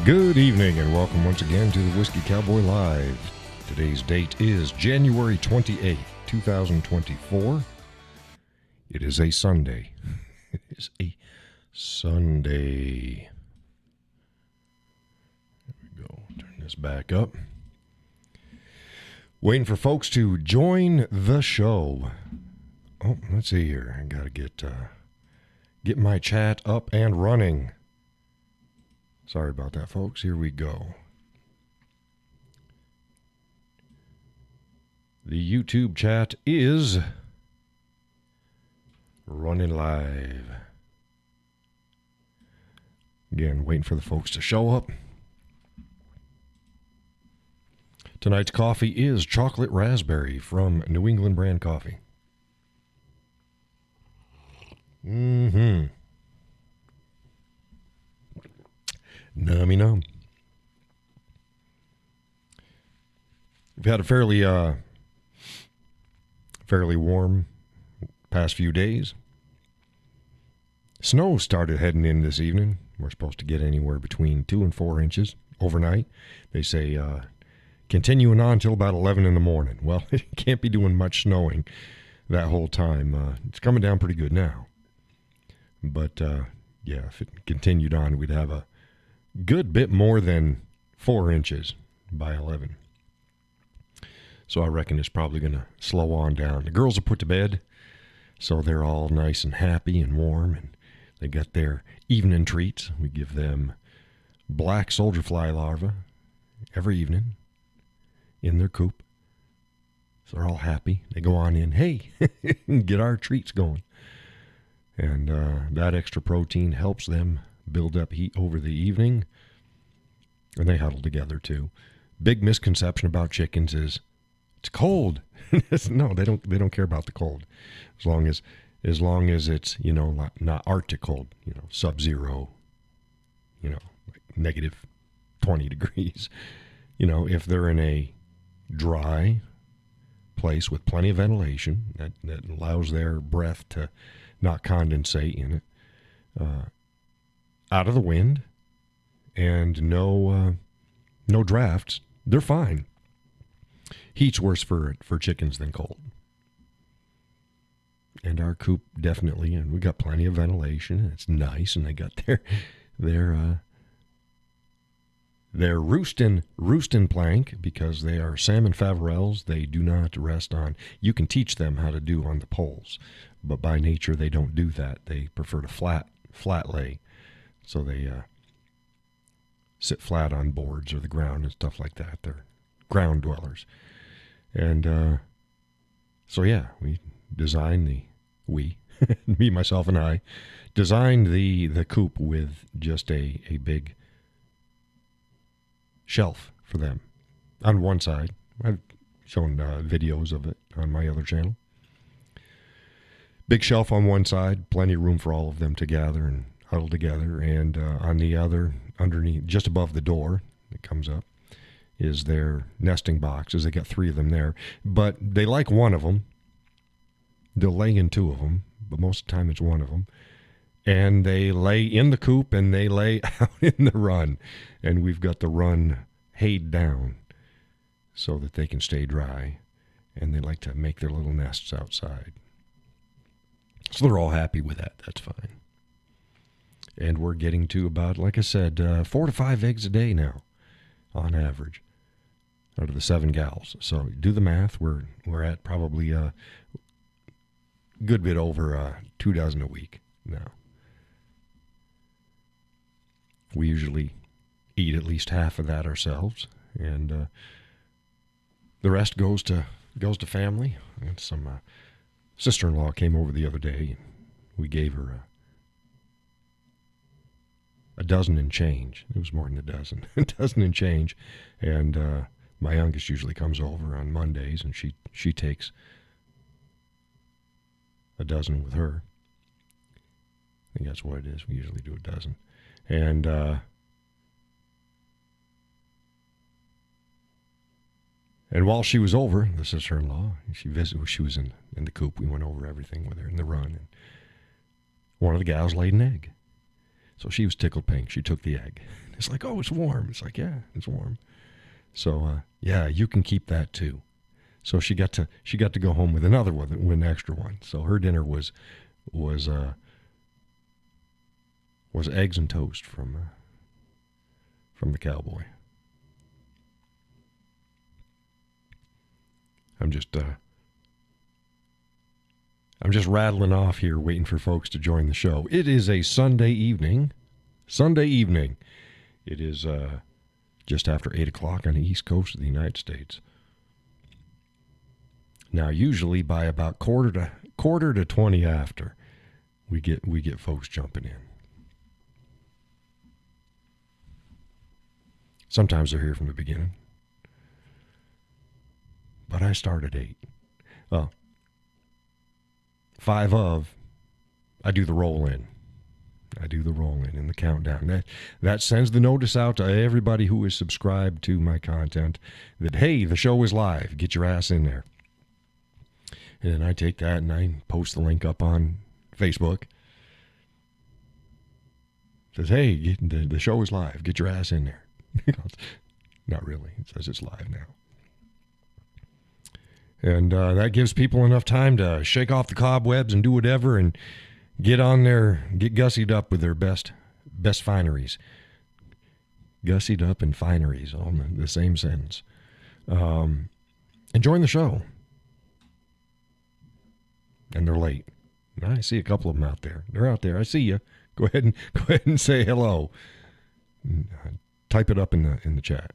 Good evening and welcome once again to the Whiskey Cowboy Live. Today's date is January 28th, 2024. It is a Sunday. It is a Sunday. There we go. Turn this back up. Waiting for folks to join the show. Oh, let's see here. I gotta get my chat up and running. Sorry about that, folks. Here we go. The YouTube chat is running live. Again, waiting for the folks to show up. Tonight's coffee is chocolate raspberry from New England brand coffee. Nummy num. We've had a fairly warm past few days. Snow started heading in this evening. We're supposed to get anywhere between 2 and 4 inches overnight. They say continuing on until about 11 in the morning. Well, it can't be doing much snowing that whole time. It's coming down pretty good now. But, yeah, if it continued on, we'd have a good bit more than 4 inches by 11. So I reckon it's probably going to slow on down. The girls are put to bed, so they're all nice and happy and warm, and they got their evening treats. We give them black soldier fly larvae every evening in their coop. So they're all happy. They go on in, hey, get our treats going. And that extra protein helps them build up heat over the evening, and they huddle together too. Big misconception about chickens is it's cold. No, they don't care about the cold, as long as it's not Arctic cold, sub-zero, like negative 20 degrees. If they're in a dry place with plenty of ventilation that allows their breath to not condensate in it, out of the wind, and no drafts, they're fine. Heat's worse for chickens than cold. And our coop definitely, and we got plenty of ventilation, and it's nice, and they got their roostin' plank, because they are salmon faverels. They do not rest on. You can teach them how to do on the poles, but by nature they don't do that. They prefer to flat lay. So they sit flat on boards or the ground and stuff like that. They're ground dwellers. And so, yeah, me, myself, and I, designed the coop with just a big shelf for them. On one side, I've shown videos of it on my other channel. Big shelf on one side, plenty of room for all of them to gather and huddle together, and on the other, underneath, just above the door that comes up, is their nesting boxes. They got 3 of them there, but they like one of them. They'll lay in 2 of them, but most of the time it's one of them. And they lay in the coop and they lay out in the run, and we've got the run hayed down so that they can stay dry, and they like to make their little nests outside. So they're all happy with that. That's fine. And we're getting to about, like I said, 4 to 5 eggs a day now, on average, out of the 7 gals. So do the math. We're at probably a good bit over 2 dozen a week now. We usually eat at least half of that ourselves, and the rest goes to family. And some sister-in-law came over the other day, and we gave her a dozen and change. It was more than a dozen. A dozen and change. And my youngest usually comes over on Mondays, and she takes a dozen with her. I think that's what it is. We usually do a dozen. And while she was over, the sister-in-law, she visited. She was in the coop. We went over everything with her in the run. And one of the gals laid an egg. So she was tickled pink. She took the egg. It's like, oh, it's warm. It's like, yeah, it's warm. So, yeah, you can keep that too. So she got to go home with another one, with an extra one. So her dinner was eggs and toast from the Cowboy. I'm just rattling off here, waiting for folks to join the show. It is a Sunday evening. It is just after 8 o'clock on the East Coast of the United States. Now, usually by about quarter to 20 after, we get folks jumping in. Sometimes they're here from the beginning. But I start at 8. Well, 5 of, I do the roll in. In the countdown. That sends the notice out to everybody who is subscribed to my content that, hey, the show is live. Get your ass in there. And then I take that and I post the link up on Facebook. It says, hey, the show is live. Get your ass in there. Not really. It says it's live now. And that gives people enough time to shake off the cobwebs and do whatever and get on there, get gussied up with their best fineries. Gussied up and fineries, all in the same sentence. And join the show. And they're late. I see a couple of them out there. They're out there. I see you. Go ahead and say hello. Type it up in the chat.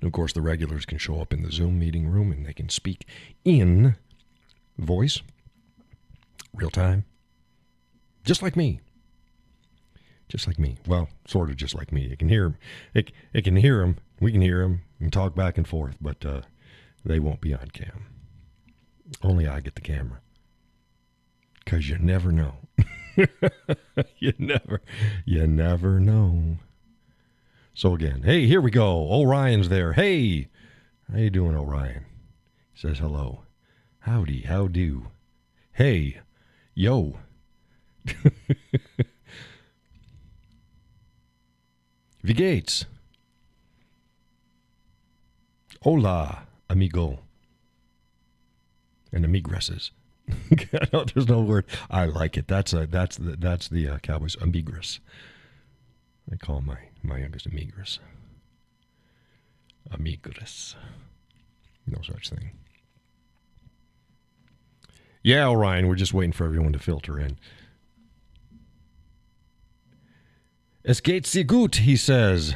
And of course, the regulars can show up in the Zoom meeting room and they can speak in voice, real time, just like me. Just like me. Well, sort of just like me. It can hear him. It can hear him. We can hear him and talk back and forth, but they won't be on cam. Only I get the camera. Because you never know. You never know. So again, hey, here we go. Orion's there. Hey, how you doing, Orion? He says hello. Howdy, how do? Hey, yo. V. Gates. Hola, amigo. And amigresses. No, there's no word. I like it. That's the Cowboys amigress. I call my youngest amigress. Amigress. No such thing. Yeah, Orion, we're just waiting for everyone to filter in. Es geht sehr gut, he says.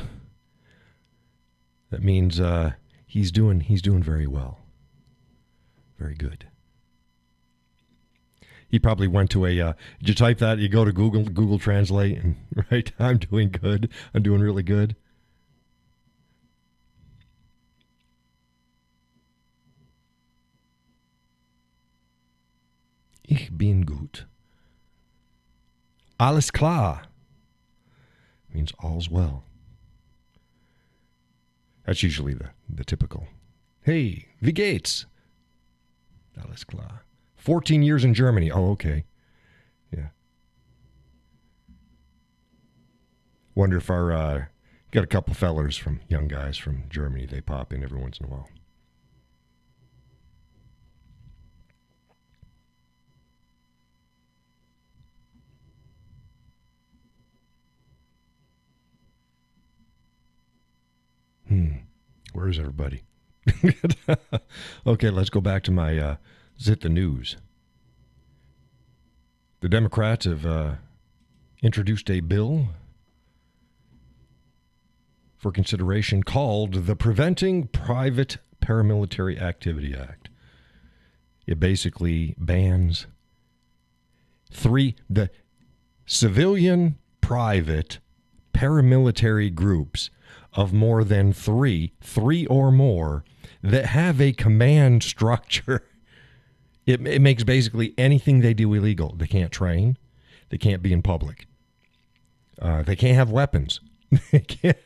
That means he's doing very well. Very good. He probably went to did you type that? You go to Google Translate and right, I'm doing good. I'm doing really good. Ich bin gut. Alles klar. Means all's well. That's usually the typical. Hey, wie geht's? Alles klar. 14 years in Germany. Oh, okay. Yeah. Wonder if our got a couple fellers from young guys from Germany. They pop in every once in a while. Where is everybody? Okay, let's go back to my zit the news. The Democrats have introduced a bill for consideration called the Preventing Private Paramilitary Activity Act. It basically bans the civilian private paramilitary groups of more than three or more that have a command structure. It makes basically anything they do illegal. They can't train. They can't be in public. They can't have weapons. They can't.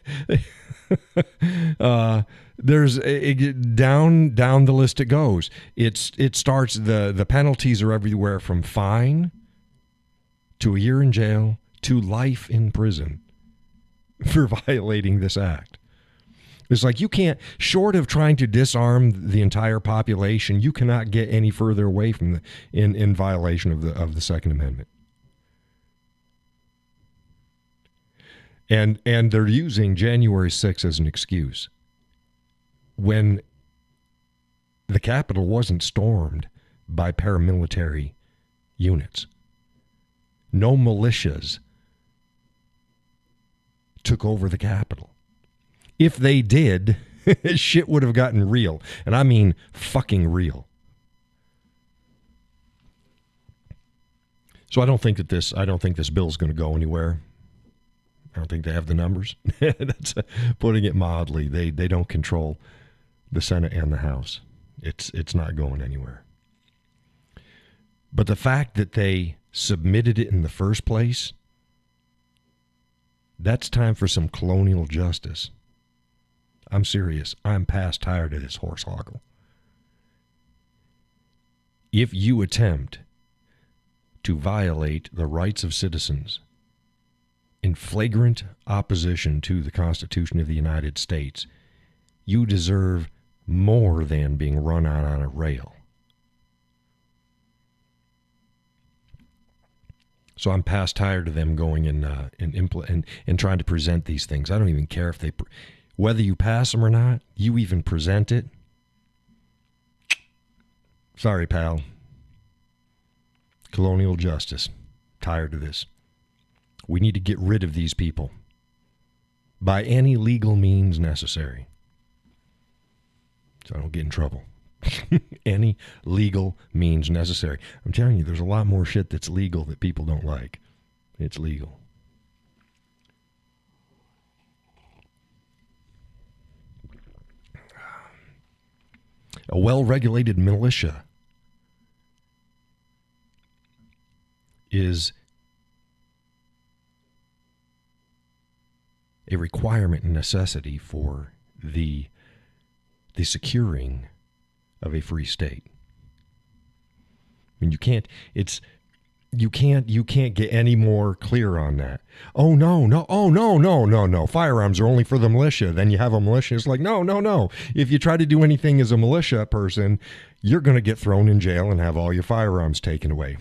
There's down the list it goes. It starts, the penalties are everywhere from fine to a year in jail to life in prison for violating this act. It's like you can't, short of trying to disarm the entire population, you cannot get any further away from in violation of the Second Amendment. And they're using January 6th as an excuse when the Capitol wasn't stormed by paramilitary units. No militias took over the Capitol. If they did, shit would have gotten real. And I mean fucking real. So I don't think this bill's going to go anywhere. I don't think they have the numbers. That's putting it mildly. They don't control the Senate and the House. It's not going anywhere. But the fact that they submitted it in the first place, that's time for some colonial justice. I'm serious. I'm past tired of this horse hoggle. If you attempt to violate the rights of citizens in flagrant opposition to the Constitution of the United States, you deserve more than being run out on a rail. So I'm past tired of them going and trying to present these things. I don't even care if whether you pass them or not, you even present it. Sorry, pal. Colonial justice. Tired of this. We need to get rid of these people by any legal means necessary. So I don't get in trouble. Any legal means necessary. I'm telling you, there's a lot more shit that's legal that people don't like. It's legal. A well-regulated militia is a requirement and necessity for the securing of a free state. I mean, you can't get any more clear on that. Oh no. Firearms are only for the militia. Then you have a militia. It's like, no. If you try to do anything as a militia person, you're going to get thrown in jail and have all your firearms taken away.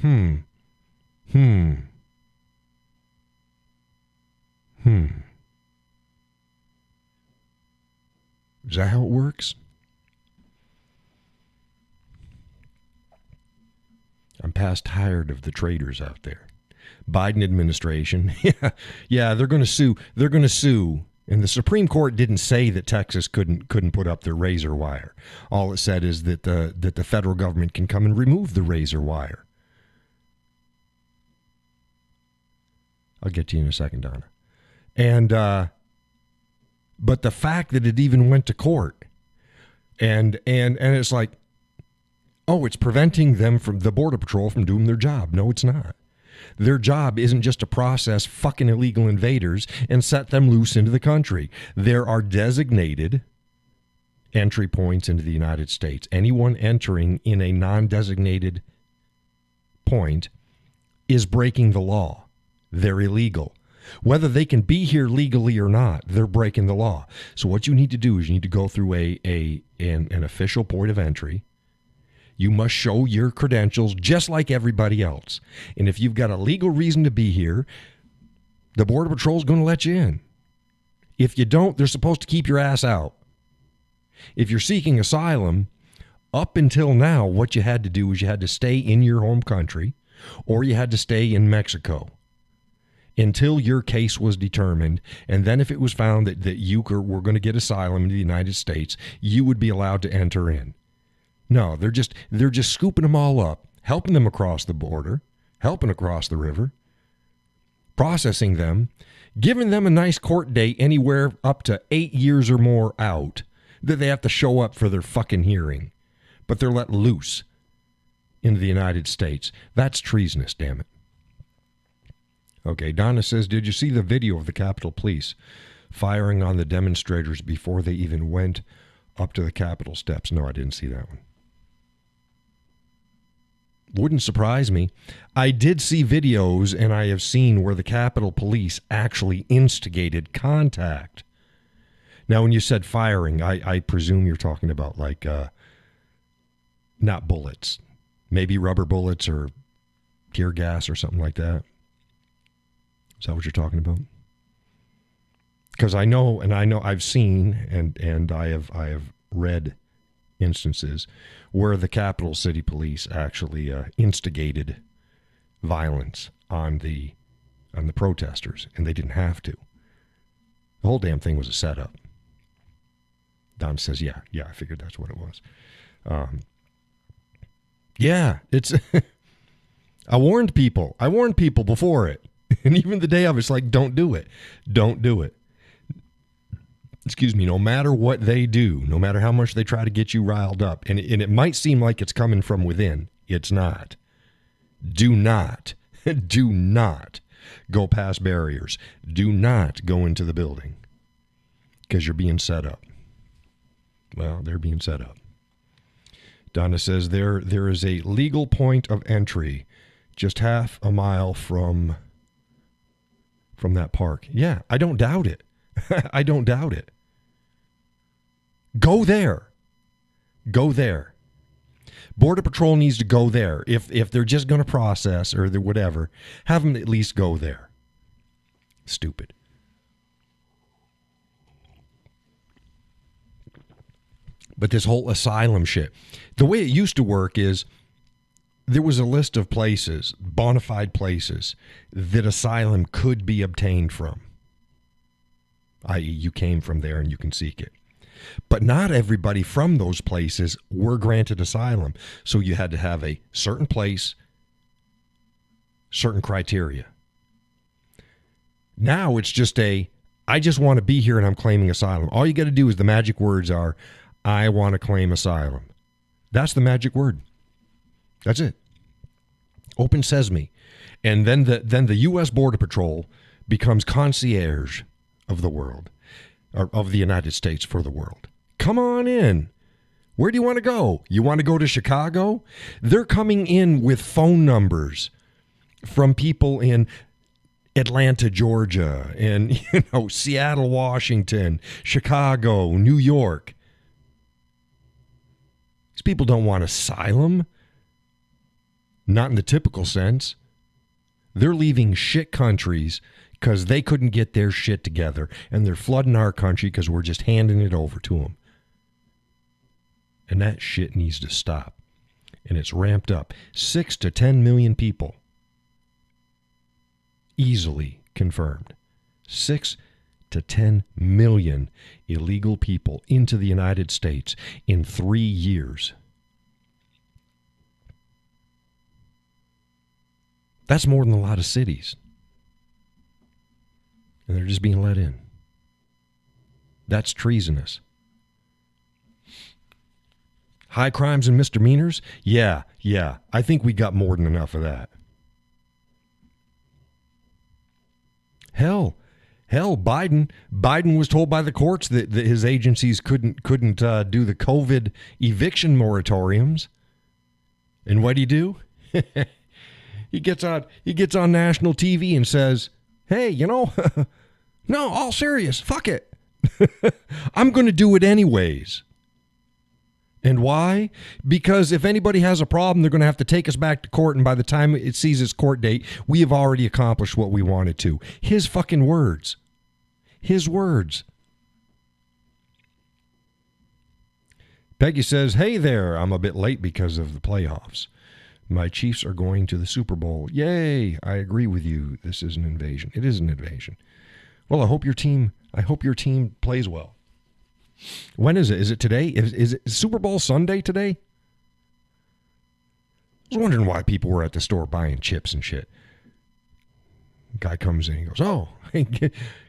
Is that how it works? I'm past tired of the traitors out there. Biden administration, yeah, they're going to sue. They're going to sue. And the Supreme Court didn't say that Texas couldn't put up their razor wire. All it said is that the federal government can come and remove the razor wire. I'll get to you in a second, Donna. And but the fact that it even went to court, and it's like, oh, it's preventing them from the Border Patrol from doing their job. No, it's not. Their job isn't just to process fucking illegal invaders and set them loose into the country. There are designated entry points into the United States. Anyone entering in a non-designated point is breaking the law. They're illegal. Whether they can be here legally or not, they're breaking the law. So what you need to do is you need to go through an official point of entry. You must show your credentials just like everybody else. And if you've got a legal reason to be here, the Border Patrol is going to let you in. If you don't, they're supposed to keep your ass out. If you're seeking asylum, up until now, what you had to do is you had to stay in your home country or you had to stay in Mexico until your case was determined. And then if it was found that you were going to get asylum in the United States, you would be allowed to enter in. No, they're just scooping them all up, helping them across the border, helping across the river, processing them, giving them a nice court date anywhere up to 8 years or more out that they have to show up for their fucking hearing. But they're let loose into the United States. That's treasonous, damn it. Okay, Donna says, did you see the video of the Capitol Police firing on the demonstrators before they even went up to the Capitol steps. No, I didn't see that one. Wouldn't surprise me. I did see videos, and I have seen where the Capitol Police actually instigated contact. Now, when you said firing, I presume you're talking about like not bullets, maybe rubber bullets or tear gas or something like that. Is that what you're talking about? Because I know I've seen and I have read instances where the Capital City Police actually instigated violence on the protesters, and they didn't have to. The whole damn thing was a setup. Don says, yeah, I figured that's what it was. Yeah, it's... I warned people before it. And even the day of, it's like, don't do it. Don't do it. Excuse me, no matter what they do, no matter how much they try to get you riled up, and it might seem like it's coming from within, it's not. Do not go past barriers. Do not go into the building because you're being set up. Well, they're being set up. Donna says there is a legal point of entry just half a mile from that park. Yeah, I don't doubt it. I don't doubt it. Go there. Go there. Border Patrol needs to go there. If they're just going to process or whatever, have them at least go there. Stupid. But this whole asylum shit, the way it used to work is there was a list of places, bona fide places, that asylum could be obtained from. I.e., you came from there and you can seek it. But not everybody from those places were granted asylum. So you had to have a certain place, certain criteria. Now it's just I just want to be here and I'm claiming asylum. All you got to do is the magic words are, I want to claim asylum. That's the magic word. That's it. Open sesame. And then the U.S. Border Patrol becomes concierge of the world, or of the United States for the world. Come on in. Where do you want to go? You want to go to Chicago? They're coming in with phone numbers from people in Atlanta, Georgia, and Seattle, Washington, Chicago, New York. These people don't want asylum. Not in the typical sense. They're leaving shit countries because they couldn't get their shit together, and they're flooding our country because we're just handing it over to them. And that shit needs to stop. And it's ramped up. 6 to 10 million people. Easily confirmed. 6 to 10 million illegal people into the United States in 3 years. That's more than a lot of cities. And they're just being let in. That's treasonous. High crimes and misdemeanors? Yeah. I think we got more than enough of that. Hell, Biden was told by the courts that his agencies couldn't do the COVID eviction moratoriums. And what do? He gets on national TV and says, "Hey, no, all serious, fuck it. I'm going to do it anyways." And why? Because if anybody has a problem, they're going to have to take us back to court, and by the time it sees its court date, we have already accomplished what we wanted to. His fucking words. His words. Peggy says, "Hey there, I'm a bit late because of the playoffs. My Chiefs are going to the Super Bowl. Yay! I agree with you. This is an invasion. It is an invasion. Well, I hope your team plays well. When is it? Is it today? Is it Super Bowl Sunday today? I was wondering why people were at the store buying chips and shit. Guy comes in. He goes, "Oh,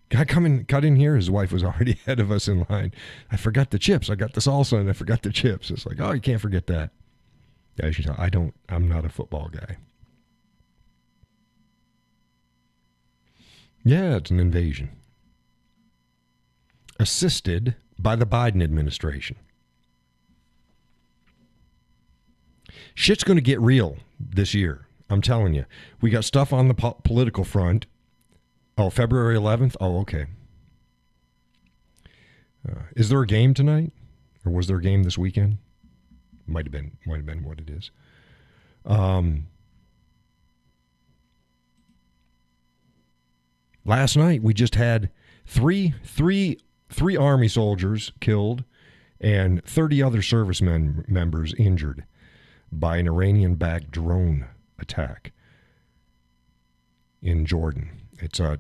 guy cut in here." His wife was already ahead of us in line. "I forgot the chips. I got the salsa and I forgot the chips." It's like, oh, you can't forget that. As you know, I'm not a football guy. Yeah, it's an invasion. assisted by the Biden administration. Shit's going to get real this year. I'm telling you. We got stuff on the political front. Oh, February 11th? Oh, okay. Is there a game tonight? Or was there a game this weekend? Might have been what it is. Last night we just had three Army soldiers killed and 30 other servicemen members injured by an Iranian-backed drone attack in Jordan. It's a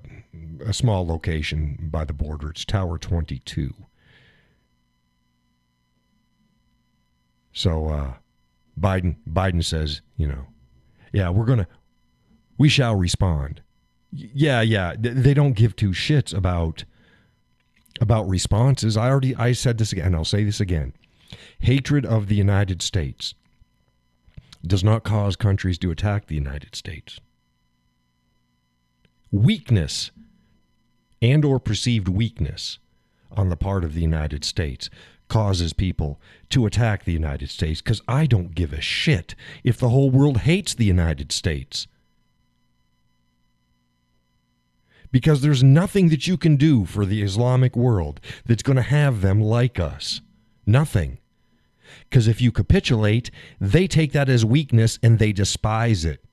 small location by the border. It's Tower 22. So Biden says, yeah, we shall respond. Yeah. They don't give two shits about responses. I said this again, and I'll say this again. Hatred of the United States does not cause countries to attack the United States. Weakness and or perceived weakness on the part of the United States causes people to attack the United States, because I don't give a shit if the whole world hates the United States. Because there's nothing that you can do for the Islamic world that's going to have them like us. Nothing. Because if you capitulate, they take that as weakness and they despise it.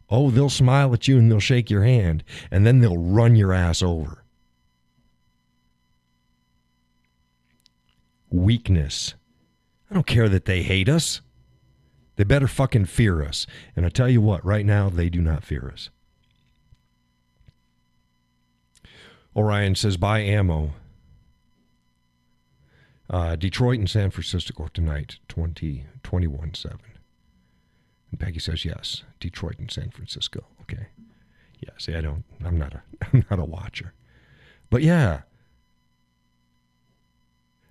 Oh, they'll smile at you and they'll shake your hand, and then they'll run your ass over. Weakness. I don't care that they hate us. They better fucking fear us. And I tell you what, right now, they do not fear us. Orion says, buy ammo. Detroit and San Francisco tonight, 21-7. And Peggy says, yes, Detroit and San Francisco. Okay. Yeah, see, I'm not a watcher. But yeah.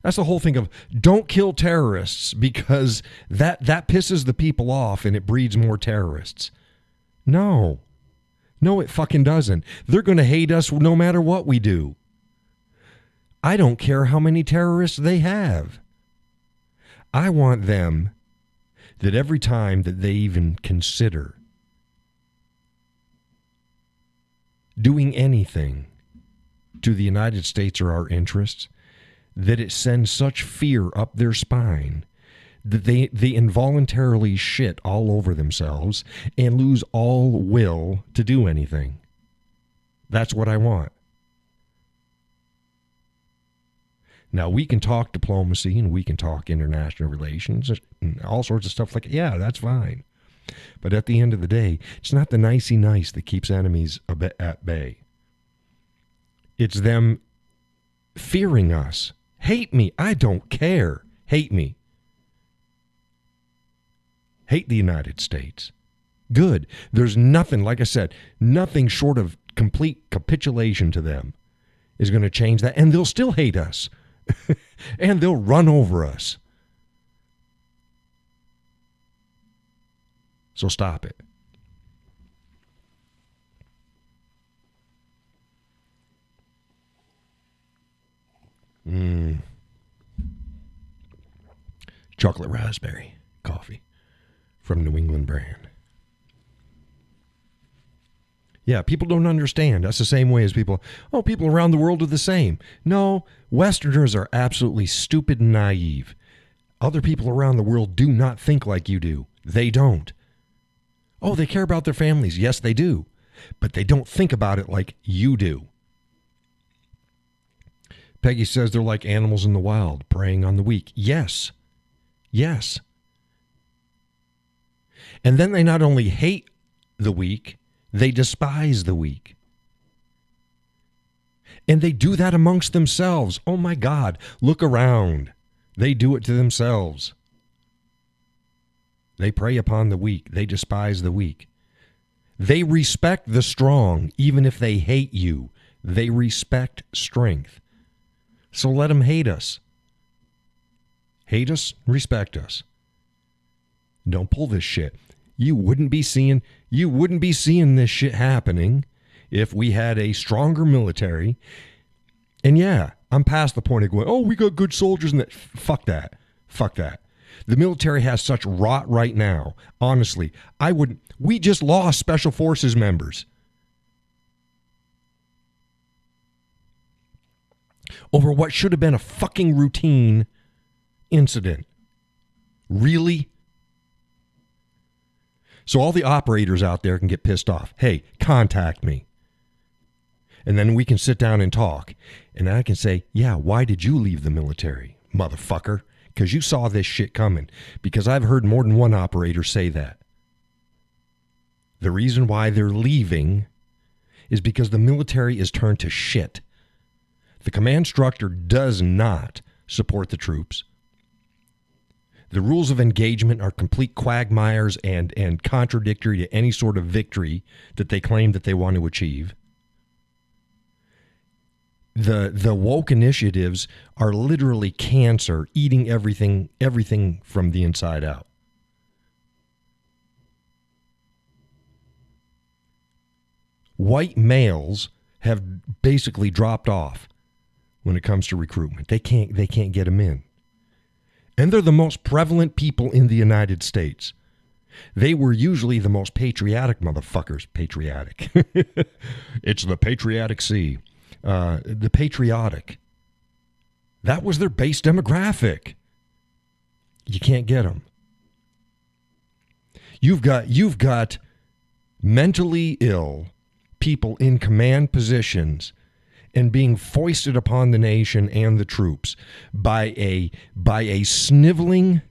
That's the whole thing of don't kill terrorists, because that pisses the people off and it breeds more terrorists. No, it fucking doesn't. They're going to hate us no matter what we do. I don't care how many terrorists they have. I want them that every time that they even consider doing anything to the United States or our interests, that it sends such fear up their spine that they involuntarily shit all over themselves and lose all will to do anything. That's what I want. Now, we can talk diplomacy and we can talk international relations and all sorts of stuff like that. Yeah, that's fine. But at the end of the day, it's not the nicey nice that keeps enemies at bay. It's them fearing us. Hate me. I don't care. Hate me. Hate the United States. Good. There's nothing, like I said, nothing short of complete capitulation to them is going to change that. And they'll still hate us. And they'll run over us. So stop it. Chocolate raspberry coffee from New England brand. Yeah, people don't understand. That's the same way as people around the world are the same. No, Westerners are absolutely stupid and naive. Other people around the world do not think like you do. They don't. Oh, they care about their families. Yes, they do. But they don't think about it like you do. Peggy says they're like animals in the wild, preying on the weak. Yes. Yes. And then they not only hate the weak, they despise the weak. And they do that amongst themselves. Oh my God, look around. They do it to themselves. They prey upon the weak. They despise the weak. They respect the strong, even if they hate you. They respect strength. So let them hate us. Hate us, respect us. Don't pull this shit. You wouldn't be seeing this shit happening if we had a stronger military. And yeah, I'm past the point of going, oh, we got good soldiers. And that. Fuck that. Fuck that. The military has such rot right now. Honestly, we just lost Special Forces members over what should have been a fucking routine incident. Really? So all the operators out there can get pissed off. Hey, contact me. And then we can sit down and talk. And I can say, yeah, why did you leave the military, motherfucker? Because you saw this shit coming. Because I've heard more than one operator say that. The reason why they're leaving is because the military is turned to shit. The command structure does not support the troops. The rules of engagement are complete quagmires and contradictory to any sort of victory that they claim that they want to achieve. The woke initiatives are literally cancer, eating everything from the inside out. White males have basically dropped off when it comes to recruitment. They can't get them in. And they're the most prevalent people in the United States. They were usually the most patriotic motherfuckers. Patriotic. It's the patriotic sea. The patriotic. That was their base demographic. You can't get them. You've got mentally ill people in command positions and being foisted upon the nation and the troops by a sniveling,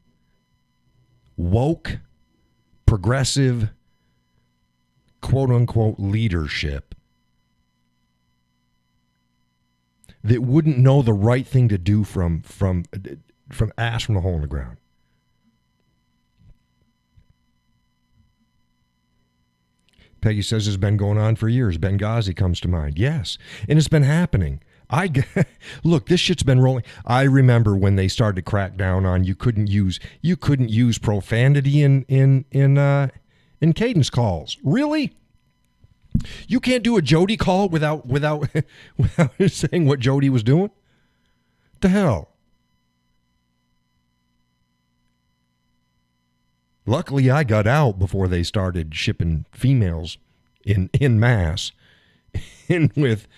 woke, progressive, quote-unquote leadership that wouldn't know the right thing to do from ass from the hole in the ground. Peggy says it's been going on for years. Benghazi comes to mind. Yes, and it's been happening. Look, this shit's been rolling. I remember when they started to crack down on you couldn't use profanity in cadence calls. Really? You can't do a Jody call without saying what Jody was doing? The hell? Luckily, I got out before they started shipping females in mass in with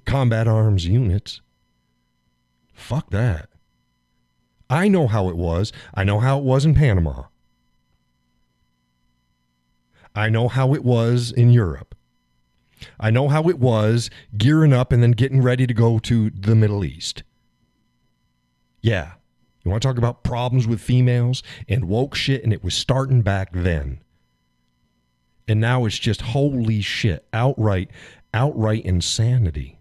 combat arms units. Fuck that. I know how it was. I know how it was in Panama. I know how it was in Europe. I know how it was gearing up and then getting ready to go to the Middle East. Yeah. You want to talk about problems with females and woke shit, and it was starting back then. And now it's just holy shit, outright insanity.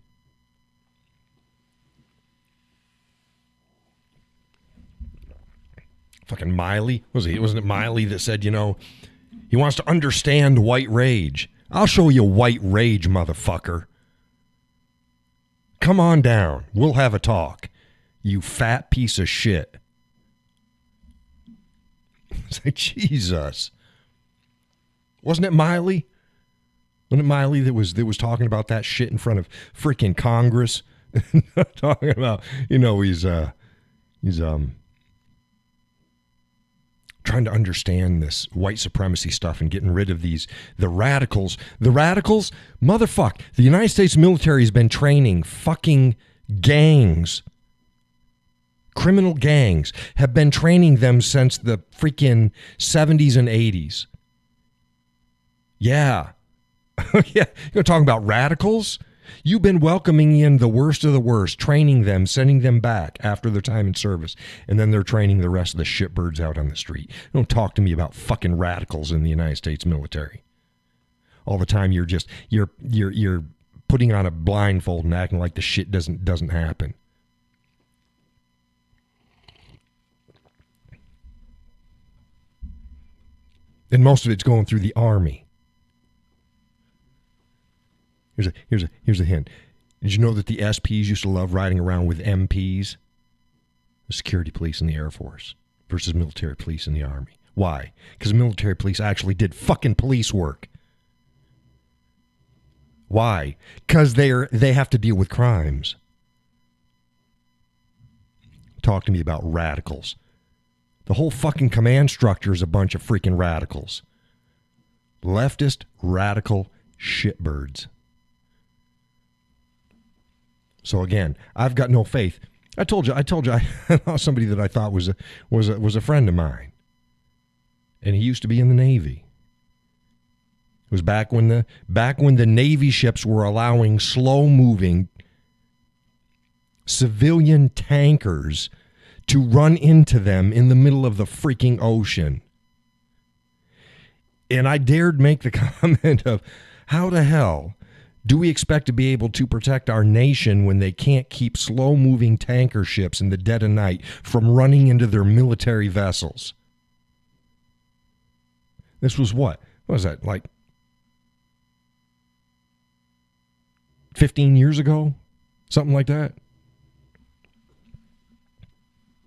Fucking Miley, wasn't it Miley that said, he wants to understand white rage. I'll show you white rage, motherfucker. Come on down. We'll have a talk. You fat piece of shit. It's like, Jesus. Wasn't it Miley? Wasn't it Miley that was talking about that shit in front of freaking Congress? Talking about, he's trying to understand this white supremacy stuff and getting rid of the radicals. The radicals? Motherfuck. The United States military has been training fucking gangs. Criminal gangs have been training them since the freaking 70s and 80s. Yeah. Yeah. You're talking about radicals? You've been welcoming in the worst of the worst, training them, sending them back after their time in service, and then they're training the rest of the shitbirds out on the street. Don't talk to me about fucking radicals in the United States military. All the time you're putting on a blindfold and acting like the shit doesn't happen. And most of it's going through the Army. Here's a hint. Did you know that the SPs used to love riding around with MPs? The security police in the Air Force versus military police in the Army. Why? Because military police actually did fucking police work. Why? Because they have to deal with crimes. Talk to me about radicals. The whole fucking command structure is a bunch of freaking radicals. Leftist, radical shitbirds. So again, I've got no faith. I told you I saw somebody that I thought was a friend of mine. And he used to be in the Navy. It was back when the Navy ships were allowing slow-moving civilian tankers to run into them in the middle of the freaking ocean. And I dared make the comment of, how the hell do we expect to be able to protect our nation when they can't keep slow-moving tanker ships in the dead of night from running into their military vessels? This was what? What was that, like 15 years ago? Something like that?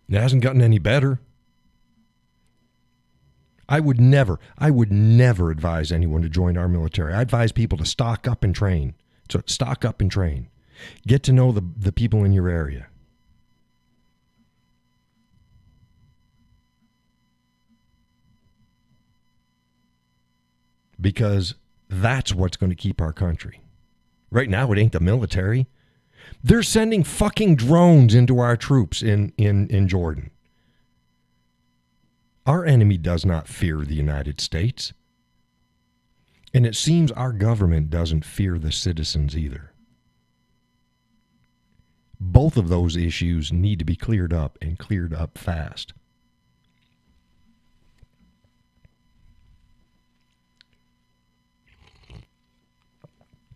It hasn't gotten any better. I would never advise anyone to join our military. I advise people to stock up and train. So stock up and train. Get to know the people in your area. Because that's what's going to keep our country. Right now, it ain't the military. They're sending fucking drones into our troops in Jordan. Our enemy does not fear the United States. And it seems our government doesn't fear the citizens either. Both of those issues need to be cleared up, and cleared up fast.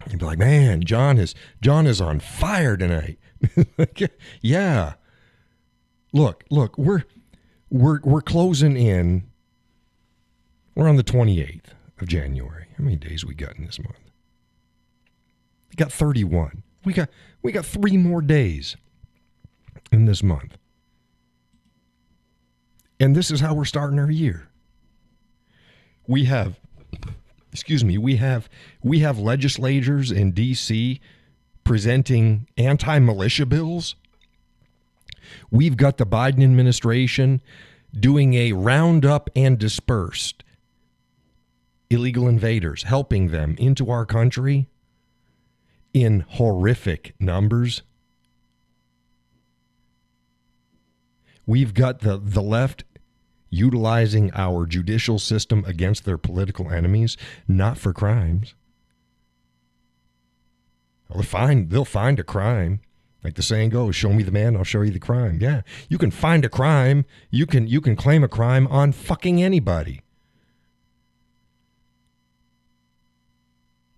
You'd be like, man, John is on fire tonight. Yeah. Look, we're closing in. We're on the 28th of January. How many days we got in this month? We got 31. We got 3 more days in this month. And this is how we're starting our year. We have legislators in D.C. presenting anti-militia bills. We've got the Biden administration doing a round up and dispersed illegal invaders, helping them into our country in horrific numbers. We've got the left utilizing our judicial system against their political enemies, not for crimes. They'll find a crime. Like the saying goes, show me the man, I'll show you the crime. Yeah, you can find a crime. You can claim a crime on fucking anybody.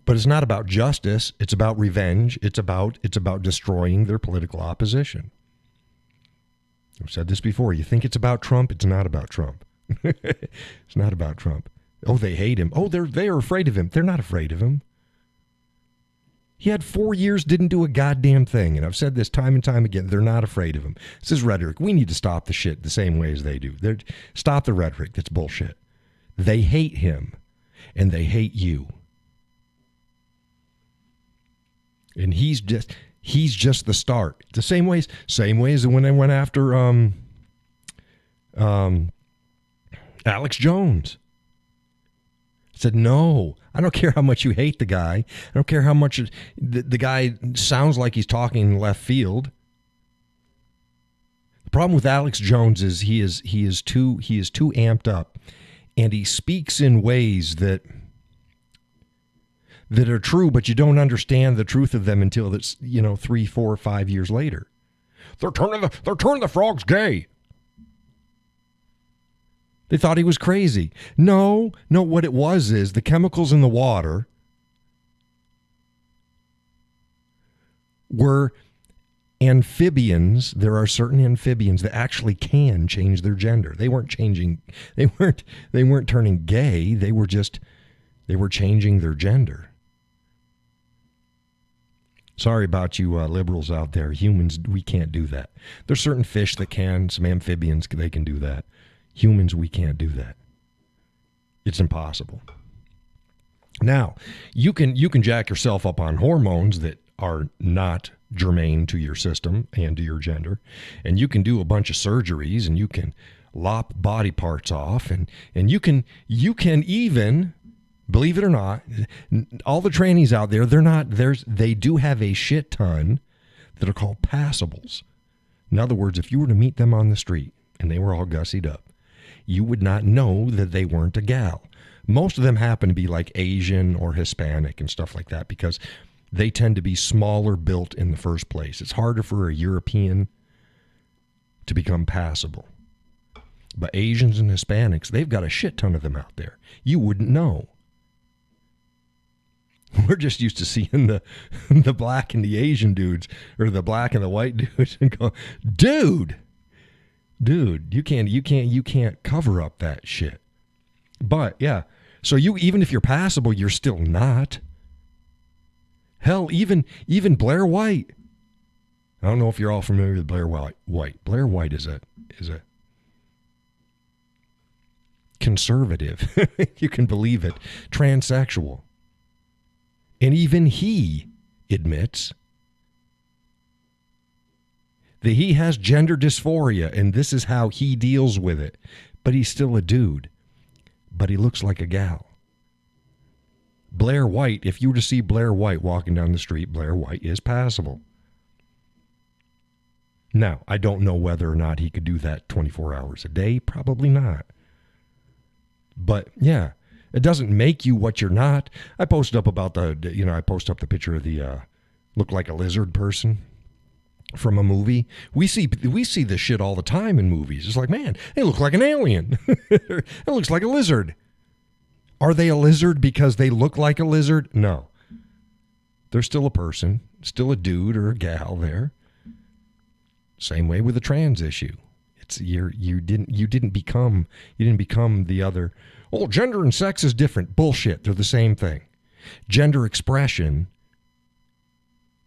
But it's not about justice. It's about revenge. It's about destroying their political opposition. I've said this before. You think it's about Trump? It's not about Trump. It's not about Trump. Oh, they hate him. Oh, they're afraid of him. They're not afraid of him. He had 4 years, didn't do a goddamn thing. And I've said this time and time again. They're not afraid of him. This is rhetoric. We need to stop the shit the same way as they do. Stop the rhetoric. That's bullshit. They hate him, and they hate you. And he's just the start. The same way as when they went after Alex Jones. Said, no, I don't care how much you hate the guy. I don't care how much the guy sounds like he's talking in left field. The problem with Alex Jones is he is too amped up, and he speaks in ways that are true, but you don't understand the truth of them until it's 3, 4, 5 years later. They're turning the frogs gay. They thought he was crazy. No, what it was is the chemicals in the water were amphibians. There are certain amphibians that actually can change their gender. They weren't turning gay. They were changing their gender. Sorry about you liberals out there. Humans, we can't do that. There's certain fish that can, some amphibians, they can do that. Humans, we can't do that. It's impossible. Now, you can jack yourself up on hormones that are not germane to your system and to your gender, and you can do a bunch of surgeries, and you can lop body parts off, and you can even, believe it or not, all the trannies out there, they do have a shit ton that are called passables. In other words, if you were to meet them on the street and they were all gussied up, you would not know that they weren't a gal. Most of them happen to be like Asian or Hispanic and stuff like that because they tend to be smaller built in the first place. It's harder for a European to become passable. But Asians and Hispanics, they've got a shit ton of them out there. You wouldn't know. We're just used to seeing the black and the Asian dudes, or the black and the white dudes, and go, dude, you can't cover up that shit. But yeah, so even if you're passable, you're still not. Hell, even Blair White. I don't know if you're all familiar with Blair White. Blair White is a conservative. You can believe it. Transsexual. And even he admits that he has gender dysphoria, and this is how he deals with it. But he's still a dude. But he looks like a gal. Blair White, if you were to see Blair White walking down the street, Blair White is passable. Now, I don't know whether or not he could do that 24 hours a day. Probably not. But, yeah. It doesn't make you what you're not. I posted up about I posted up the picture of the look like a lizard person from a movie. We see this shit all the time in movies. It's like, man, they look like an alien. It looks like a lizard. Are they a lizard because they look like a lizard? No. They're still a person, still a dude or a gal there. Same way with the trans issue. It's you didn't become the other. Oh, gender and sex is different. Bullshit. They're the same thing. Gender expression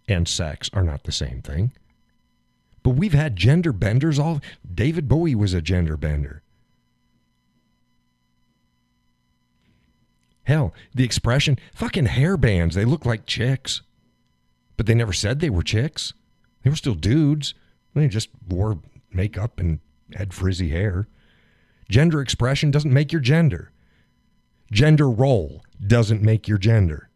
and sex are not the same thing. But we've had gender benders all. David Bowie was a gender bender. Hell, the expression, fucking hair bands, they look like chicks. But they never said they were chicks. They were still dudes. They just wore makeup and had frizzy hair. Gender expression doesn't make your gender. Gender role doesn't make your gender.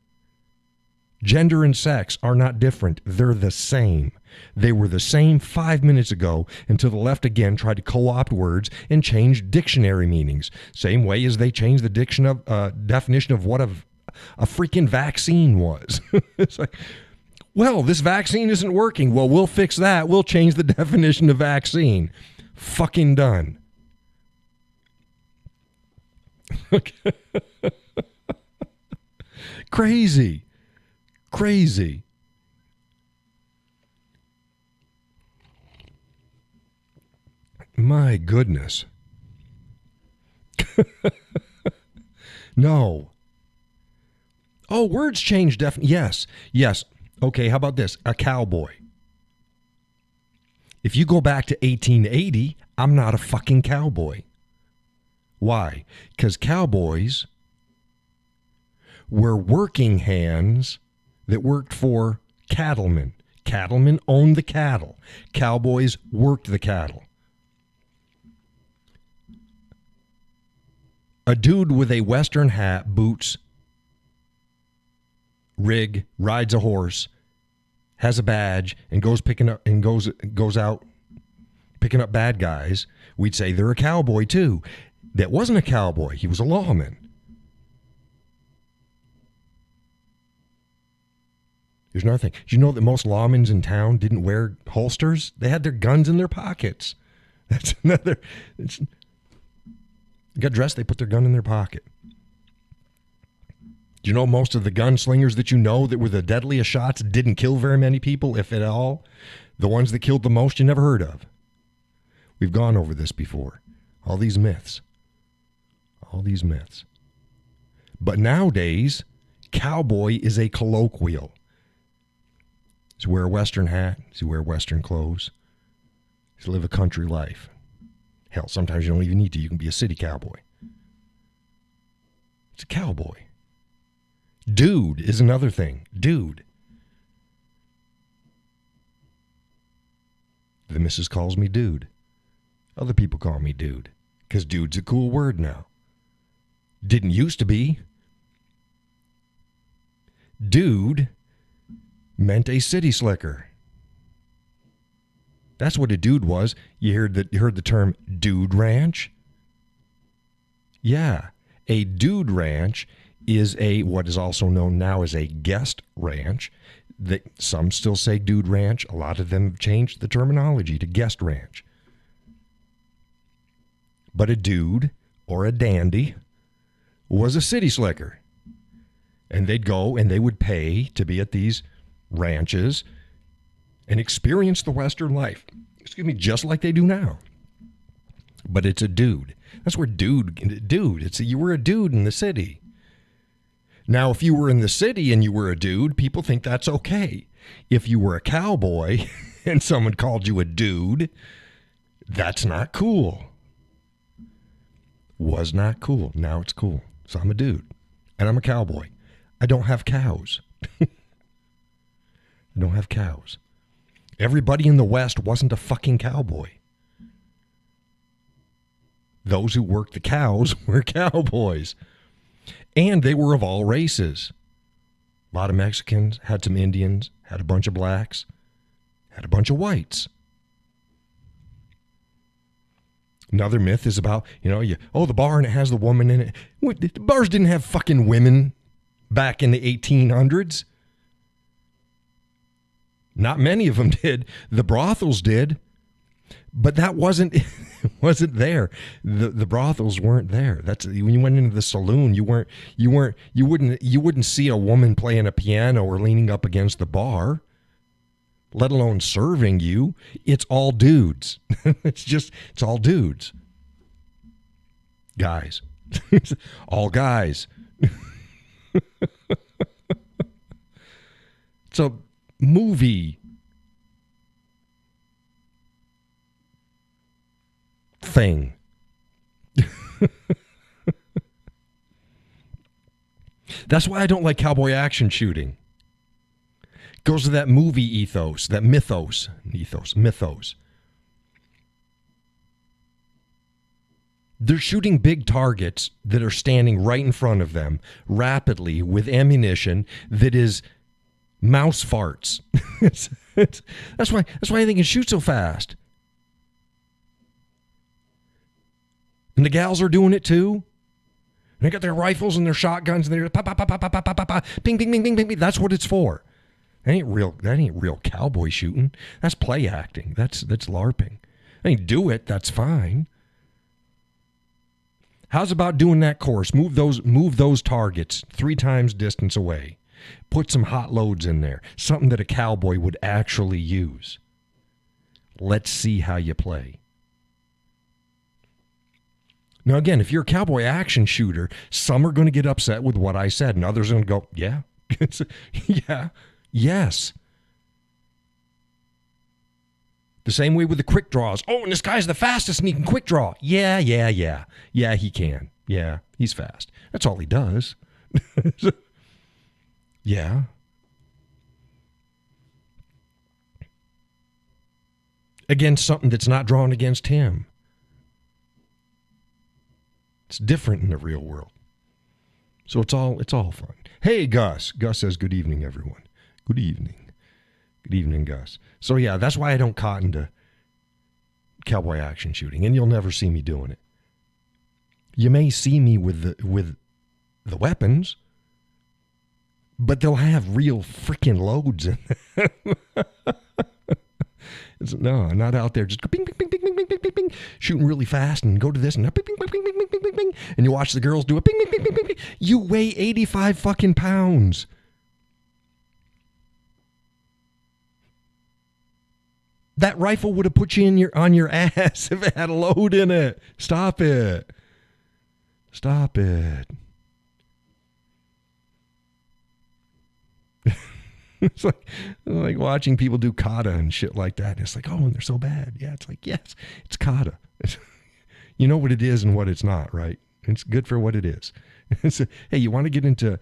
Gender and sex are not different. They're the same. They were the same 5 minutes ago until the left again tried to co-opt words and change dictionary meanings. Same way as they changed the definition of what a freaking vaccine was. It's like, well, this vaccine isn't working. Well, we'll fix that. We'll change the definition of vaccine. Fucking done. Crazy. My goodness. No. Oh, words change Yes. Okay, how about this? A cowboy. If you go back to 1880, I'm not a fucking cowboy. Why? Because cowboys were working hands that worked for cattlemen. Cattlemen owned the cattle. Cowboys worked the cattle. A dude with a Western hat, boots, rig, rides a horse, has a badge, and goes out picking up bad guys, we'd say they're a cowboy too. That wasn't a cowboy. He was a lawman. Here's another thing. Did you know that most lawmen in town didn't wear holsters? They had their guns in their pockets. That's another. They got dressed, they put their gun in their pocket. Do you know most of the gunslingers that you know that were the deadliest shots didn't kill very many people, if at all? The ones that killed the most you never heard of. We've gone over this before. All these myths. But nowadays, cowboy is a colloquial. Does he wear a Western hat? Does he wear Western clothes? Does he live a country life? Hell, sometimes you don't even need to. You can be a city cowboy. It's a cowboy. Dude is another thing. Dude. The missus calls me dude. Other people call me dude. Because dude's a cool word now. Didn't used to be. Dude meant a city slicker. That's what a dude was. You heard the term dude ranch? Yeah. A dude ranch is what is also known now as a guest ranch. Some still say dude ranch. A lot of them have changed the terminology to guest ranch. But a dude or a dandy was a city slicker. And they'd go and they would pay to be at these ranches and experience the Western life. Excuse me, just like they do now. But it's a dude. That's where dude, you were a dude in the city. Now, if you were in the city and you were a dude, people think that's okay. If you were a cowboy and someone called you a dude, that's not cool. Was not cool. Now it's cool. So I'm a dude and I'm a cowboy. I don't have cows. I don't have cows. Everybody in the West wasn't a fucking cowboy. Those who worked the cows were cowboys. And they were of all races. A lot of Mexicans, had some Indians, had a bunch of blacks, had a bunch of whites. Another myth is about, the bar and it has the woman in it. The bars didn't have fucking women back in the 1800s. Not many of them did. The brothels did. But that wasn't there. The brothels weren't there. That's when you went into the saloon, you wouldn't see a woman playing a piano or leaning up against the bar, let alone serving you. It's all dudes. It's all dudes. Guys. All guys. It's a movie thing. That's why I don't like cowboy action shooting. It goes to that movie ethos, that mythos. They're shooting big targets that are standing right in front of them rapidly with ammunition that is mouse farts. That's why they can shoot so fast. And the gals are doing it too. And they got their rifles and their shotguns and they're pop, pop, pop, pop, pop, pop, pop, pop, bing, bing, bing, bing, bing. That's what it's for. That ain't real cowboy shooting. That's play acting. That's LARPing. I mean, do it. That's fine. How's about doing that course? Move those targets 3 times distance away. Put some hot loads in there. Something that a cowboy would actually use. Let's see how you play. Now, again, if you're a cowboy action shooter, some are going to get upset with what I said, and others are going to go, yeah, yeah, yes. The same way with the quick draws. Oh, and this guy's the fastest and he can quick draw. Yeah, he can. Yeah, he's fast. That's all he does. Yeah. Against something that's not drawn against him. It's different in the real world. So it's all fun. Hey, Gus. Gus says, good evening, everyone. Good evening. Good evening, Gus. So, yeah, that's why I don't cotton to cowboy action shooting, and you'll never see me doing it. You may see me with the weapons, but they'll have real freaking loads in them. No, I'm not out there just bing, bing, bing, bing, bing, bing, bing, bing, shooting really fast and go to this and bing, bing, bing, bing, bing, bing, bing, bing, and you watch the girls do it. Bing, bing, bing, bing, bing, bing. You weigh 85 fucking pounds. That rifle would have put you on your ass if it had a load in it. Stop it. Stop it. It's like watching people do kata and shit like that. It's like, oh, and they're so bad. Yeah, it's like, yes, it's kata. You know what it is and what it's not, right? It's good for what it is. Hey, you want to get into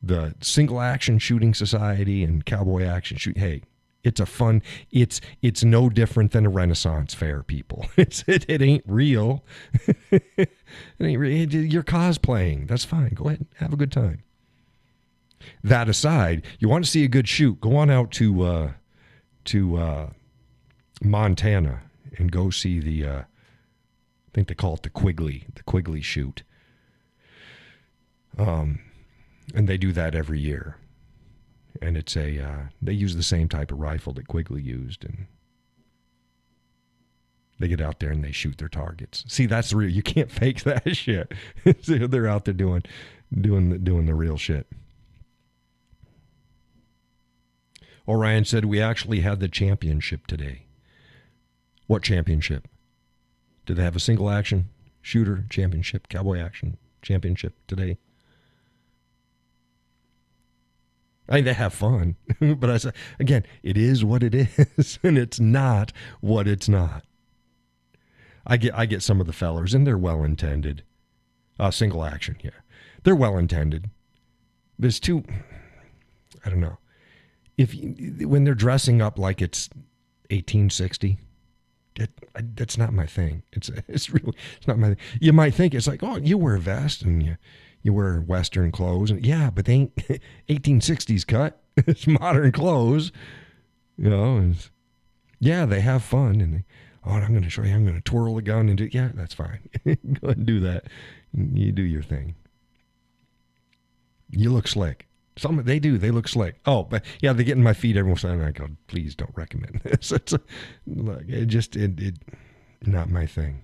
the Single Action Shooting Society and Cowboy Action Shoot. Hey, it's a fun. It's no different than a Renaissance fair, people. It ain't real. It ain't real. You're cosplaying. That's fine. Go ahead and have a good time. That aside, you want to see a good shoot, go on out to Montana and go see the I think they call it the Quigley shoot. And they do that every year. And it's they use the same type of rifle that Quigley used, and they get out there and they shoot their targets. See, that's real. You can't fake that shit. They're out there doing the real shit. Orion said we actually had the championship today. What championship? Did they have a single action shooter championship, cowboy action championship today? I mean, they have fun, but I say, again, it is what it is, and it's not what it's not. I get some of the fellers, and they're well-intended. Single action, yeah. They're well-intended. There's two, I don't know. When they're dressing up like it's 1860, that's not my thing. It's not my thing. You might think it's like, oh, you wear a vest and you wear Western clothes, and yeah, but they ain't 1860s cut. It's modern clothes, And yeah, they have fun, and I'm going to show you. I'm going to twirl the gun and do. Yeah, that's fine. Go ahead and do that. You do your thing. You look slick. They do. They look slick. Oh, but yeah, they get in my feet every once in a while. I go, please don't recommend this. It's not my thing.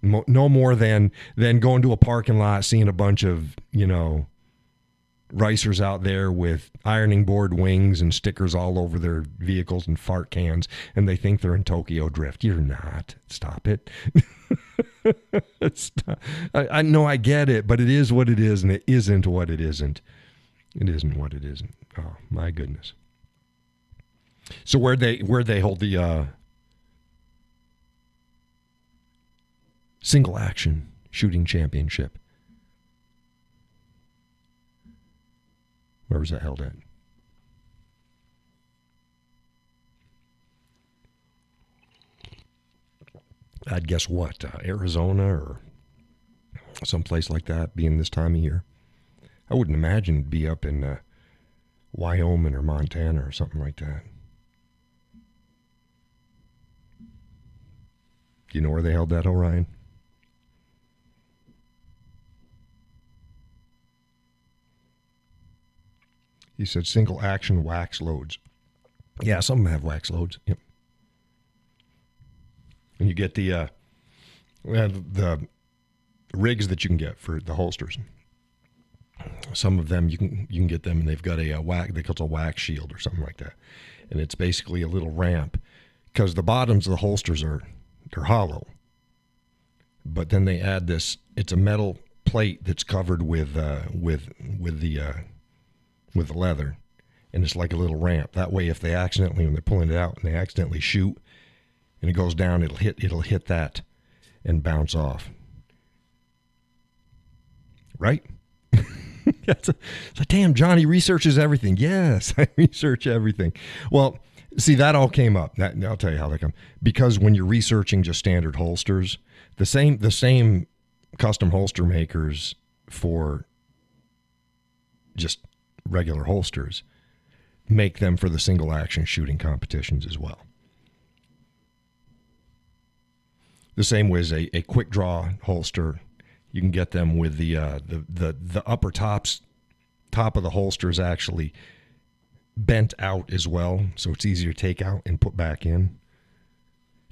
No more than going to a parking lot, seeing a bunch of ricers out there with ironing board wings and stickers all over their vehicles and fart cans, and they think they're in Tokyo Drift. You're not. Stop it. Stop. I know I get it, but it is what it is, and it isn't what it isn't. It isn't what it isn't. Oh my goodness. So where'd they hold the single action shooting championship? Where was that held at? I'd guess what, Arizona or someplace like that, being this time of year. I wouldn't imagine it'd be up in Wyoming or Montana or something like that. Do you know where they held that, Orion? He said single action wax loads. Yeah, some of them have wax loads. Yep. And you get the rigs that you can get for the holsters. Some of them you can get them, and they've got a wax. They call it a wax shield or something like that, and it's basically a little ramp because the bottoms of the holsters they're hollow. But then they add this. It's a metal plate that's covered with the leather, and it's like a little ramp. That way, if they accidentally, when they're pulling it out and they accidentally shoot, and it goes down, it'll hit that and bounce off. Right? It's like, damn, Johnny researches everything. Yes, I research everything. Well, see, that all came up. I'll tell you how that came. Because when you're researching just standard holsters, the same custom holster makers for just regular holsters make them for the single action shooting competitions as well. The same way as a quick draw holster, you can get them with the upper top of the holster is actually bent out as well, so it's easier to take out and put back in.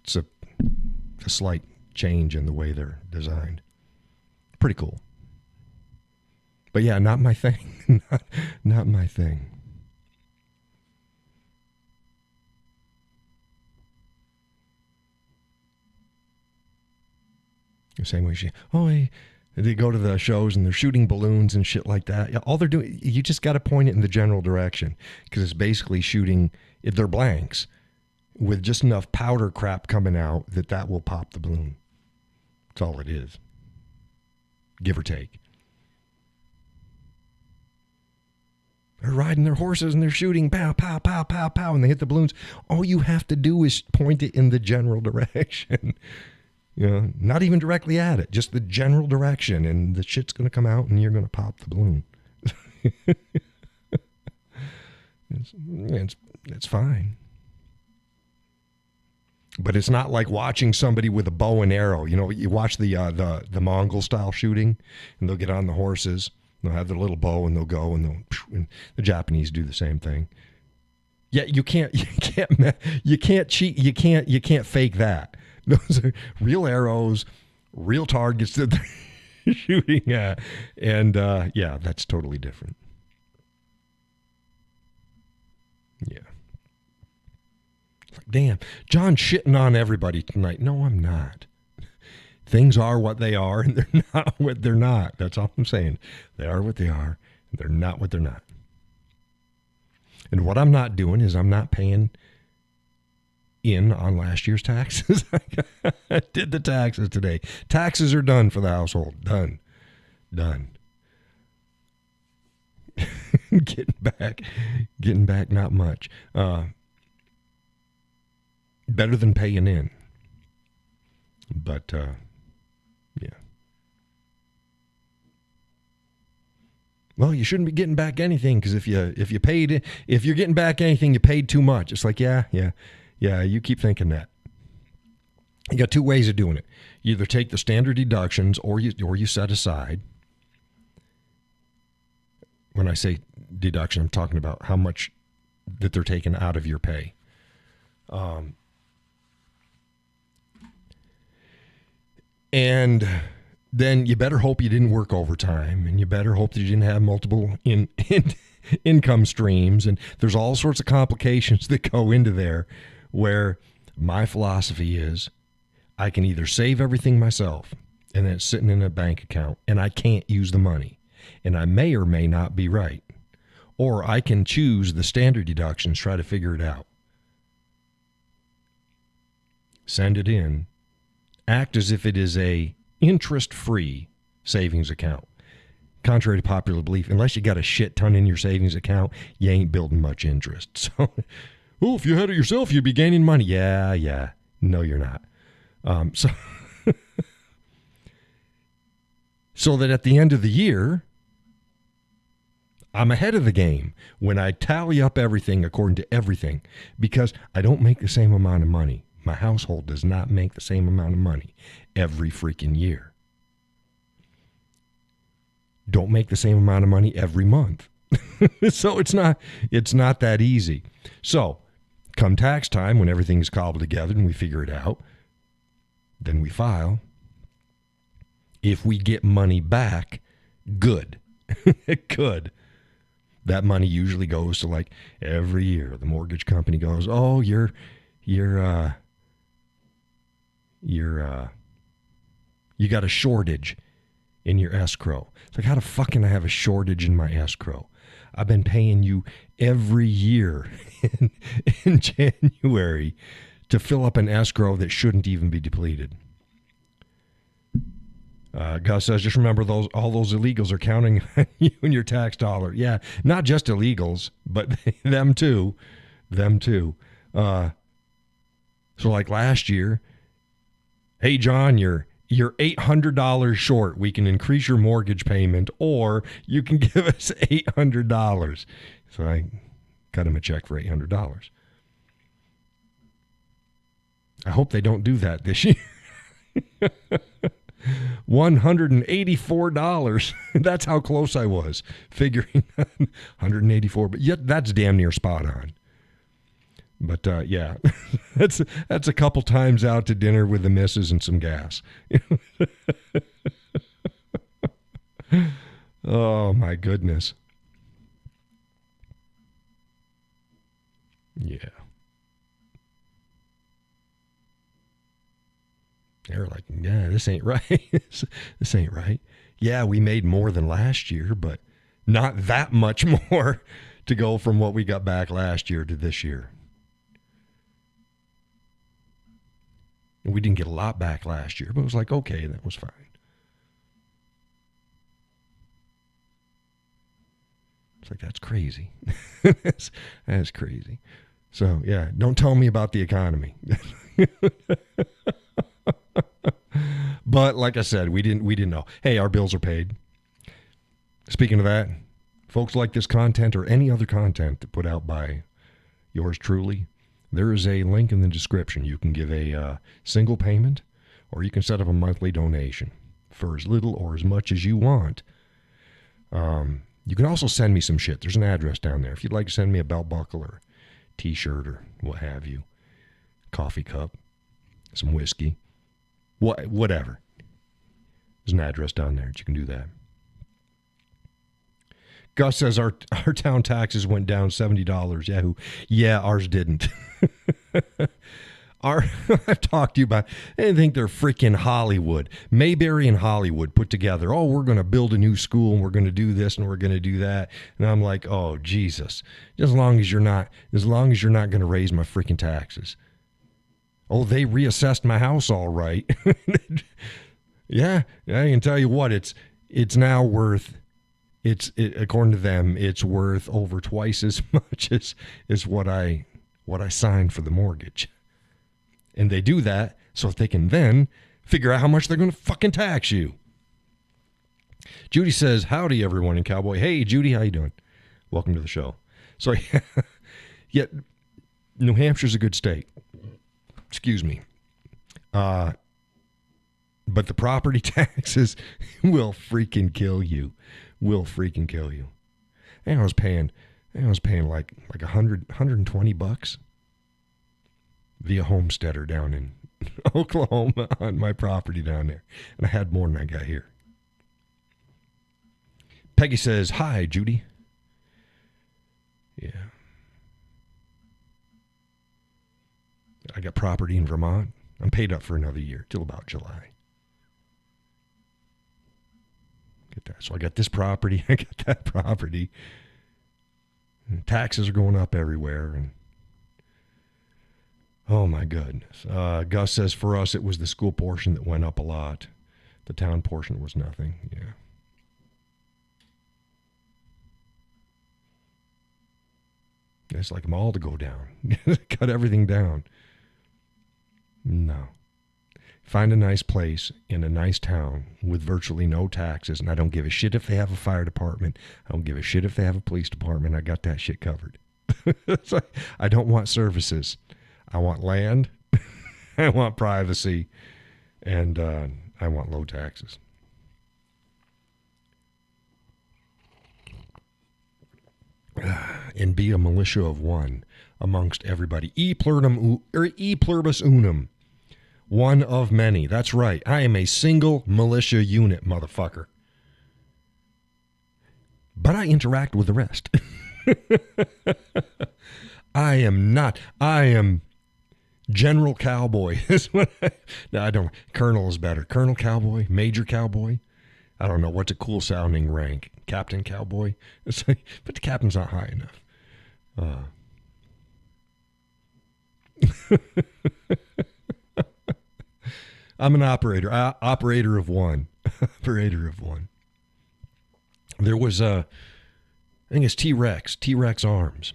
It's a slight change in the way they're designed. Pretty cool. But yeah, not my thing. not my thing. The same way they go to the shows and they're shooting balloons and shit like that. All they're doing, you just got to point it in the general direction because it's basically shooting, if they're blanks, with just enough powder crap coming out that will pop the balloon. That's all it is. Give or take. They're riding their horses and they're shooting, pow, pow, pow, pow, pow, and they hit the balloons. All you have to do is point it in the general direction. Not even directly at it, just the general direction, and the shit's going to come out and you're going to pop the balloon. It's fine. But it's not like watching somebody with a bow and arrow. You watch the Mongol style shooting, and they'll get on the horses, they'll have their little bow, and they'll go, and the Japanese do the same thing. Yeah, you can't cheat, you can't fake that. Those are real arrows, real targets that they're shooting at, and yeah, that's totally different. Yeah. Like, damn, John's shitting on everybody tonight. No, I'm not. Things are what they are, and they're not what they're not. That's all I'm saying. They are what they are, and they're not what they're not. And what I'm not doing is I'm not paying in on last year's taxes. I did the taxes today. Taxes are done for the household. Done. Getting back not much. Better than paying in. But, yeah. Well, you shouldn't be getting back anything, because if you're getting back anything, you paid too much. It's like, yeah, you keep thinking that. You got two ways of doing it. You either take the standard deductions or you set aside. When I say deduction, I'm talking about how much that they're taking out of your pay. And then you better hope you didn't work overtime, and you better hope that you didn't have multiple income streams. And there's all sorts of complications that go into there, where my philosophy is I can either save everything myself and then it's sitting in a bank account and I can't use the money, and I may or may not be right, or I can choose the standard deductions, try to figure it out, send it in, act as if it is a interest-free savings account. Contrary to popular belief, unless you got a shit ton in your savings account, you ain't building much interest. So, if you had it yourself, you'd be gaining money. Yeah. No, you're not. So that at the end of the year, I'm ahead of the game when I tally up everything according to everything, because I don't make the same amount of money. My household does not make the same amount of money every freaking year. Don't make the same amount of money every month. So it's not that easy. So come tax time, when everything's cobbled together and we figure it out, then we file. If we get money back, good. Good. That money usually goes to, like, every year the mortgage company goes, oh, you got a shortage in your escrow. It's like, how the fuck can I have a shortage in my escrow? I've been paying you every year in January to fill up an escrow that shouldn't even be depleted. Gus says, just remember all those illegals are counting on you and your tax dollar. Yeah, not just illegals, but them too. So like last year, hey, John, you're $800 short. We can increase your mortgage payment, or you can give us $800. So I cut him a check for $800. I hope they don't do that this year. $184. That's how close I was figuring 184. But yet that's damn near spot on. But yeah, that's a couple times out to dinner with the missus and some gas. Oh my goodness. Yeah. They're like, yeah, this ain't right. This ain't right. Yeah, we made more than last year, but not that much more to go from what we got back last year to this year. And we didn't get a lot back last year, but it was like, okay, that was fine. It's like, that's crazy. That's crazy. So, yeah, don't tell me about the economy. But like I said, we didn't know. Hey, our bills are paid. Speaking of that, folks like this content or any other content that put out by yours truly, there is a link in the description. You can give a single payment, or you can set up a monthly donation for as little or as much as you want. You can also send me some shit. There's an address down there. If you'd like to send me a belt buckle or t-shirt or what have you, coffee cup, some whiskey, whatever. There's an address down there that you can do that. Gus says our town taxes went down $70. Yahoo. Yeah, ours didn't. I've talked to you about, I think they're freaking Hollywood. Mayberry and Hollywood put together. Oh, we're going to build a new school and we're going to do this and we're going to do that. And I'm like, oh, Jesus. As long as you're not going to raise my freaking taxes. Oh, they reassessed my house all right. Yeah, I can tell you what, it's now worth, according to them, it's worth over twice as much as what I signed for the mortgage. And they do that so they can then figure out how much they're going to fucking tax you. Judy says, howdy, everyone in Cowboy. Hey, Judy, how you doing? Welcome to the show. So, yeah, New Hampshire's a good state. Excuse me. But the property taxes will freaking kill you. Will freaking kill you. And I was paying like $120 via homesteader down in Oklahoma on my property down there. And I had more than I got here. Peggy says, hi, Judy. Yeah. I got property in Vermont. I'm paid up for another year, till about July. Get that. So I got this property. I got that property. And taxes are going up everywhere. And oh, my goodness. Gus says, for us, it was the school portion that went up a lot. The town portion was nothing. Yeah. It's like them all to go down. Cut everything down. No. Find a nice place in a nice town with virtually no taxes, and I don't give a shit if they have a fire department. I don't give a shit if they have a police department. I got that shit covered. I don't want services. I want land. I want privacy. And I want low taxes. And be a militia of one amongst everybody. E pluribus unum. One of many. That's right. I am a single militia unit, motherfucker. But I interact with the rest. I am not. I am General Cowboy. No, I don't. Colonel is better. Colonel Cowboy, Major Cowboy. I don't know. What's a cool sounding rank? Captain Cowboy? It's like, but the captain's not high enough. I'm an operator. Operator of one. Operator of one. There was I think it's T-Rex Arms.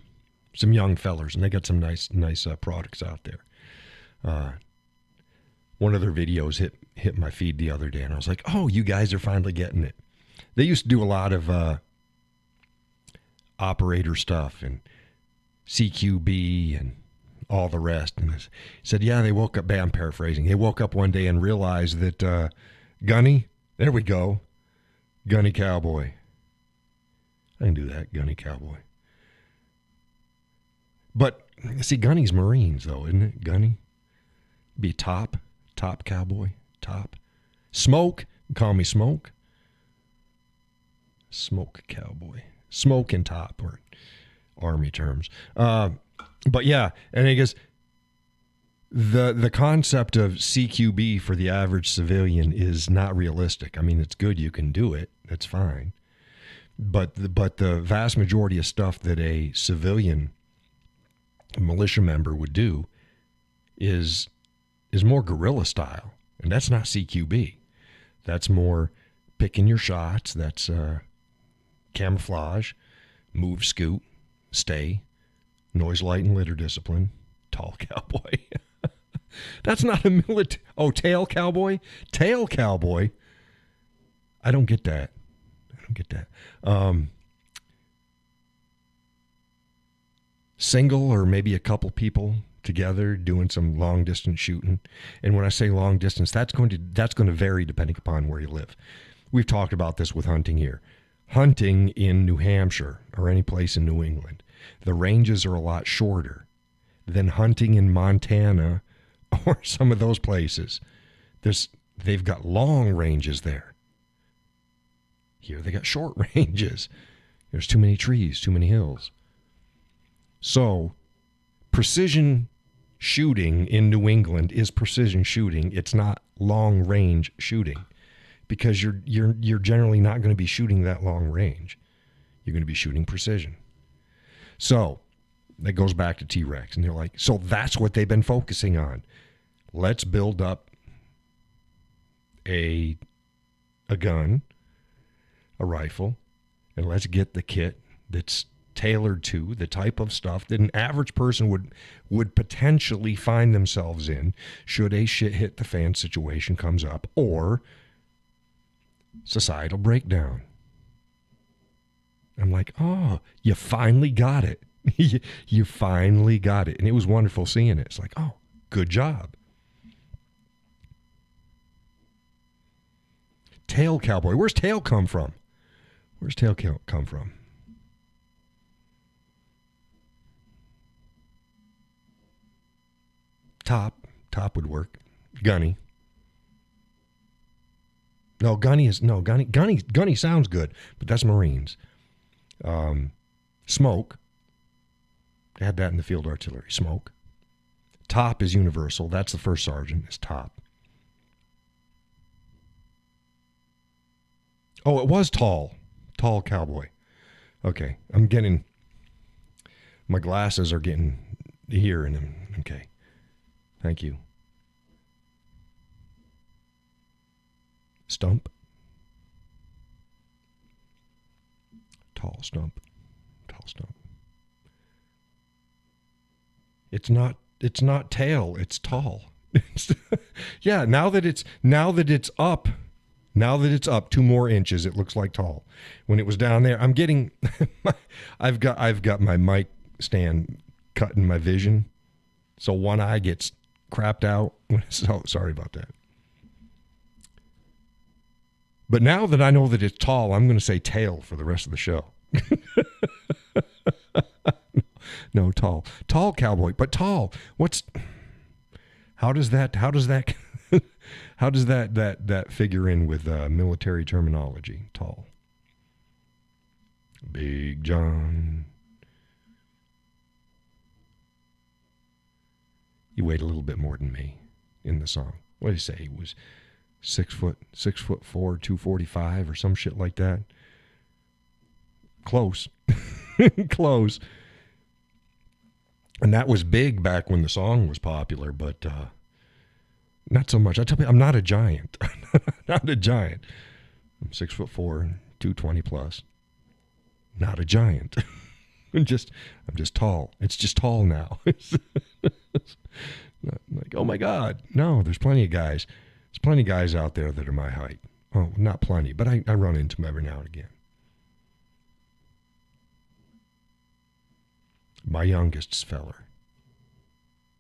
Some young fellers, and they got some nice products out there. One of their videos hit my feed the other day, and I was like, oh, you guys are finally getting it. They used to do a lot of operator stuff and CQB and all the rest. And he said, yeah, they woke up, I'm paraphrasing, they woke up one day and realized that Gunny, there we go, Gunny Cowboy. I can do that, Gunny Cowboy. But, see, Gunny's Marines, though, isn't it? Gunny? Be top cowboy, top. Smoke, call me Smoke. Smoke Cowboy. Smoke and top, or Army terms. But yeah, and I guess the concept of CQB for the average civilian is not realistic. I mean, it's good, you can do it, that's fine. But the vast majority of stuff that a civilian militia member would do is more guerrilla style, and that's not CQB. That's more picking your shots. That's camouflage, Move, scoot, stay, noise, light, and litter discipline, tall cowboy. That's not a military. Oh, tail cowboy? Tail cowboy? I don't get that. Single or maybe a couple people together doing some long distance shooting. And when I say long distance, that's going to vary depending upon where you live. We've talked about this with hunting here. Hunting in New Hampshire or any place in New England, the ranges are a lot shorter than hunting in Montana or some of those places. They've got long ranges there. Here they got short ranges. There's too many trees, too many hills. So, precision shooting in New England is precision shooting. It's not long range shooting, because you're generally not going to be shooting that long range. You're going to be shooting precision. So, that goes back to T-Rex, and they're like, so that's what they've been focusing on. Let's build up a gun, a rifle, and let's get the kit that's tailored to the type of stuff that an average person would potentially find themselves in should a shit hit the fan situation comes up or societal breakdown. I'm like, oh, you finally got it. You finally got it. And it was wonderful seeing it. It's like, oh, good job. Tail cowboy. Where's tail come from? Where's tail come from? Top would work. Gunny. No, gunny sounds good, but that's Marines. Smoke. They had that in the field artillery. Smoke. Top is universal. That's the first sergeant, is top. Oh, it was tall. Tall cowboy. Okay. My glasses are getting here in them. Okay. Thank you. Stump. Tall stump. It's not tail, it's tall. Yeah, now that it's up 2 more inches, it looks like tall. When it was down there, I'm getting I've got my mic stand cutting my vision. So one eye gets crapped out. So sorry about that. But now that I know that it's tall, I'm going to say tail for the rest of the show. No, tall cowboy, but tall. How does that figure in with military terminology? Tall. Big John. He weighed a little bit more than me in the song. What did he say? He was 6'4", 245 or some shit like that. Close. Close. And that was big back when the song was popular, but not so much. I tell you, I'm not a giant. Not a giant. I'm 6'4", 220 plus. Not a giant. I'm just tall. It's just tall now. Like, oh my God. No, there's plenty of guys. There's plenty of guys out there that are my height. Oh, not plenty, but I run into them every now and again. My youngest feller.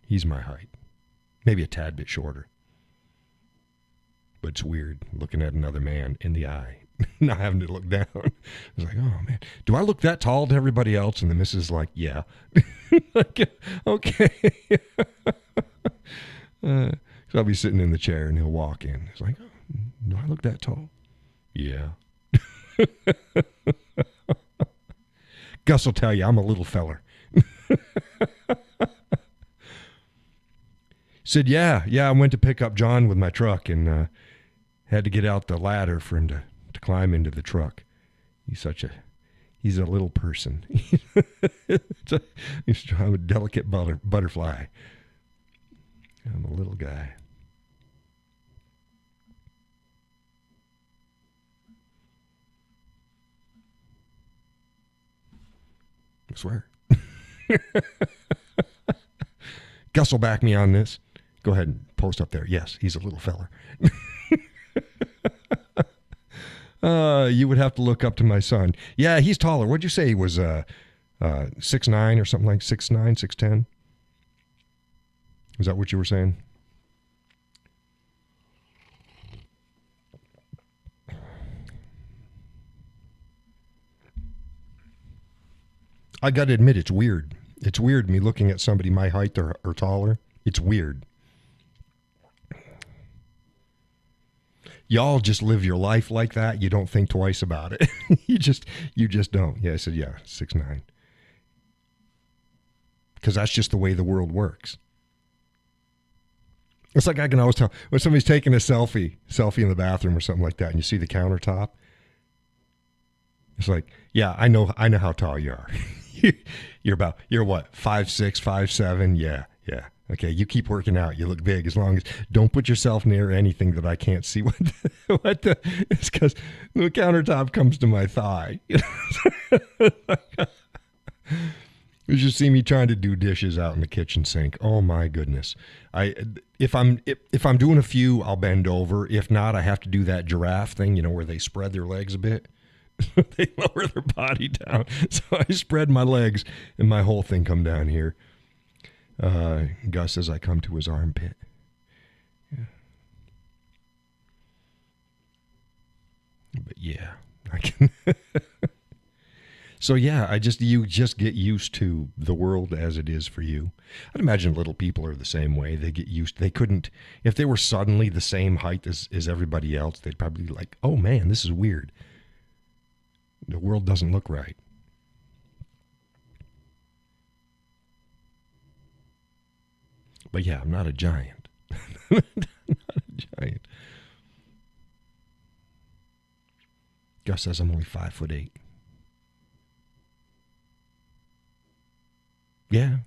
He's my height. Maybe a tad bit shorter. But it's weird looking at another man in the eye. Not having to look down. It's like, oh man, do I look that tall to everybody else? And the missus is like, yeah. Like, okay. So I'll be sitting in the chair and he'll walk in. It's like, oh, do I look that tall? Yeah. Gus will tell you I'm a little feller. Said, yeah, I went to pick up John with my truck and had to get out the ladder for him to climb into the truck. He's a little person. I'm a delicate butterfly. I'm a little guy. Swear. Gus will back me on this. Go ahead and post up there. Yes, he's a little feller. You would have to look up to my son. Yeah, he's taller. What'd you say he was? 6'9" or something like 6'9", 6'10"? Is that what you were saying? I got to admit, it's weird. It's weird me looking at somebody my height or taller. It's weird. Y'all just live your life like that. You don't think twice about it. you just don't. Yeah, I said, yeah, 6'9". Because that's just the way the world works. It's like I can always tell when somebody's taking a selfie in the bathroom or something like that, and you see the countertop. It's like, yeah, I know how tall you are. You're what, 5'6", 5'7"? Yeah. Okay, you keep working out. You look big. As long as don't put yourself near anything that I can't see. It's because the countertop comes to my thigh. You should see me trying to do dishes out in the kitchen sink. Oh my goodness! If I'm doing a few, I'll bend over. If not, I have to do that giraffe thing. Where they spread their legs a bit. They lower their body down. So I spread my legs and my whole thing come down here. Gus says I come to his armpit. Yeah. But yeah, I can. So yeah, you just get used to the world as it is for you. I'd imagine little people are the same way. They get used. They couldn't, if they were suddenly the same height as everybody else, they'd probably be like, oh man, this is weird. The world doesn't look right. But yeah, I'm not a giant. Not a giant. Gus says I'm only 5'8". Yeah.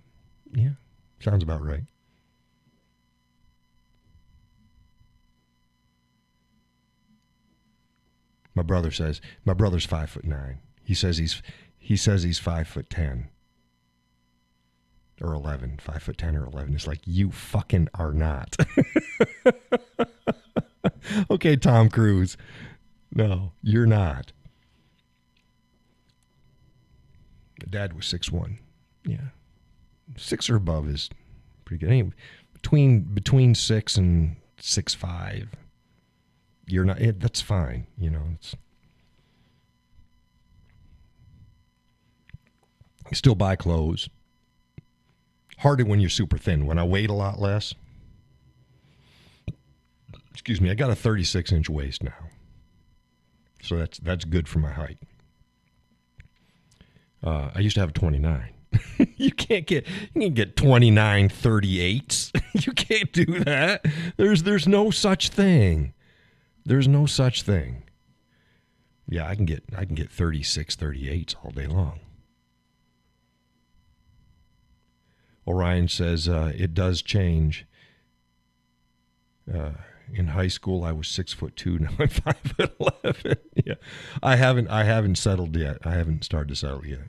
Sounds about right. My brother's 5'9". He says he's 5'10". Or 11, 5'10" or 11. It's like, you fucking are not. Okay, Tom Cruise. No, you're not. Dad was 6'1". Yeah. 6 or above is pretty good. Anyway, between 6 and 6'5", you're not. That's fine. It's. You still buy clothes. Harder when you're super thin. When I weighed a lot less. Excuse me. I got a 36-inch waist now. So that's good for my height. I used to have a 29. You can get 29 38s. You can't do that. There's no such thing. There's no such thing. Yeah, I can get 36 38s all day long. Orion says it does change. In high school, I was 6'2". Now I'm 5'11". Yeah, I haven't settled yet. I haven't started to settle yet.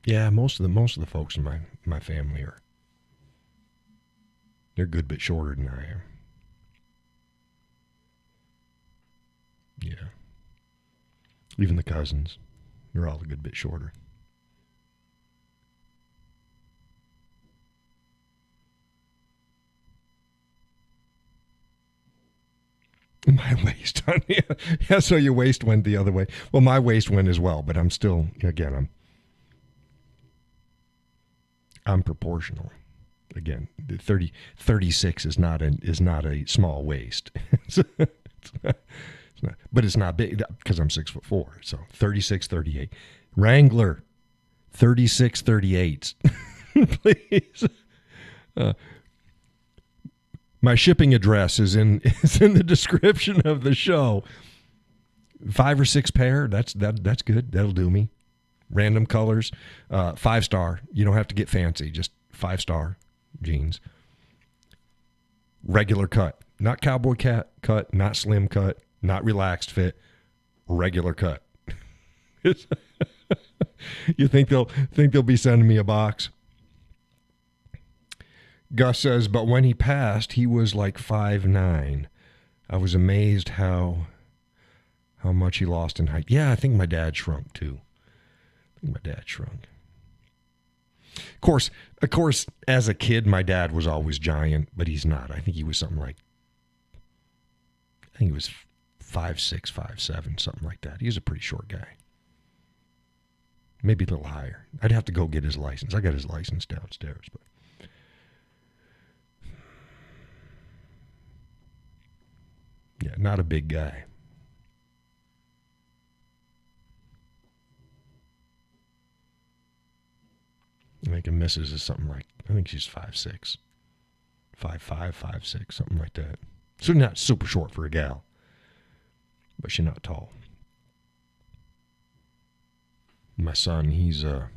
Yeah. Most of the folks in my family they're a good bit shorter than I am. Yeah. Even the cousins, they're all a good bit shorter. My waist, yeah. So your waist went the other way. Well, my waist went as well, but I'm still, again, I'm proportional. Again, the 36 is not a small waist. But it's not big because I'm 6'4". So 36, 38. Wrangler, 36, 38. Please. My shipping address is in the description of the show. 5 or 6 pair. That's good. That'll do me. Random colors. 5-star. You don't have to get fancy. Just 5-star jeans. Regular cut. Not cowboy cut, not slim cut, not relaxed fit, regular cut. You think they'll be sending me a box? Gus says, but when he passed, he was like 5'9". I was amazed how much he lost in height. Yeah, I think my dad shrunk too. Of course, as a kid, my dad was always giant, but he's not. I think he was something like, 5'6", 5'7", something like that. He was a pretty short guy. Maybe a little higher. I'd have to go get his license. I got his license downstairs, but yeah, not a big guy. I think a missus is something like, I think she's 5'6", 5'5", 5'6", something like that. So not super short for a gal, but she's not tall. My son, he's I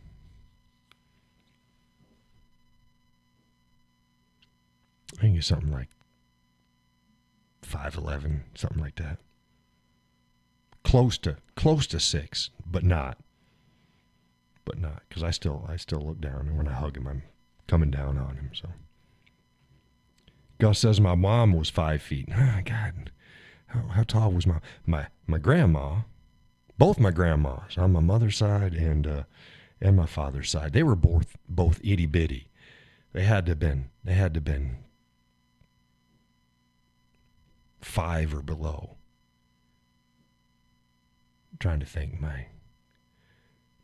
think he's something like 5'11", something like that. Close to 6, but not. Because I still look down, and when I hug him, I'm coming down on him. So Gus says my mom was 5 feet. Oh, God, how tall was my grandma? Both my grandmas on my mother's side and my father's side. They were both itty bitty. They had to have been 5 or below. I'm trying to think.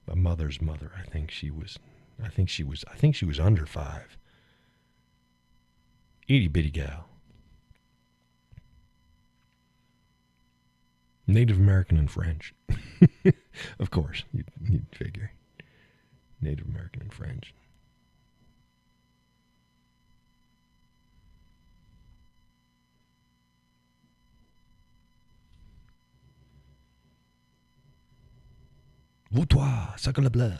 My mother's mother, I think she was under 5. Itty bitty gal. Native American and French. Of course, you'd figure. Native American and French. Vous toi, sacre bleu.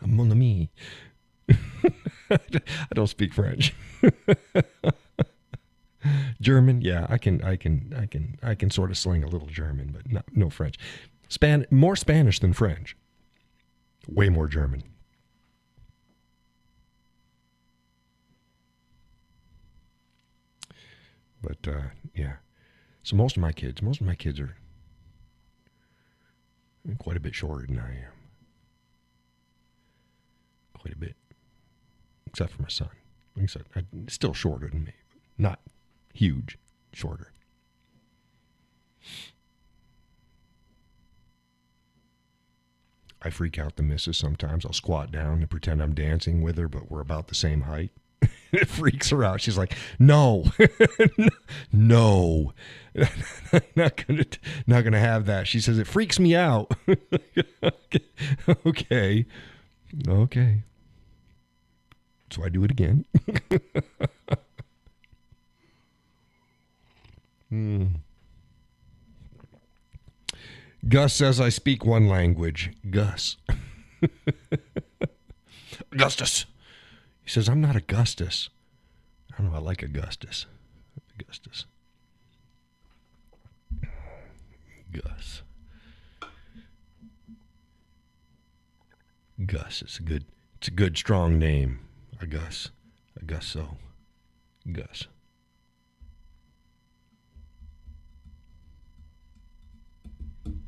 Mon ami. I don't speak French. German, yeah, I can sort of sling a little German, but no French. More Spanish than French. Way more German. But yeah. So most of my kids are quite a bit shorter than I am. Quite a bit. Except for my son. Like I said, still shorter than me, but not huge, shorter. I freak out the missus sometimes. I'll squat down and pretend I'm dancing with her, but we're about the same height. It freaks her out. She's like, no, no, not gonna have that. She says, it freaks me out. Okay. So I do it again. Gus says I speak one language. Gus. Augustus. He says, I'm not Augustus. I don't know. I like Augustus. Gus. Gus. It's a good strong name. Gus. Augusto. Gus. I'm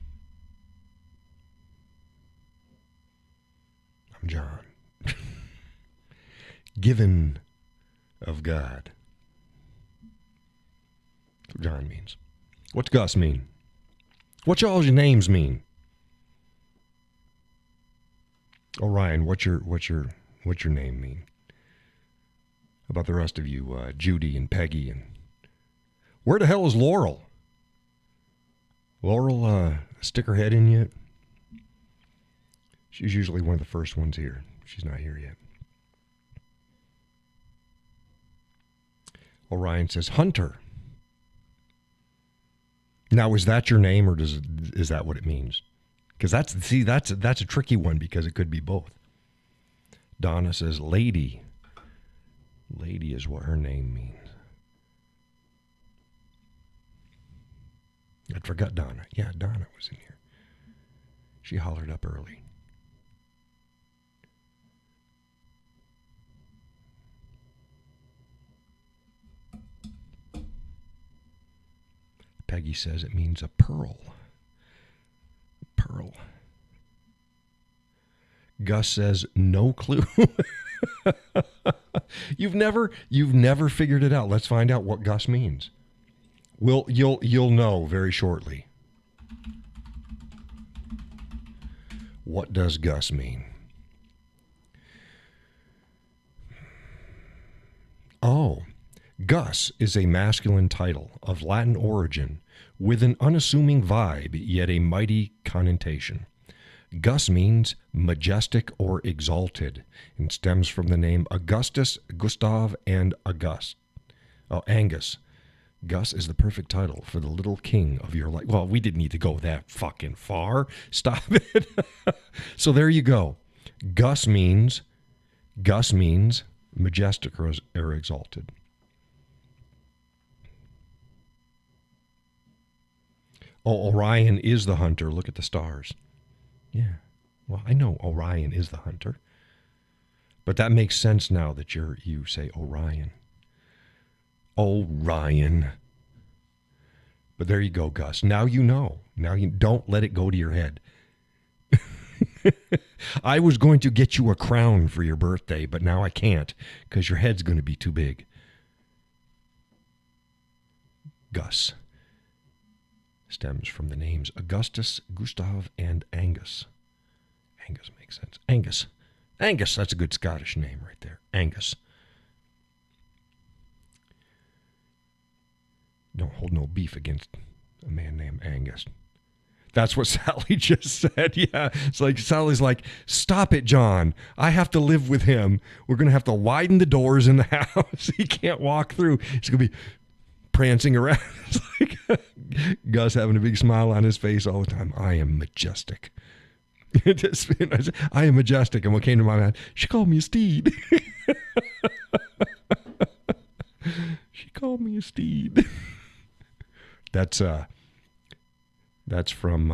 John. Given of God. That's what John means. What's Gus mean? What y'all's your names mean? Orion, what's your name mean? How about the rest of you, Judy and Peggy and where the hell is Laurel? Laurel stick her head in yet? She's usually one of the first ones here. She's not here yet. Orion says, Hunter. Now, is that your name or is that what it means? Because that's a tricky one because it could be both. Donna says, Lady. Lady is what her name means. I forgot Donna. Yeah, Donna was in here. She hollered up early. Peggy says it means a pearl. Pearl. Gus says no clue. You've never figured it out. Let's find out what Gus means. You'll know very shortly. What does Gus mean? Oh, Gus is a masculine title of Latin origin with an unassuming vibe, yet a mighty connotation. Gus means majestic or exalted and stems from the name Augustus, Gustav, and Angus. Gus is the perfect title for the little king of your life. Well, we didn't need to go that fucking far. Stop it. So there you go. Gus means majestic or exalted. Oh, Orion is the hunter. Look at the stars. Yeah. Well, I know Orion is the hunter. But that makes sense now that you say Orion. Orion. But there you go, Gus. Now you know. Now you don't let it go to your head. I was going to get you a crown for your birthday, but now I can't because your head's going to be too big. Gus stems from the names Augustus, Gustav, and Angus. Angus makes sense. Angus, that's a good Scottish name right there. Angus. Don't hold no beef against a man named Angus. That's what Sally just said. Yeah, it's like Sally's like, stop it, John. I have to live with him. We're going to have to widen the doors in the house. He can't walk through. He's going to be prancing around. It's like Gus having a big smile on his face all the time. I am majestic. I am majestic. And what came to my mind, she called me a steed. She called me a steed. That's from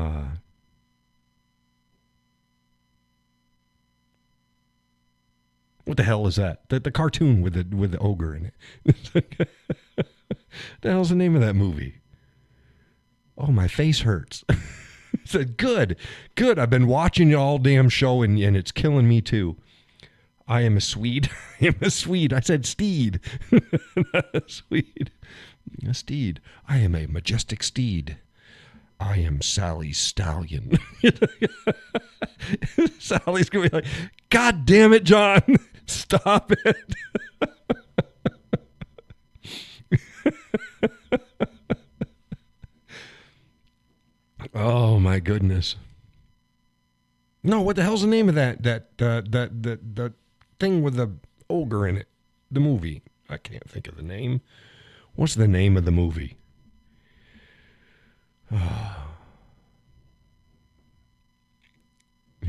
what the hell is that? The cartoon with the ogre in it. The hell's the name of that movie? Oh, my face hurts. I said, good. I've been watching the all damn show and it's killing me too. I am a Swede. I am a Swede. I said steed. Not a Swede. A steed. I am a majestic steed. I am Sally's stallion. Sally's going to be like, God damn it, John. Stop it. Oh, my goodness. No, what the hell's the name of that thing with the ogre in it? The movie. I can't think of the name. What's the name of the movie?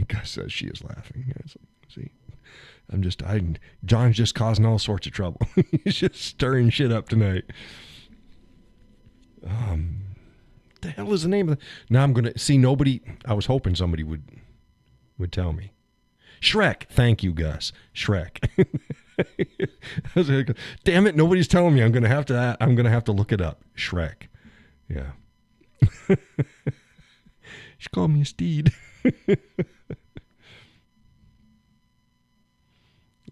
Gus says she is laughing. Yes, see, John's just causing all sorts of trouble. He's just stirring shit up tonight. The hell is the name of the... Now I'm going to... See, nobody... I was hoping somebody would tell me. Shrek. Thank you, Gus. Shrek. I was like, damn it, nobody's telling me. I'm going to have to look it up. Shrek. Yeah. She called me a steed.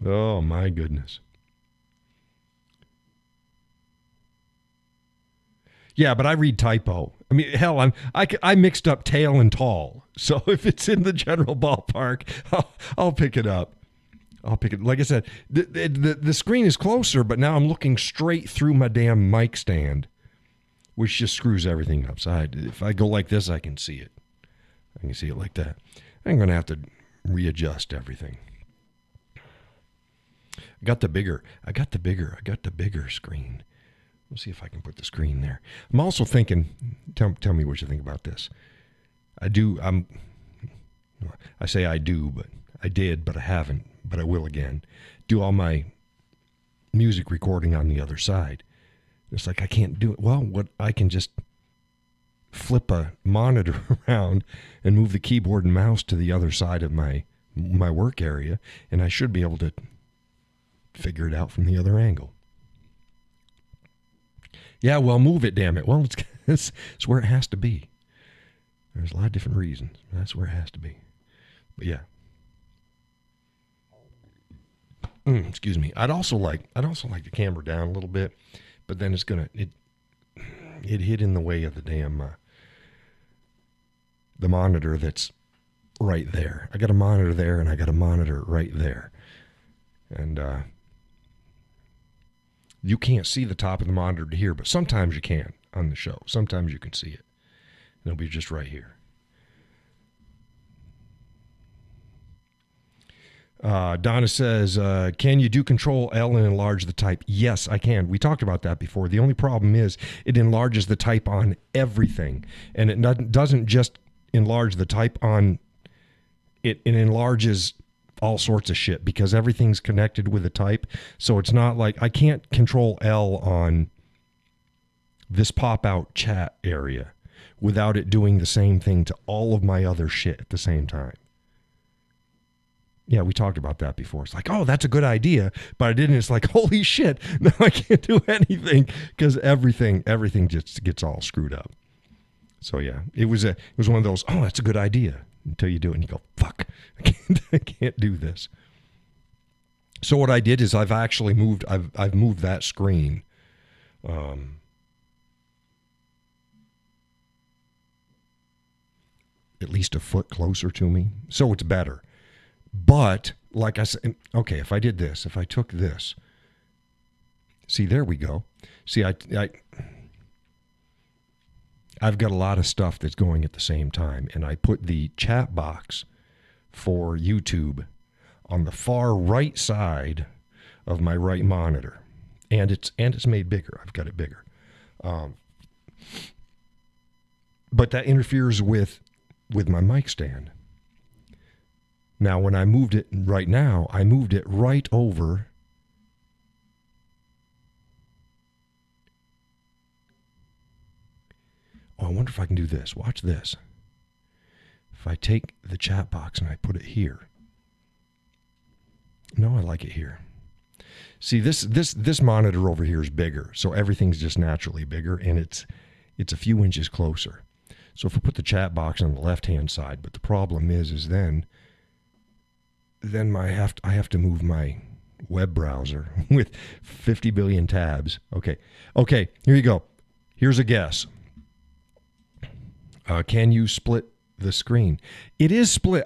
Oh, my goodness. Yeah, but I read typo. I mean, hell, I mixed up tail and tall. So if it's in the general ballpark, I'll pick it up. I'll pick it. Like I said, the screen is closer, but now I'm looking straight through my damn mic stand, which just screws everything up. So if I go like this, I can see it. I can see it like that. I'm going to have to readjust everything. I got the bigger screen. We'll see if I can put the screen there. I'm also thinking, tell me what you think about this. I say I do, but I did, but I haven't, but I will again. Do all my music recording on the other side. It's like I can't do it. Well, what I can just flip a monitor around and move the keyboard and mouse to the other side of my work area, and I should be able to figure it out from the other angle. Yeah, well, move it, damn it. Well, it's where it has to be. There's a lot of different reasons. That's where it has to be. But yeah. Excuse me. I'd also like the camera down a little bit, but then it hit in the way of the damn the monitor that's right there. I got a monitor there, and I got a monitor right there, and you can't see the top of the monitor here, but sometimes you can on the show. Sometimes you can see it. And it'll be just right here. Donna says, can you do Control L and enlarge the type? Yes, I can. We talked about that before. The only problem is it enlarges the type on everything. And it doesn't just enlarge the type on it. It enlarges all sorts of shit because everything's connected with the type. So it's not like I can't Control L on this pop-out chat area without it doing the same thing to all of my other shit at the same time. Yeah, we talked about that before. It's like, oh, that's a good idea, but I didn't. It's like, holy shit, now I can't do anything because everything just gets all screwed up. So yeah, it was one of those, oh, that's a good idea until you do it and you go, fuck, I can't do this. So what I did is I've actually moved that screen. At least a foot closer to me, so it's better. But like I said, okay, if I did this, if I took this, see, there we go. See, I've got a lot of stuff that's going at the same time, and I put the chat box for YouTube on the far right side of my right monitor, and it's made bigger. I've got it bigger, but that interferes with my mic stand. Now, when I moved it right now, I moved it right over I wonder if I can do this. Watch this. If I take the chat box and I put it here. No, I like it here. See, this monitor over here is bigger, so everything's just naturally bigger, and it's a few inches closer. So if I put the chat box on the left-hand side, but the problem is then I have to move my web browser with 50 billion tabs. Okay, here you go. Here's a guess. Can you split the screen? It is split.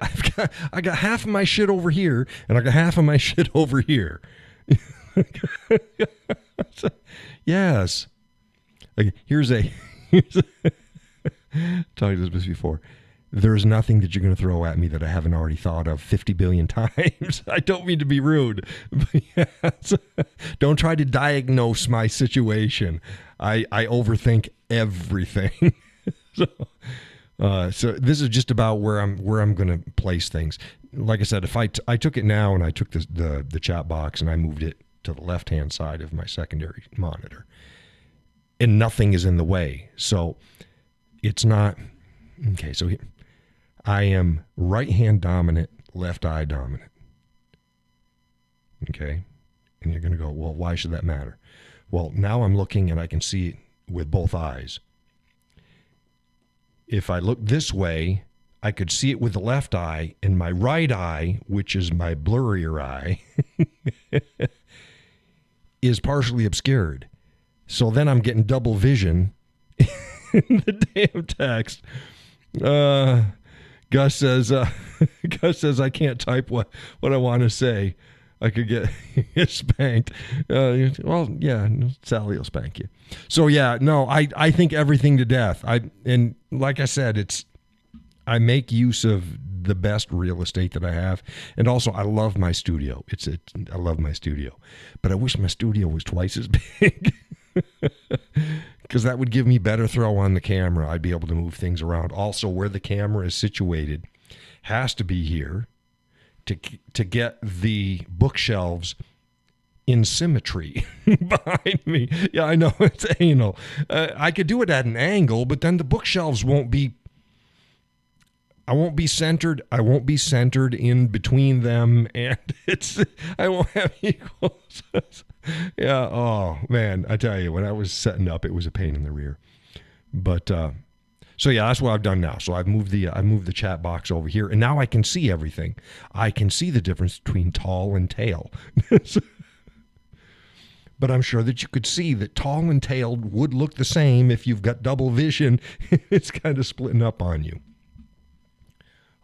I got half of my shit over here, and I got half of my shit over here. Yes. Okay, here's a talked about this before. There's nothing that you're going to throw at me that I haven't already thought of 50 billion times. I don't mean to be rude. But yes. Don't try to diagnose my situation. I overthink everything. So this is just about where I'm going to place things. Like I said, if I took it now and I took the chat box and I moved it to the left-hand side of my secondary monitor, and nothing is in the way. So it's not, okay, so I am right-hand dominant, left eye dominant. Okay? And you're going to go, well, why should that matter? Well, now I'm looking and I can see it with both eyes. If I look this way, I could see it with the left eye, and my right eye, which is my blurrier eye, is partially obscured. So then I'm getting double vision in the damn text. Gus says I can't type what I want to say. I could get spanked. Well, yeah, Sally will spank you. So yeah, no, I think everything to death. And like I said, I make use of the best real estate that I have, and also I love my studio. I love my studio, but I wish my studio was twice as big. Because that would give me better throw on the camera. I'd be able to move things around. Also, where the camera is situated has to be here to get the bookshelves in symmetry behind me. Yeah, I know it's anal. I could do it at an angle, but then the bookshelves won't be. I won't be centered. I won't be centered in between them, and I won't have equals. Yeah. Oh man, I tell you, when I was setting up, it was a pain in the rear. But so yeah, that's what I've done now. So I've moved the chat box over here, and now I can see everything. I can see the difference between tall and tail. But I'm sure that you could see that tall and tailed would look the same if you've got double vision. It's kind of splitting up on you.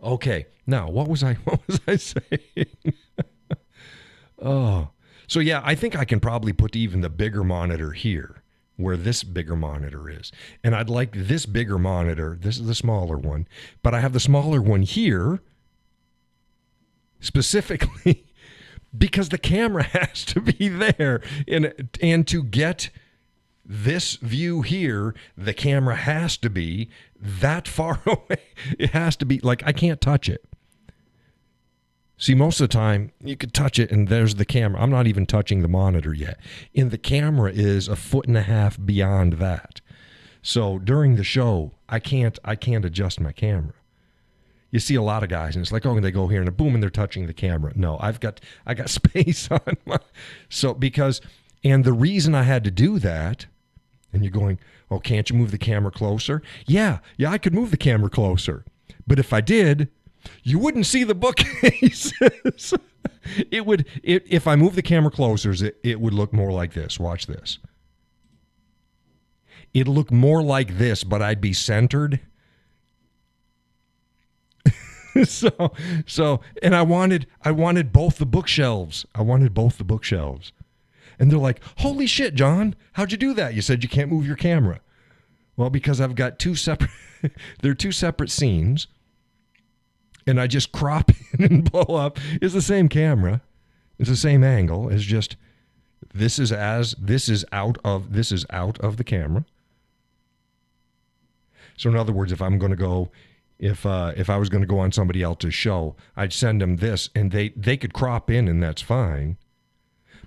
Okay, now what was I saying? Oh, so yeah, I think I can probably put even the bigger monitor here, where this bigger monitor is. And I'd like this bigger monitor, this is the smaller one, but I have the smaller one here specifically because the camera has to be there. And to get this view here, the camera has to be that far away. It has to be, like, I can't touch it. See, most of the time, you could touch it and there's the camera. I'm not even touching the monitor yet. And the camera is 1.5 feet beyond that. So during the show, I can't adjust my camera. You see a lot of guys, and it's like, oh, they go here and boom, and they're touching the camera. No, I got space on my, and the reason I had to do that, and you're going, oh, can't you move the camera closer? Yeah, I could move the camera closer. But if I did, you wouldn't see the bookcases. If I move the camera closer, it would look more like this. Watch this. It'd look more like this, but I'd be centered. So, and I wanted both the bookshelves. And they're like, holy shit, John, how'd you do that? You said you can't move your camera. Well, because I've got they're two separate scenes, and I just crop in and blow up. It's the same camera. It's the same angle. It's just, this is out of the camera. So in other words, if I was going to go on somebody else's show, I'd send them this, and they could crop in, and that's fine.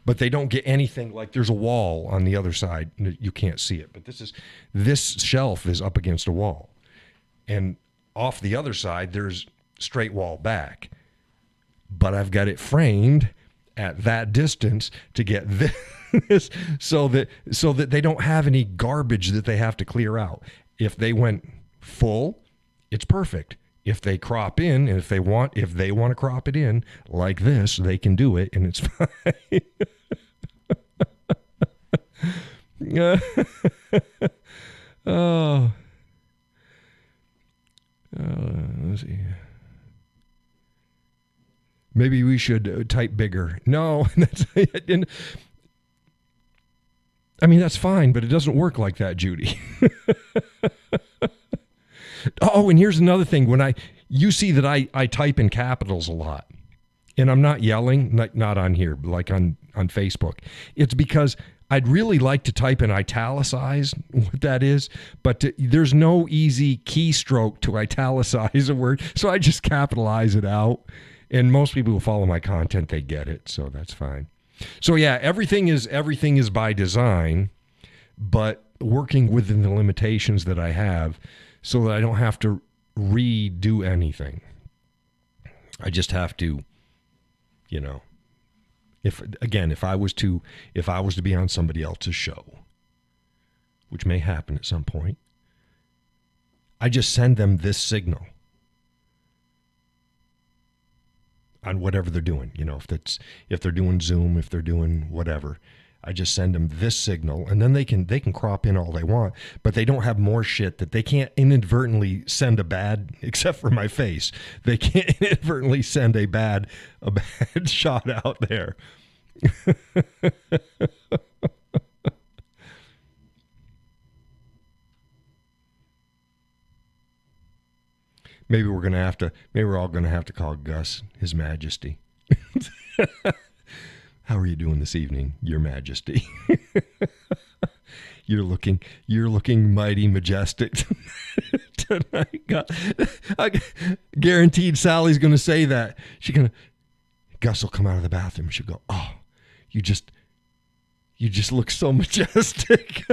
But they don't get anything, like there's a wall on the other side. You can't see it. But this shelf is up against a wall. And off the other side, there's straight wall back. But I've got it framed at that distance to get this so that they don't have any garbage that they have to clear out. If they went full, it's perfect. If they crop in, and if they want to crop it in like this, they can do it, and it's fine. Oh. Let's see. Maybe we should type bigger. No, that's fine, but it doesn't work like that, Judy. Oh, and here's another thing. You see that I type in capitals a lot, and I'm not yelling, not on here, but like on Facebook. It's because I'd really like to type in italicize, what that is, but there's no easy keystroke to italicize a word, so I just capitalize it out. And most people who follow my content, they get it, so that's fine. So yeah, everything is by design, but working within the limitations that I have, so that I don't have to redo anything. I just have to, if I was to be on somebody else's show, which may happen at some point, I just send them this signal on whatever they're doing. If they're doing Zoom, if they're doing whatever, I just send them this signal, and then they can crop in all they want, but they don't have more shit that they can't inadvertently send a bad, except for my face. They can't inadvertently send a bad shot out there. Maybe we're all gonna have to call Gus His Majesty. How are you doing this evening, Your Majesty? You're looking mighty majestic tonight. God, guaranteed Sally's going to say that. Gus will come out of the bathroom and she'll go, oh, you just You just look so majestic.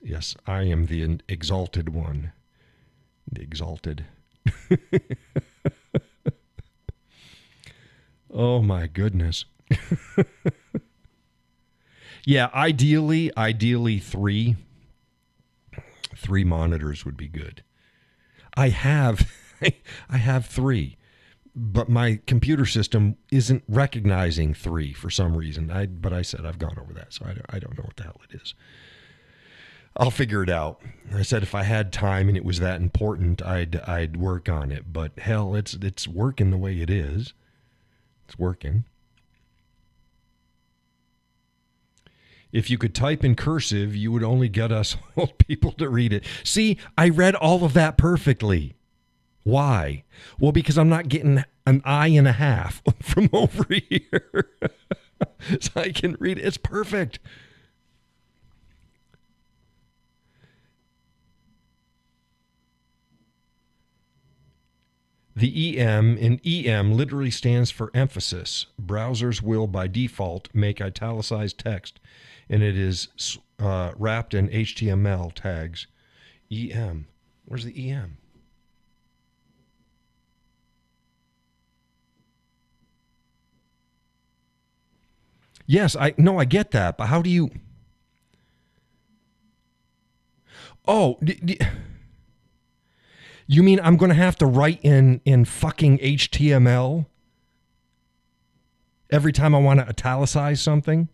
Yes, I am the exalted one. The exalted. Oh my goodness. Yeah, ideally three monitors would be good. I have three, but my computer system isn't recognizing three for some reason. But I said I've gone over that, so I don't know what the hell it is. I'll figure it out. I said if I had time and it was that important, I'd work on it. But hell, it's working the way it is. It's working. If you could type in cursive, you would only get us old people to read it. See, I read all of that perfectly. Why? Well, because I'm not getting an I and a half from over here. So I can read it. It's perfect. The EM in EM literally stands for emphasis. Browsers will, by default, make italicized text, and it is wrapped in HTML tags. EM. Where's the EM? Yes, I get that, but how do you... Oh, you mean I'm going to have to write in fucking HTML every time I want to italicize something?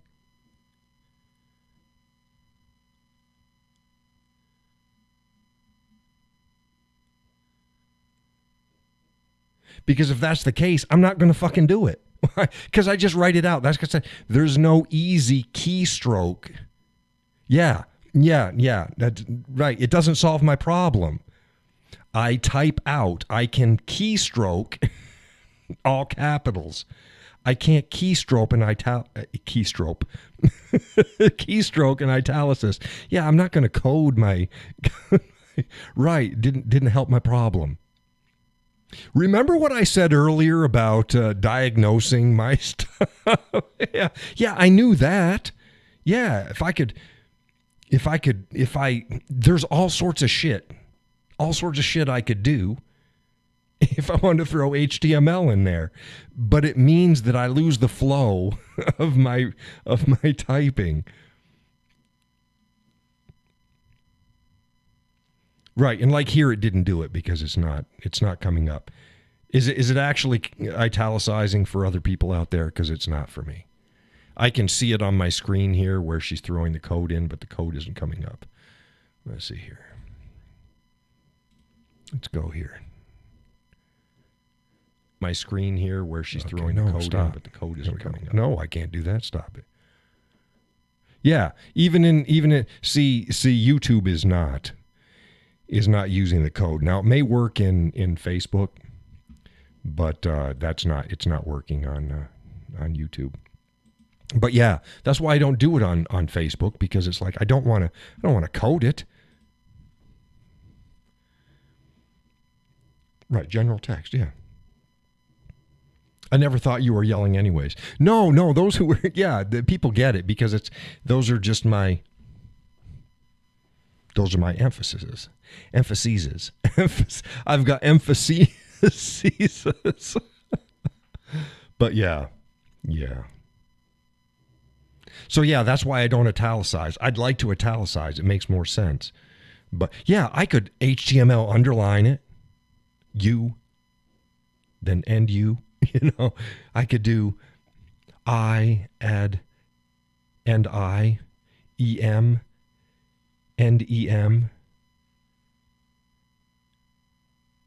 Because if that's the case, I'm not going to fucking do it. Because I just write it out. That's because there's no easy keystroke. Yeah. That's right. It doesn't solve my problem. I type out. I can keystroke all capitals. I can't keystroke and keystroke and italicis. Yeah, I'm not going to code my right. Didn't help my problem. Remember what I said earlier about diagnosing my stuff? Yeah, I knew that. Yeah, there's all sorts of shit I could do if I wanted to throw HTML in there, but it means that I lose the flow of my typing. Right, and like here, it didn't do it because it's not coming up. Is it actually italicizing for other people out there? Because it's not for me. I can see it on my screen here where she's throwing the code in, but the code isn't coming up. Let's see here. Let's go here. My screen here where she's throwing the code in, but the code isn't coming up. No, I can't do that. Stop it. Yeah, even in YouTube is not using the code. Now it may work in Facebook, but it's not working on YouTube. But yeah, that's why I don't do it on Facebook, because it's like I don't want to code it. Right, general text, yeah. I never thought you were yelling anyways. No, those who were, yeah, the people get it because those are my emphases. I've got emphases. But yeah. So yeah, that's why I don't italicize. I'd like to italicize. It makes more sense. But yeah, I could HTML underline it. You, then end you. I could do I, add, and I, EM, end EM,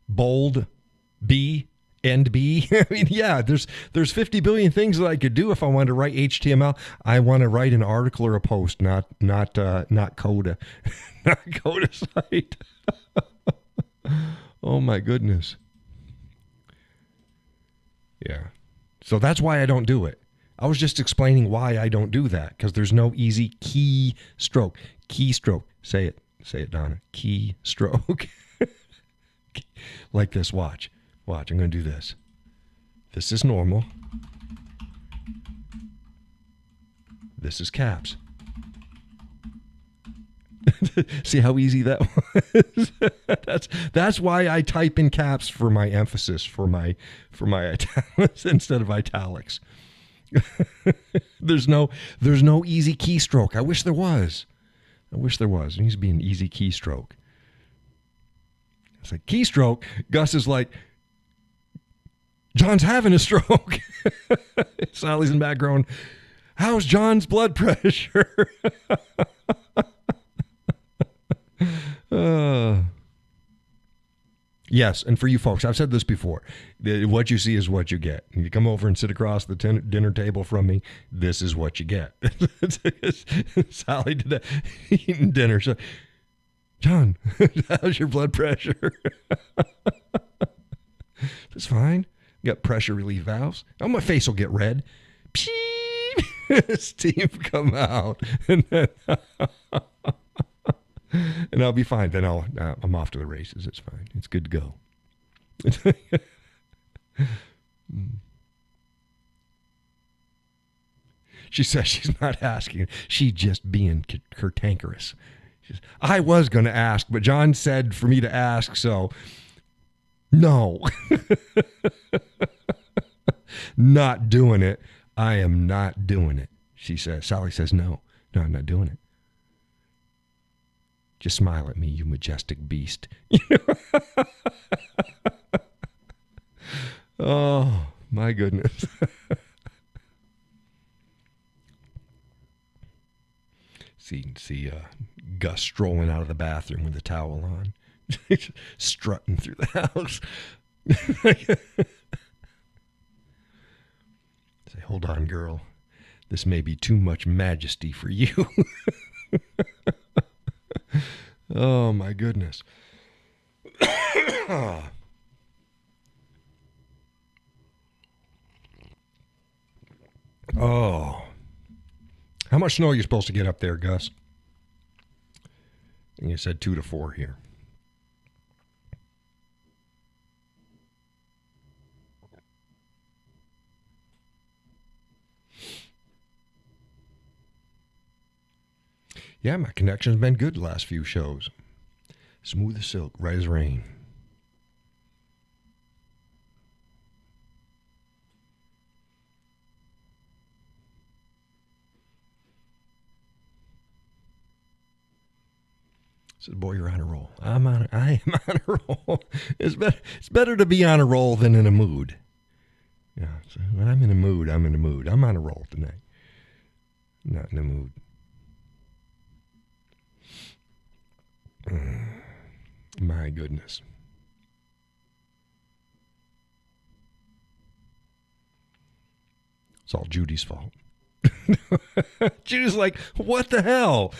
bold, B, end B. I mean, yeah, there's 50 billion things that I could do if I wanted to write HTML. I want to write an article or a post, not code a site. Oh my goodness. Yeah. So that's why I don't do it. I was just explaining why I don't do that, because there's no easy keystroke. Keystroke. Say it, Donna. Keystroke. Like this. Watch. I'm going to do this. This is normal. This is caps. See how easy that was? That's why I type in caps for my emphasis, for my italics instead of italics. There's no easy keystroke. I wish there was. There needs to be an easy keystroke. It's like keystroke. Gus is like, John's having a stroke. Sally's in the background. How's John's blood pressure? Yes, and for you folks, I've said this before. What you see is what you get. If you come over and sit across the dinner table from me, this is what you get. Sally did that eating dinner. So, John, how's your blood pressure? That's fine. Got pressure relief valves. Oh, my face will get red. Steam come out. And then and I'll be fine. Then I'm off to the races. It's fine. It's good to go. She says she's not asking. She's just being cantankerous. I was going to ask, but John said for me to ask, so no. Not doing it. I am not doing it. She says. Sally says, no, I'm not doing it. Just smile at me, you majestic beast. Oh, my goodness. See Gus strolling out of the bathroom with a towel on. Strutting through the house. Say, hold on, girl. This may be too much majesty for you. Oh, my goodness. Oh. How much snow are you supposed to get up there, Gus? And you said 2 to 4 here. Yeah, my connection's been good the last few shows. Smooth as silk, right as rain. Says, boy, you're on a roll. I am on a roll. It's better to be on a roll than in a mood. Yeah, so when I'm in a mood, I'm in a mood. I'm on a roll tonight. Not in a mood. My goodness. It's all Judy's fault. Judy's like, what the hell?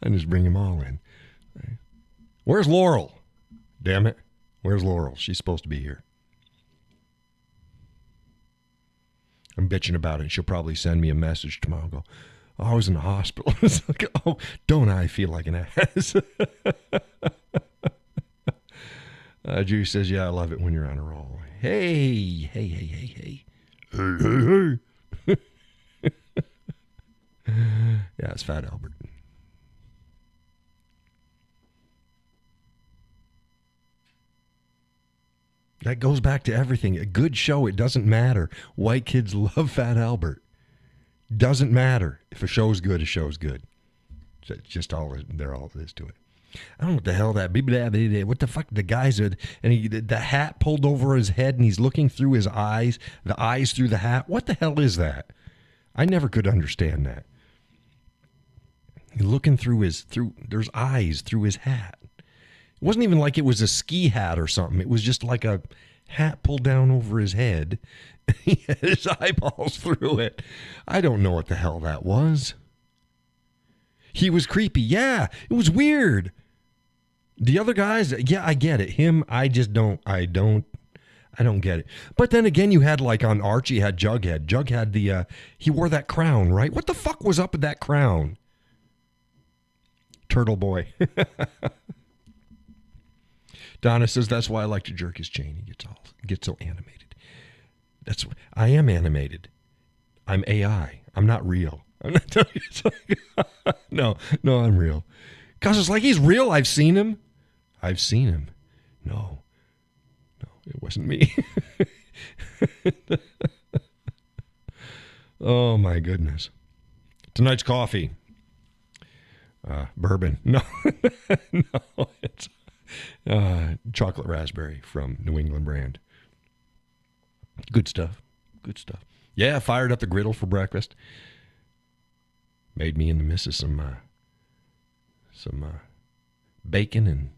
I just bring them all in. Where's Laurel? Damn it. Where's Laurel? She's supposed to be here. I'm bitching about it. She'll probably send me a message tomorrow and go, oh, I was in the hospital. It's like, oh, don't I feel like an ass? Judy says, yeah, I love it when you're on a roll. Hey. Hey. Yeah, it's Fat Albert. That goes back to everything. A good show, it doesn't matter. White kids love Fat Albert. Doesn't matter. If a show's good, a show's good. It's just all there is to it. I don't know what the hell that. What the fuck? The guys are, and the hat pulled over his head, and he's looking through his eyes. The eyes through the hat. What the hell is that? I never could understand that. He's looking there's eyes through his hat. It wasn't even like it was a ski hat or something. It was just like a hat pulled down over his head. He had his eyeballs through it. I don't know what the hell that was. He was creepy. Yeah, it was weird. The other guys, yeah, I get it. Him, I don't get it. But then again, you had like on Archie, you had Jughead. Jughead, he wore that crown, right? What the fuck was up with that crown? Turtle Boy. Donna says that's why I like to jerk his chain. He gets so animated. I am animated. I'm AI. I'm not real. I'm not telling you. It's like, no, I'm real. Gus is like, he's real. I've seen him. No, it wasn't me. Oh my goodness. Tonight's coffee. Bourbon. No, no, it's chocolate raspberry from New England brand. Good stuff. Yeah, fired up the griddle for breakfast. Made me and the missus some bacon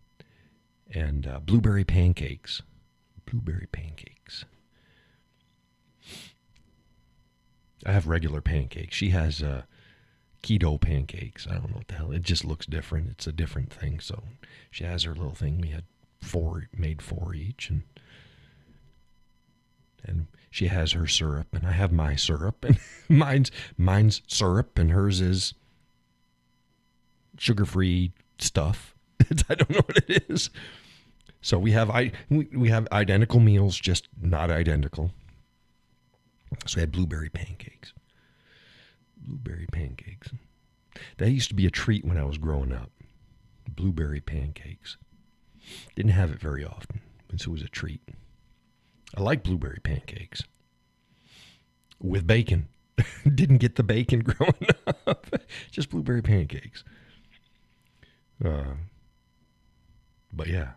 and blueberry pancakes. I have regular pancakes. She has keto pancakes. I don't know what the hell. It just looks different. It's a different thing. So she has her little thing. We had made four each, and she has her syrup, and I have my syrup, and mine's syrup, and hers is sugar-free stuff. I don't know what it is. So we have identical meals, just not identical. So we had blueberry pancakes. That used to be a treat when I was growing up. Blueberry pancakes. Didn't have it very often, but it was a treat. I like blueberry pancakes. With bacon. Didn't get the bacon growing up. Just blueberry pancakes. But yeah,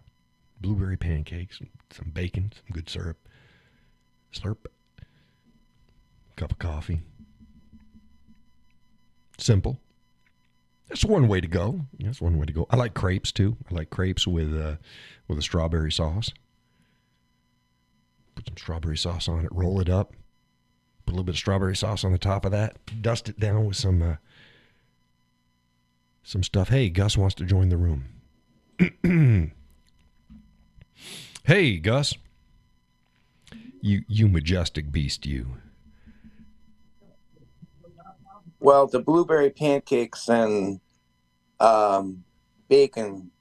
blueberry pancakes, some bacon, some good syrup. Slurp. Cup of coffee. Simple. That's one way to go. I like crepes too. I like crepes with a strawberry sauce. Put some strawberry sauce on it. Roll it up. Put a little bit of strawberry sauce on the top of that. Dust it down with some stuff. Hey, Gus wants to join the room. Hey, Gus. You majestic beast, you. Well, the blueberry pancakes and bacon,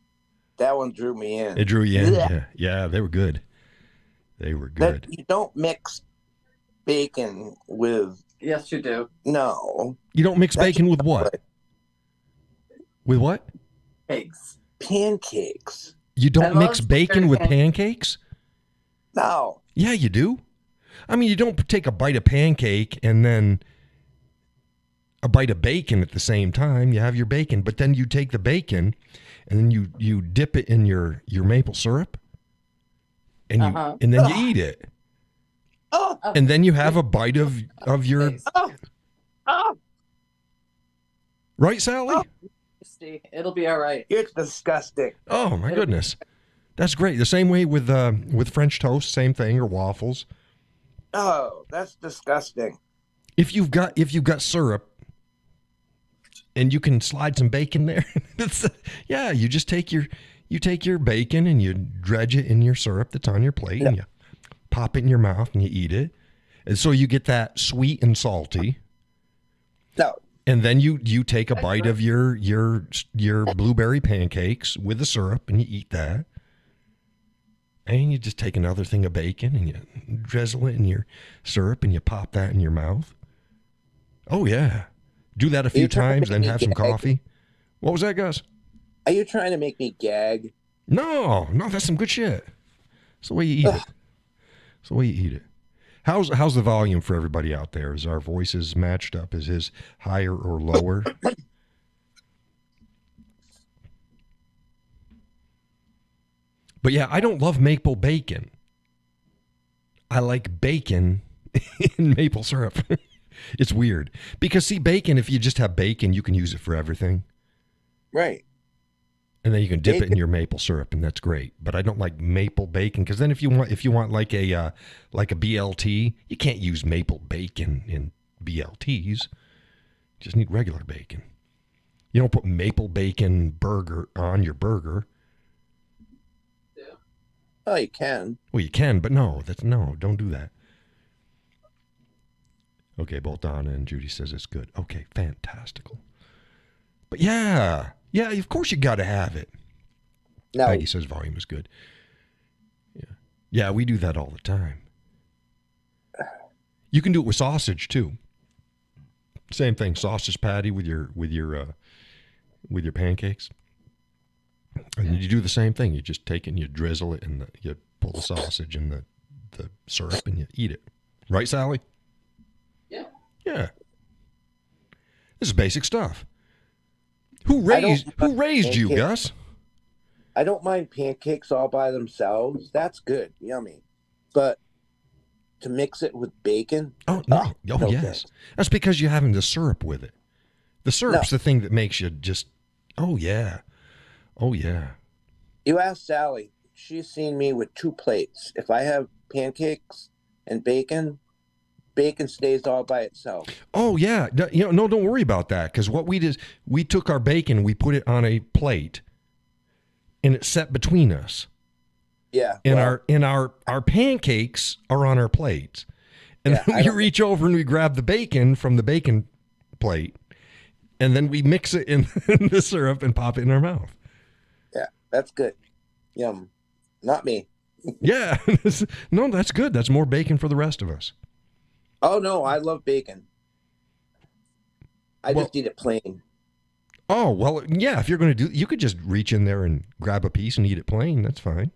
that one drew me in. It drew you in? Yeah, they were good. You don't mix bacon with... Yes, you do. No. You don't mix bacon with what? With what? Pancakes. You don't mix bacon with pancakes? No. Yeah, you do. I mean, you don't take a bite of pancake and then a bite of bacon at the same time. You have your bacon, but then you take the bacon and then you dip it in your maple syrup and and then you eat it. And then you have a bite of your... Right, Sally? It'll be all right. It's disgusting. Oh, my goodness. That's great. The same way with French toast, same thing, or waffles. Oh, that's disgusting. If you've got syrup and you can slide some bacon there, you just take your bacon and you dredge it in your syrup that's on your plate and you pop it in your mouth and you eat it. And so you get that sweet and salty. No. And then you take a bite of your blueberry pancakes with the syrup and you eat that. And you just take another thing of bacon and you drizzle it in your syrup and you pop that in your mouth. Oh, yeah. Do that a few times, then have some coffee. What was that, Gus? Are you trying to make me gag? No, that's some good shit. It's the way you eat it. How's the volume for everybody out there? Is our voices matched up? Is his higher or lower? But yeah, I don't love maple bacon. I like bacon in maple syrup. It's weird. Because see, bacon, if you just have bacon, you can use it for everything. Right. And then you can dip it in your maple syrup, and that's great. But I don't like maple bacon because then if you want like a BLT, you can't use maple bacon in BLTs. You just need regular bacon. You don't put maple bacon burger on your burger. Yeah. Oh, you can. Well, you can, but no, don't do that. Okay, both Donna and Judy says it's good. Okay, fantastical. But yeah, of course you got to have it. No. Peggy says volume is good. Yeah, we do that all the time. You can do it with sausage too. Same thing, sausage patty with your pancakes. And you do the same thing. You just take it and you drizzle it and you pull the sausage and the syrup and you eat it. Right, Sally? Yeah. Yeah. This is basic stuff. Who raised you, Gus? I don't mind pancakes all by themselves. That's good. Yummy. But to mix it with bacon? Oh, no. no Yes. thanks. That's because you're having the syrup with it. The syrup's the thing that makes you just, oh, yeah. Oh, yeah. You ask Sally. She's seen me with 2 plates. If I have pancakes and bacon stays all by itself. Oh, yeah. No, don't worry about that. Because what we did, we took our bacon, we put it on a plate, and it's set between us. Yeah. And well, our pancakes are on our plates. And Yeah, then we reach over and we grab the bacon from the bacon plate, and then we mix it in the syrup and pop it in our mouth. yeah, that's good. Yum. Not me. Yeah. No, that's good. That's more bacon for the rest of us. Oh, no, I love bacon. I just eat it plain. Oh, well, yeah, if you're going to do, you could just reach in there and grab a piece and eat it plain. That's fine.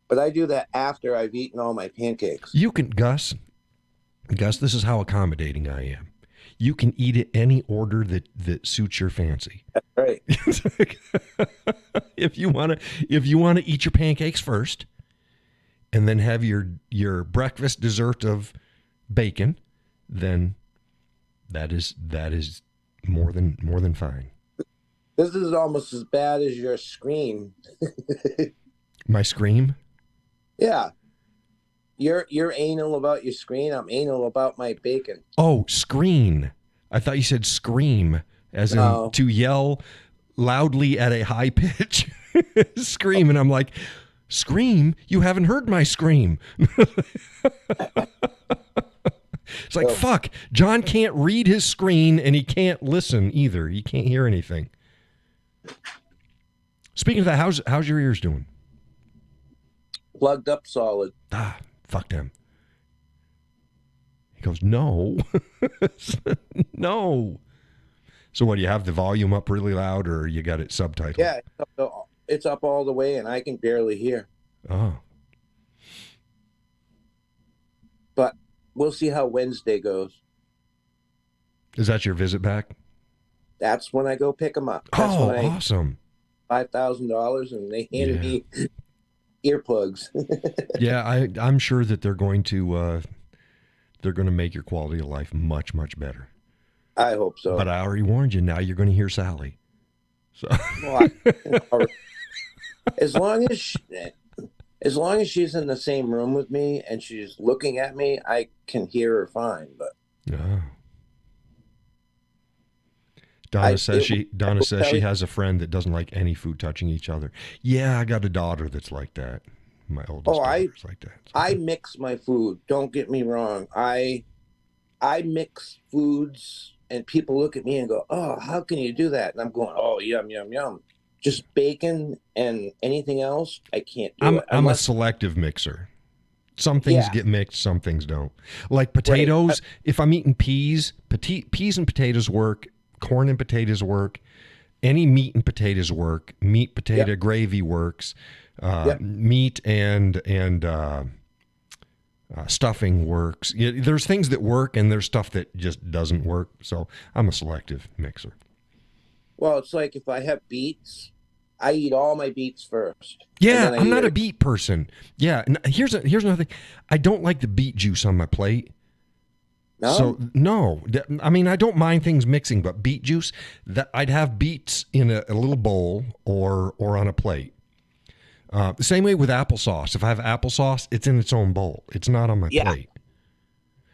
But I do that after I've eaten all my pancakes. You can, Gus, this is how accommodating I am. You can eat it any order that suits your fancy. That's right. If you want to eat your pancakes first and then have your breakfast dessert of bacon, then that is more than fine. This is almost as bad as your scream. My scream? Yeah. You're anal about your screen. I'm anal about my bacon. Oh, screen. I thought you said scream, as in to yell loudly at a high pitch. Scream. And I'm like, scream? You haven't heard my scream. It's like, fuck, John can't read his screen and he can't listen either. He can't hear anything. Speaking of that, how's your ears doing? Plugged up solid. Ah, fuck them. He goes, no. No. So what, do you have the volume up really loud or you got it subtitled? Yeah, it's up all the way and I can barely hear. Oh. But we'll see how Wednesday goes. Is that your visit back? That's when I go pick them up. That's Oh, when awesome. $5,000 and they handed me earplugs. Yeah, I'm sure that they're going to make your quality of life much, much better. I hope so. But I already warned you. Now you're going to hear Sally. So Well, as long as she's in the same room with me and she's looking at me, I can hear her fine. But yeah. Donna says she has a friend that doesn't like any food touching each other. Yeah, I got a daughter that's like that. My oldest daughter's like that. So. I mix my food. Don't get me wrong. I mix foods and people look at me and go, "Oh, how can you do that?" And I'm going, "Oh, yum, yum, yum." Just bacon and anything else, I can't do it. I'm a selective mixer. Some things get mixed, some things don't. Like potatoes, right. If I'm eating peas and potatoes work. Corn and potatoes work. Any meat and potatoes work. Meat potato gravy works. Meat and stuffing works. There's things that work and there's stuff that just doesn't work. So I'm a selective mixer. Well, it's like if I have beets, I eat all my beets first. Yeah, I'm not a beet person. Yeah, here's another thing. I don't like the beet juice on my plate. No? So no, I mean, I don't mind things mixing, but beet juice, that I'd have beets in a little bowl or on a plate. The same way with applesauce. If I have applesauce, it's in its own bowl. It's not on my plate.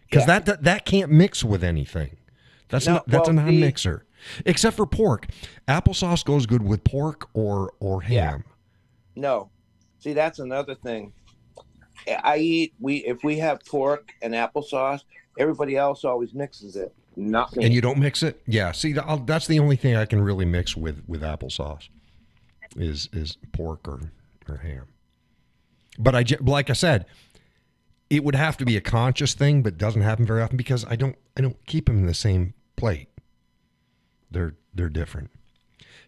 Because that can't mix with anything. That's a non-mixer. Except for pork. Applesauce goes good with pork or ham. No. See, that's another thing. If we have pork and applesauce, everybody else always mixes it. Not me. And you don't mix it? Yeah. See, that's the only thing I can really mix with applesauce is pork or ham. But like I said, it would have to be a conscious thing, but doesn't happen very often because I don't keep them in the same plate. They're different.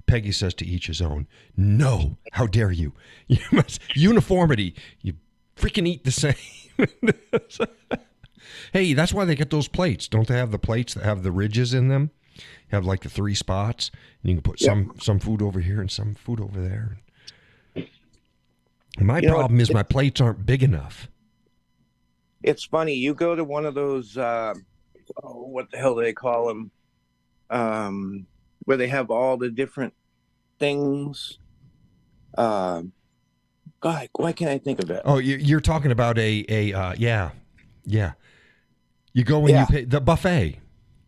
Peggy says to each his own. No, how dare you? You must uniformity. You freaking eat the same. Hey, that's why they get those plates. Don't they have the plates that have the ridges in them? Have like the 3 spots, and you can put some food over here and some food over there. My problem is my plates aren't big enough. It's funny. You go to one of those, what the hell do they call them? Where they have all the different things. God, why can't I think of it? Oh, you're talking about yeah. You go when you pay the buffet.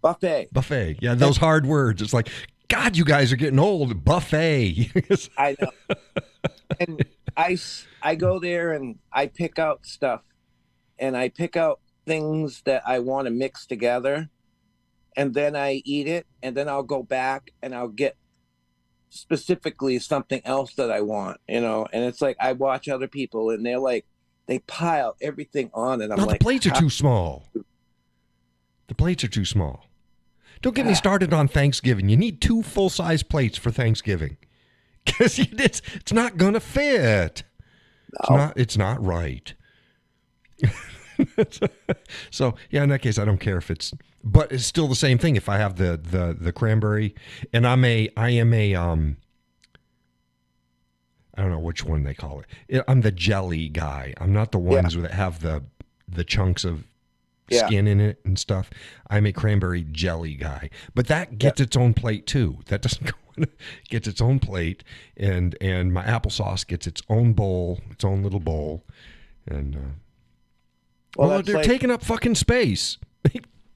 Buffet. Yeah, those hard words. It's like, God, you guys are getting old. Buffet. I know. And I go there and I pick out stuff, and I pick out things that I want to mix together, and then I eat it, and then I'll go back and I'll get specifically something else that I want, and it's like I watch other people and they're like, they pile everything on, and I'm like, the plates are too small. The plates are too small. Don't get me started on Thanksgiving. You need 2 full-size plates for Thanksgiving because it's not going to fit. No. It's not right. So, yeah, in that case, I don't care if it's, but it's still the same thing. If I have the cranberry, and I am a I don't know which one they call it. I'm the jelly guy. I'm not the ones that have the chunks of skin in it and stuff. I'm a cranberry jelly guy, but that gets its own plate too. That doesn't go in, gets its own plate, and my applesauce gets its own bowl, its own little bowl, and well, they're taking up fucking space.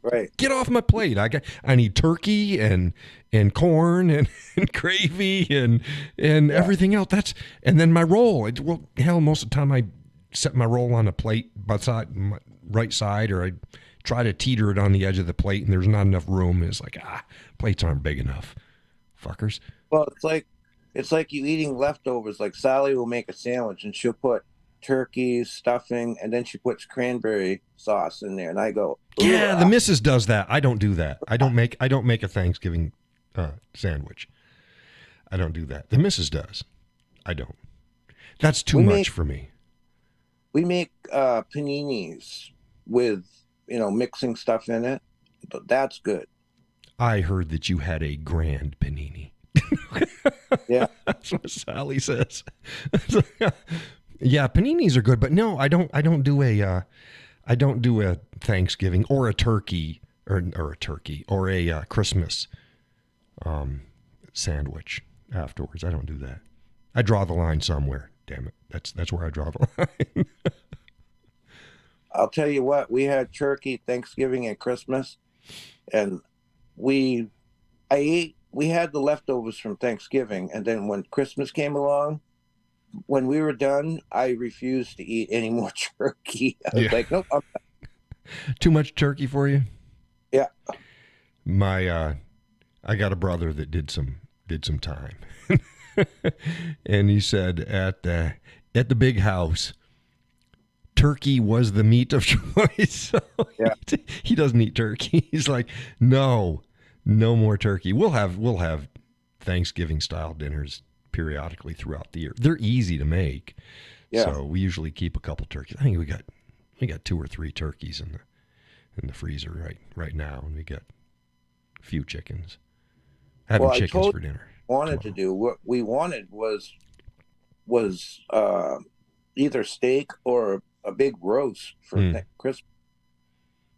Right. Get off my plate. I need turkey and corn and gravy and everything else. And then my roll. Most of the time I set my roll on a plate my right side, or I try to teeter it on the edge of the plate, and there's not enough room. It's like, plates aren't big enough, fuckers. Well, it's like you eating leftovers. Like Sally will make a sandwich and she'll put turkey stuffing, and then she puts cranberry sauce in there, and I go, yeah, the missus does that. I don't do that. I don't make a Thanksgiving sandwich. I don't do that. The missus does. I don't. That's too much for me. We make paninis with mixing stuff in it, but that's good. I heard that you had a grand panini. Yeah, that's what Sally says. Yeah, paninis are good, but no, I don't do a Thanksgiving or a turkey or a Christmas sandwich afterwards. I don't do that. I draw the line somewhere. Damn it, that's where I draw the line. I'll tell you what, we had turkey Thanksgiving and Christmas, and we had the leftovers from Thanksgiving, and then when Christmas came along, when we were done, I refused to eat any more turkey. I was like, nope. Too much turkey for you? Yeah. I got a brother that did some time. And he said at the big house, turkey was the meat of choice. So he doesn't eat turkey. He's like, no more turkey. We'll have Thanksgiving style dinners periodically throughout the year. They're easy to make. Yeah. So we usually keep a couple turkeys. I think we got 2 or 3 turkeys in the freezer right now, and we got a few chickens. Having chickens for dinner. What we wanted was either steak or a big roast for Christmas.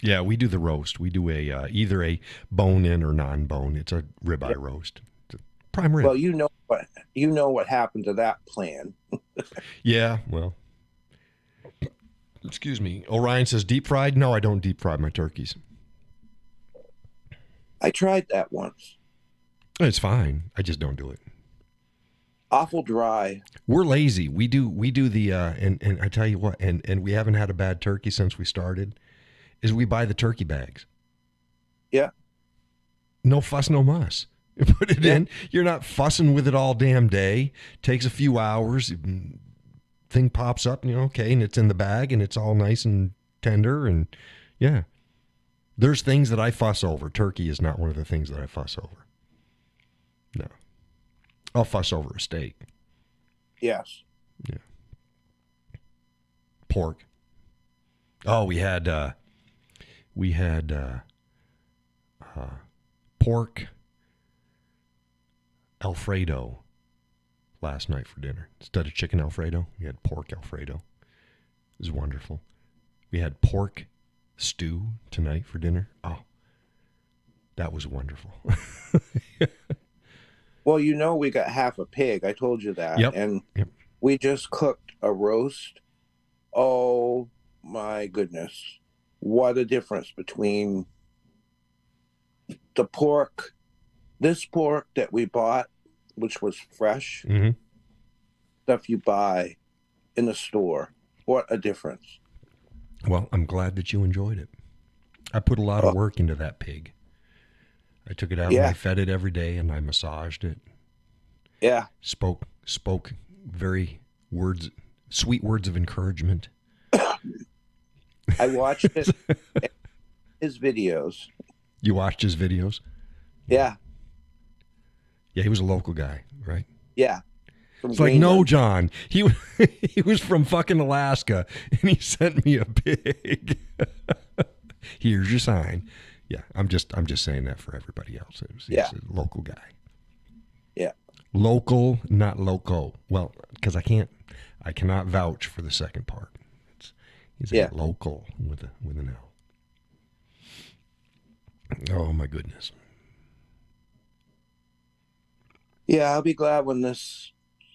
Yeah, we do the roast. We do a either a bone-in or non-bone. It's a ribeye roast. It's a prime rib. Well, you know what happened to that plan. Yeah, well, excuse me. Orion says deep fried. No, I don't deep fry my turkeys. I tried that once. It's fine. I just don't do it. Awful dry. We're lazy. We do the and I tell you what, and we haven't had a bad turkey since we started, is we buy the turkey bags. Yeah. No fuss, no muss. You put it in. You're not fussing with it all damn day. Takes a few hours. thing pops up, okay, and it's in the bag and it's all nice and tender, and yeah. There's things that I fuss over. Turkey is not one of the things that I fuss over. No. I'll fuss over a steak. Yes. Yeah. Pork. Oh, we had pork Alfredo last night for dinner. Instead of chicken Alfredo, we had pork Alfredo. It was wonderful. We had pork stew tonight for dinner. Oh, that was wonderful. Well, we got half a pig. I told you that. Yep. And Yep. we just cooked a roast. Oh, my goodness. What a difference between the pork, this pork that we bought, which was fresh, Mm-hmm. stuff you buy in the store. What a difference. Well, I'm glad that you enjoyed it. I put a lot of work into that pig. I took it out and I fed it every day and I massaged it. Yeah. Spoke very sweet words of encouragement. I watched it, his videos. You watched his videos? Yeah. Yeah, he was a local guy, right? Yeah. It's like, no, John. He was from fucking Alaska, and he sent me a pig. Here's your sign. Yeah, I'm just saying that for everybody else. He's a local guy. Yeah. Local, not loco. Well, because I cannot vouch for the second part. He's a local with an L. Oh my goodness. Yeah, I'll be glad when this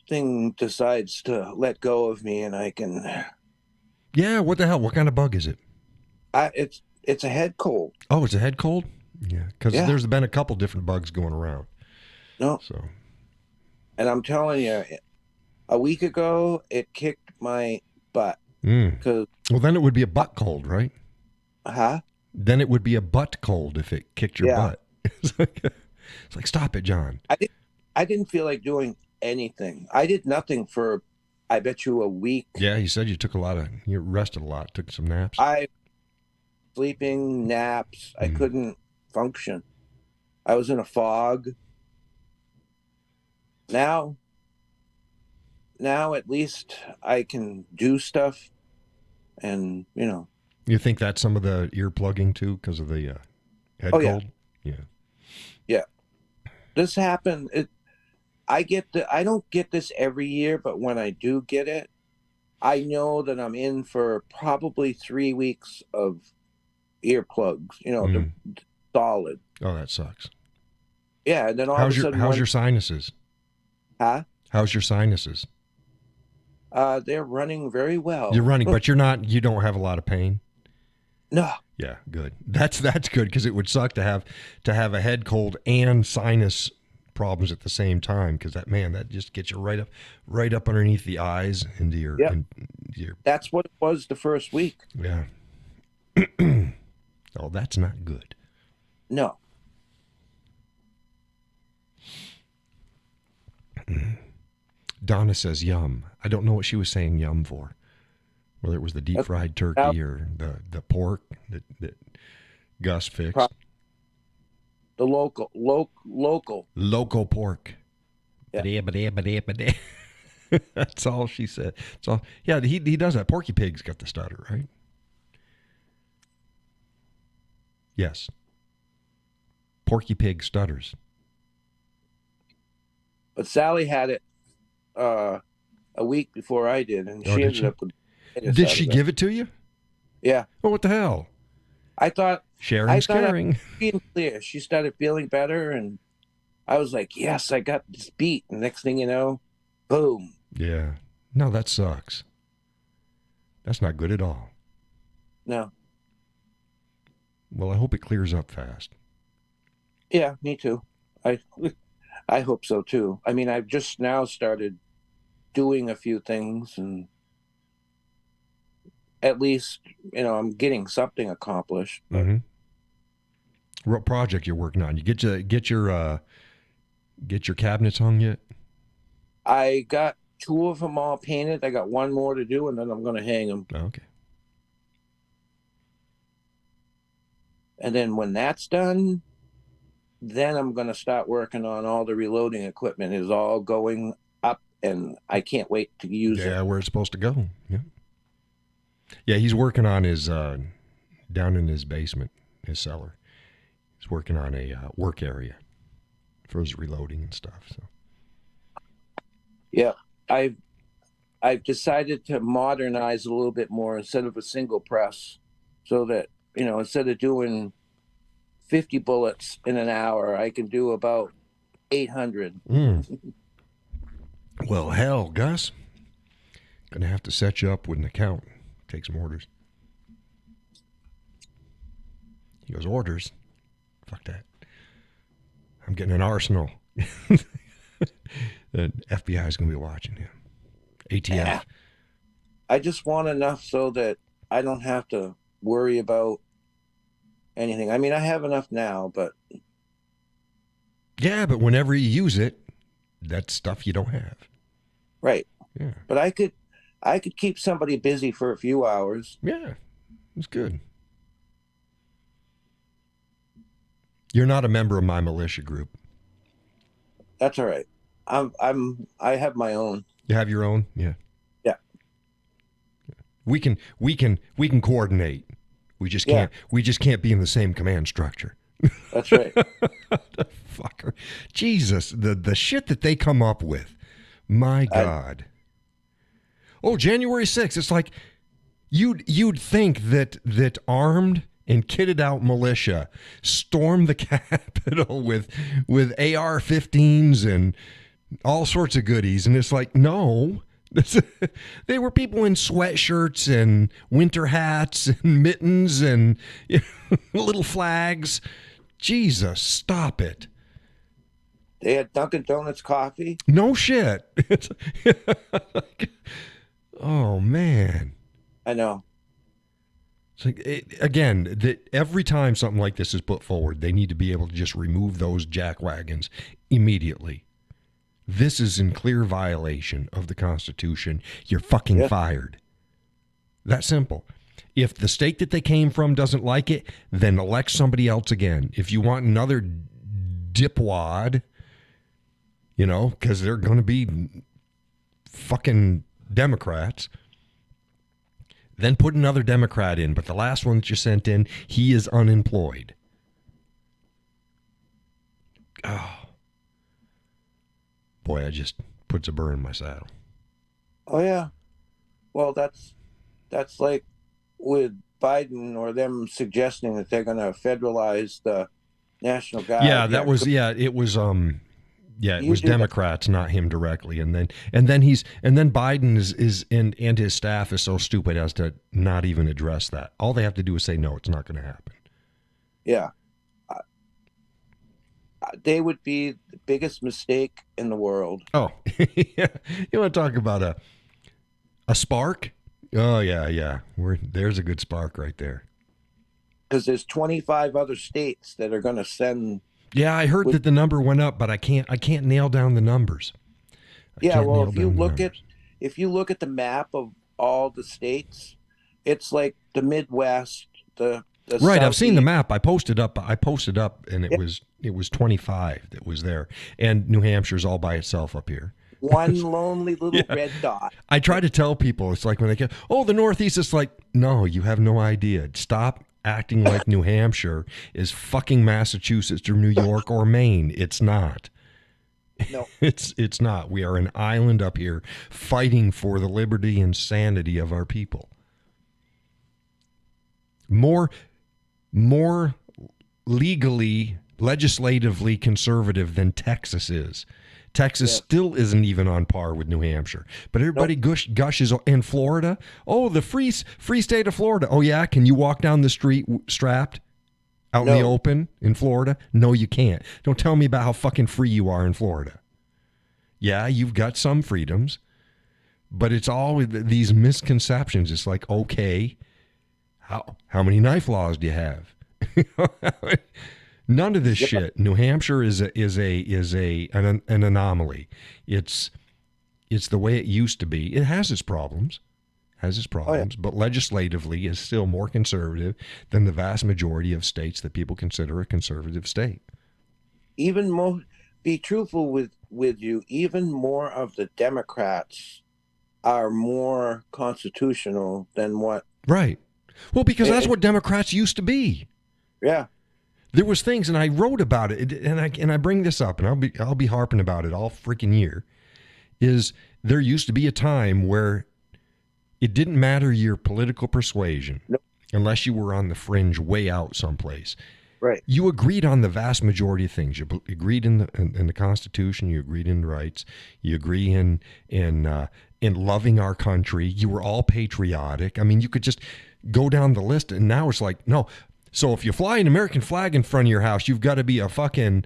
thing decides to let go of me and I can. Yeah, what the hell? What kind of bug is it? It's a head cold. Oh, it's a head cold? Yeah, because there's been a couple different bugs going around. No. So. And I'm telling you, a week ago, it kicked my butt. Well, then it would be a butt cold, right? Huh? Then it would be a butt cold if it kicked your butt. It's like, stop it, John. I didn't feel like doing anything. I did nothing for, I bet you, a week. Yeah, you said you rested a lot, took some naps. Sleeping, naps. I couldn't function. I was in a fog. Now at least I can do stuff, and You think that's some of the ear plugging too, because of the head cold? Yeah. This happened. I don't get this every year, but when I do get it, I know that I'm in for probably 3 weeks of earplugs. The solid. Oh, that sucks. Yeah, and then all of a sudden, how's your sinuses? Huh? How's your sinuses? They're running very well. You're running, but you don't have a lot of pain? No. Yeah, good. That's good, because it would suck to have a head cold and sinus problems at the same time, because that just gets you right up underneath the eyes into your. Yep. That's what it was the first week. Yeah. Oh, that's not good. No. Donna says yum. I don't know what she was saying yum for. Whether it was the deep fried turkey or the pork that Gus fixed. The local pork. Yeah. That's all she said. So yeah, he does that. Porky Pig's got the stutter, right? Yes. Porky Pig stutters. But Sally had it a week before I did, and she ended up with. Did she give it to you? Yeah. Oh, what the hell? I thought sharing's caring. Being clear, she started feeling better, and I was like, "Yes, I got this beat." And next thing you know, boom. Yeah. No, that sucks. That's not good at all. No. Well, I hope it clears up fast. Yeah, me too. I hope so too. I mean, I've just now started doing a few things, and at least I'm getting something accomplished. Mm-hmm. What project you're working on? You get your cabinets hung yet? I got 2 of them all painted. I got 1 more to do, and then I'm going to hang them. Okay. And then when that's done, then I'm going to start working on all the reloading equipment. Is all going up, and I can't wait to use it. Yeah, where it's supposed to go. Yeah. Yeah, he's working on his, down in his basement, his cellar. He's working on a work area for his reloading and stuff. So. Yeah, I've decided to modernize a little bit more instead of a single press, so that, you know, instead of doing 50 bullets in an hour, I can do about 800. Well, hell, Gus, gonna have to set you up with an account. Take some orders. He goes, orders? Fuck that. I'm getting an arsenal. The FBI is gonna be watching him. ATF. Yeah. I just want enough so that I don't have to worry about anything. I mean, I have enough now, but Yeah, but whenever you use it, that's stuff you don't have. right. Yeah. But I could keep somebody busy for a few hours. Yeah. It's good. You're not a member of my militia group. That's all right. I have my own. You have your own? Yeah. Yeah. We can coordinate. We just can't be in the same command structure. That's right. Fucker. Jesus, the shit that they come up with. My God. January 6th. It's like you'd think that armed and kitted out militia stormed the Capitol with AR-15s and all sorts of goodies, and it's like, no. They were people in sweatshirts and winter hats and mittens and little flags. Jesus, stop it. They had Dunkin' Donuts coffee. No shit. Oh, man. I know. It's like, every time something like this is put forward, they need to be able to just remove those jackwagons immediately. This is in clear violation of the Constitution. You're fucking fired. That simple. If the state that they came from doesn't like it, then elect somebody else again. If you want another dipwad, because they're going to be fucking Democrats, then put another Democrat in. But the last one that you sent in, he is unemployed. Oh. Boy, I just puts a burr in my saddle. Oh yeah. Well, that's like with Biden or them suggesting that they're going to federalize the National Guard. Yeah, it was Democrats, not him directly. And then Biden is and his staff is so stupid as to not even address that. All they have to do is say no, it's not going to happen. Yeah. They would be the biggest mistake in the world. Oh, yeah. You want to talk about a spark? Oh, yeah. There's a good spark right there. Because there's 25 other states that are going to send. Yeah, I heard that the number went up, but I can't nail down the numbers. If you look at the map of all the states, it's like the Midwest, the right. Southeast. I've seen the map. I posted up, and it was 25 that was there, and New Hampshire's all by itself up here. One lonely little red dot. I try to tell people, it's like when they get, the Northeast, it's like, no, you have no idea. Stop acting like New Hampshire is fucking Massachusetts or New York or Maine. It's not. No. It's not. We are an island up here fighting for the liberty and sanity of our people. More legislatively conservative than Texas is. Texas still isn't even on par with New Hampshire. But everybody gushes. In Florida, the free state of Florida. Oh, yeah? Can you walk down the street strapped out in the open in Florida? No, you can't. Don't tell me about how fucking free you are in Florida. Yeah, you've got some freedoms, but it's all these misconceptions. It's like, okay, how many knife laws do you have? None of this shit. New Hampshire is an anomaly. It's It's the way it used to be. It has its problems. But legislatively is still more conservative than the vast majority of states that people consider a conservative state. Even more, be truthful with you, even more of the Democrats are more constitutional than what. Right. Well, because that's what Democrats used to be. Yeah. There was things, and I wrote about it, and I bring this up, and I'll be harping about it all freaking year. Is there used to be a time where it didn't matter your political persuasion, nope, unless you were on the fringe, way out someplace. Right. You agreed on the vast majority of things. You agreed in the Constitution. You agreed in rights. You agree in loving our country. You were all patriotic. I mean, you could just go down the list, and now it's like, no. So if you fly an American flag in front of your house, you've got to be a fucking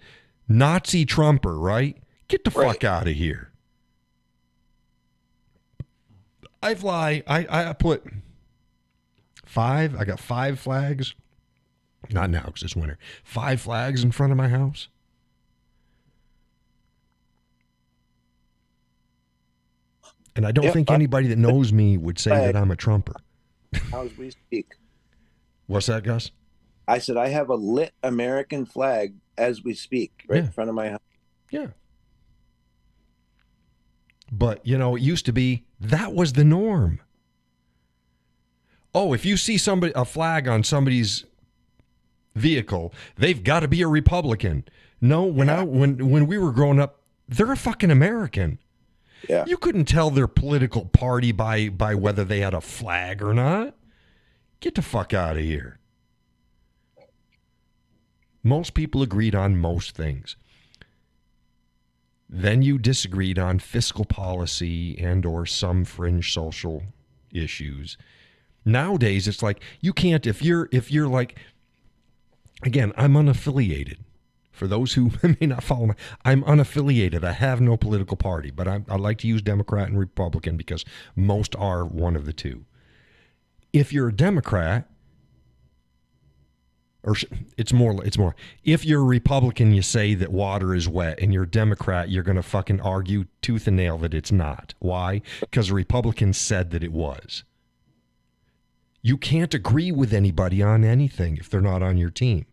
Nazi Trumper, right? Get the fuck out of here. I put 5. I got 5 flags. Not now because it's winter. 5 flags in front of my house. And I don't think anybody that knows me would say that I'm a Trumper. As we speak. What's that, Gus? I said I have a lit American flag as we speak, right in front of my house. Yeah. But, it used to be, that was the norm. Oh, if you see a flag on somebody's vehicle, they've got to be a Republican. No, when we were growing up, they're a fucking American. Yeah. You couldn't tell their political party by whether they had a flag or not. Get the fuck out of here. Most people agreed on most things. Then you disagreed on fiscal policy and or some fringe social issues. Nowadays, it's like you can't, if you're like, again, I'm unaffiliated. For those who may not follow me, I'm unaffiliated. I have no political party, but I like to use Democrat and Republican because most are one of the two. If you're a Democrat, or it's more, if you're a Republican, you say that water is wet, and you're a Democrat, you're going to fucking argue tooth and nail that it's not. Why? Because a Republican said that it was. You can't agree with anybody on anything if they're not on your team.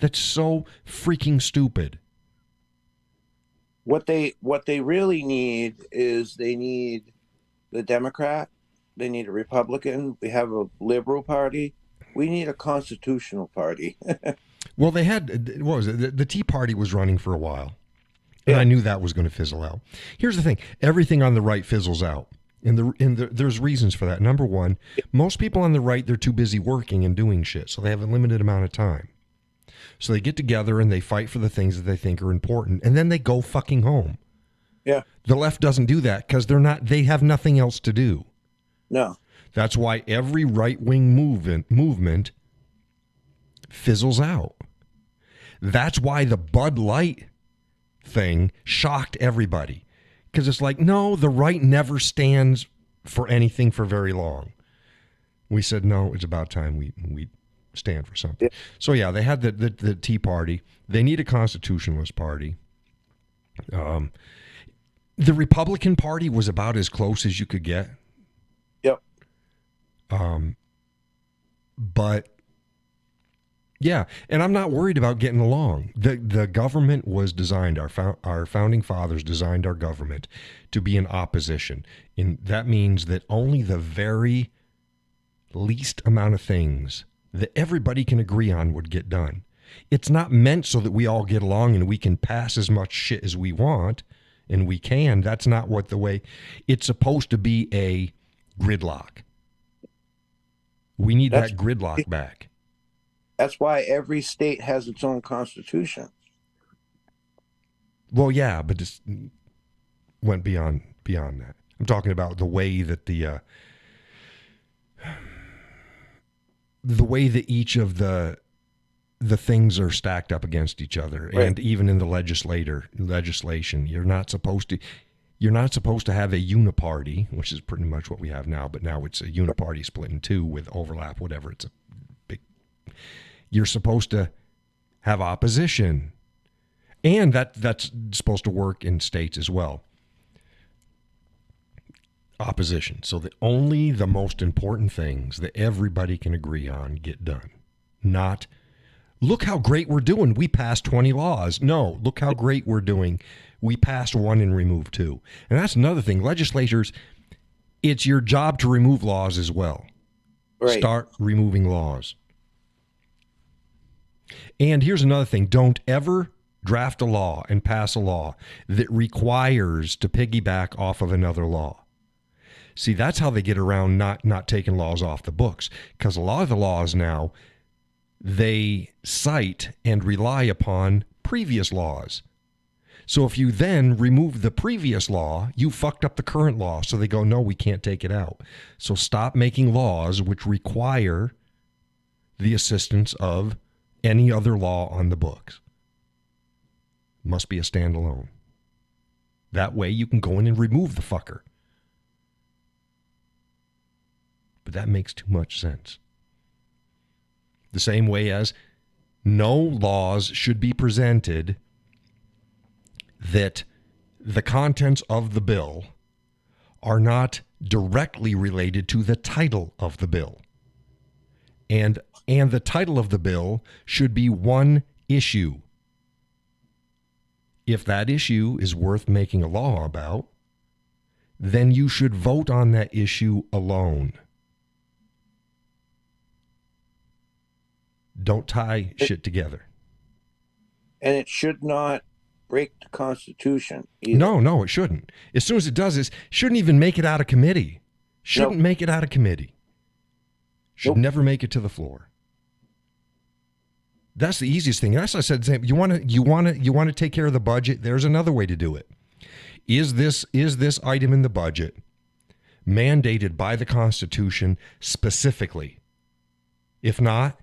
That's so freaking stupid. What they really need is they need the Democrat, they need a Republican, we have a liberal party. We need a constitutional party. Well, they had, what was it? The Tea Party was running for a while. And I knew that was going to fizzle out. Here's the thing. Everything on the right fizzles out. And there's reasons for that. Number one, most people on the right, they're too busy working and doing shit. So they have a limited amount of time. So they get together and they fight for the things that they think are important. And then they go fucking home. Yeah. The left doesn't do that because they have nothing else to do. No. That's why every right-wing movement fizzles out. That's why the Bud Light thing shocked everybody. Because it's like, no, the right never stands for anything for very long. We said, no, it's about time we stand for something. Yeah. So, yeah, they had the Tea Party. They need a constitutionalist party. The Republican Party was about as close as you could get. But yeah, and I'm not worried about getting along. The government was designed, our founding fathers designed our government to be in opposition. And that means that only the very least amount of things that everybody can agree on would get done. It's not meant so that we all get along and we can pass as much shit as we want, and we can. That's not what the way it's supposed to be. A gridlock. We need that gridlock back. That's why every state has its own constitution. Well, yeah, but this went beyond that. I'm talking about the way that the way that each of the things are stacked up against each other, right. And even in the legislation, you're not supposed to have a uniparty, which is pretty much what we have now, but now it's a uniparty split in two with overlap, whatever. It's a big. You're supposed to have opposition, and that's supposed to work in states as well. Opposition. So that only the most important things that everybody can agree on get done. Not, look how great we're doing. We passed 20 laws. No, look how great we're doing. We passed one and removed two. And that's another thing. Legislators, it's your job to remove laws as well. Right. Start removing laws. And here's another thing. Don't ever draft a law and pass a law that requires to piggyback off of another law. See, that's how they get around not taking laws off the books. Because a lot of the laws now, they cite and rely upon previous laws. So if you then remove the previous law, you fucked up the current law. So they go, no, we can't take it out. So stop making laws which require the assistance of any other law on the books. Must be a standalone. That way you can go in and remove the fucker. But that makes too much sense. The same way as no laws should be presented that the contents of the bill are not directly related to the title of the bill. And the title of the bill should be one issue. If that issue is worth making a law about, then you should vote on that issue alone. Don't tie shit together. And it should not break the Constitution either. No, it shouldn't. As soon as it does, it shouldn't even make it out of committee. Shouldn't make it out of committee. Should never make it to the floor. That's the easiest thing. As I said, you want to take care of the budget. There's another way to do it. Is this item in the budget mandated by the Constitution specifically? If not,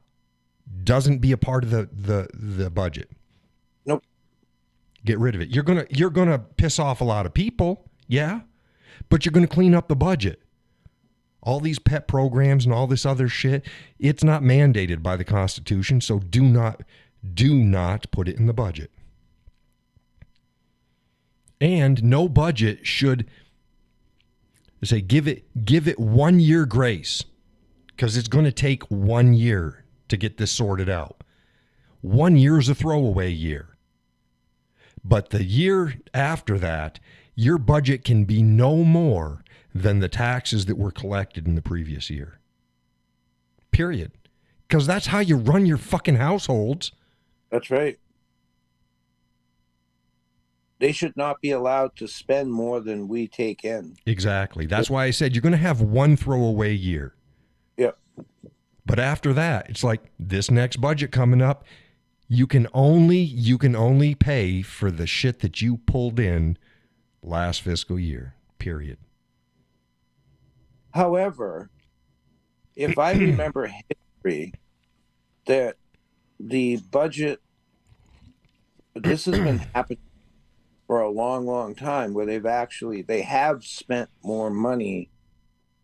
doesn't be a part of the budget. Nope. Get rid of it. You're gonna piss off a lot of people, yeah, but you're gonna clean up the budget. All these pet programs and all this other shit, it's not mandated by the Constitution, so do not put it in the budget. And no budget should say give it 1 year grace, because it's going to take 1 year to get this sorted out. 1 year is a throwaway year. But the year after that, your budget can be no more than the taxes that were collected in the previous year. Period. Because that's how you run your fucking households. That's right. They should not be allowed to spend more than we take in. Exactly. That's why I said you're going to have one throwaway year. Yep. But after that, it's like this next budget coming up, you can only pay for the shit that you pulled in last fiscal year. Period. However, if I remember history, that the budget, this has been happening for a long, long time, where they have spent more money.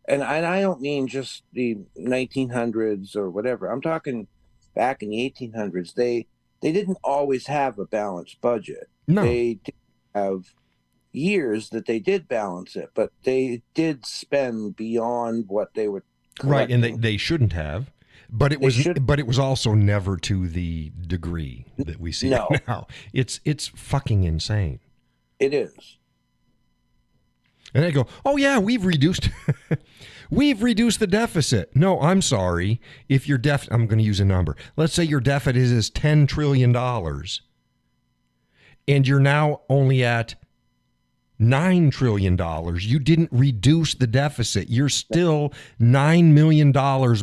And I don't mean just the 1900s or whatever. I'm talking back in the 1800s. They didn't always have a balanced budget. No. They did have years that they did balance it, but they did spend beyond what they were collecting. Right, and they shouldn't have. But it was also never to the degree that we see now. It's fucking insane. It is. And they go, oh yeah, we've reduced the deficit. No, I'm sorry. If your I'm going to use a number. Let's say your deficit is $10 trillion and you're now only at $9 trillion. You didn't reduce the deficit. You're still $9 million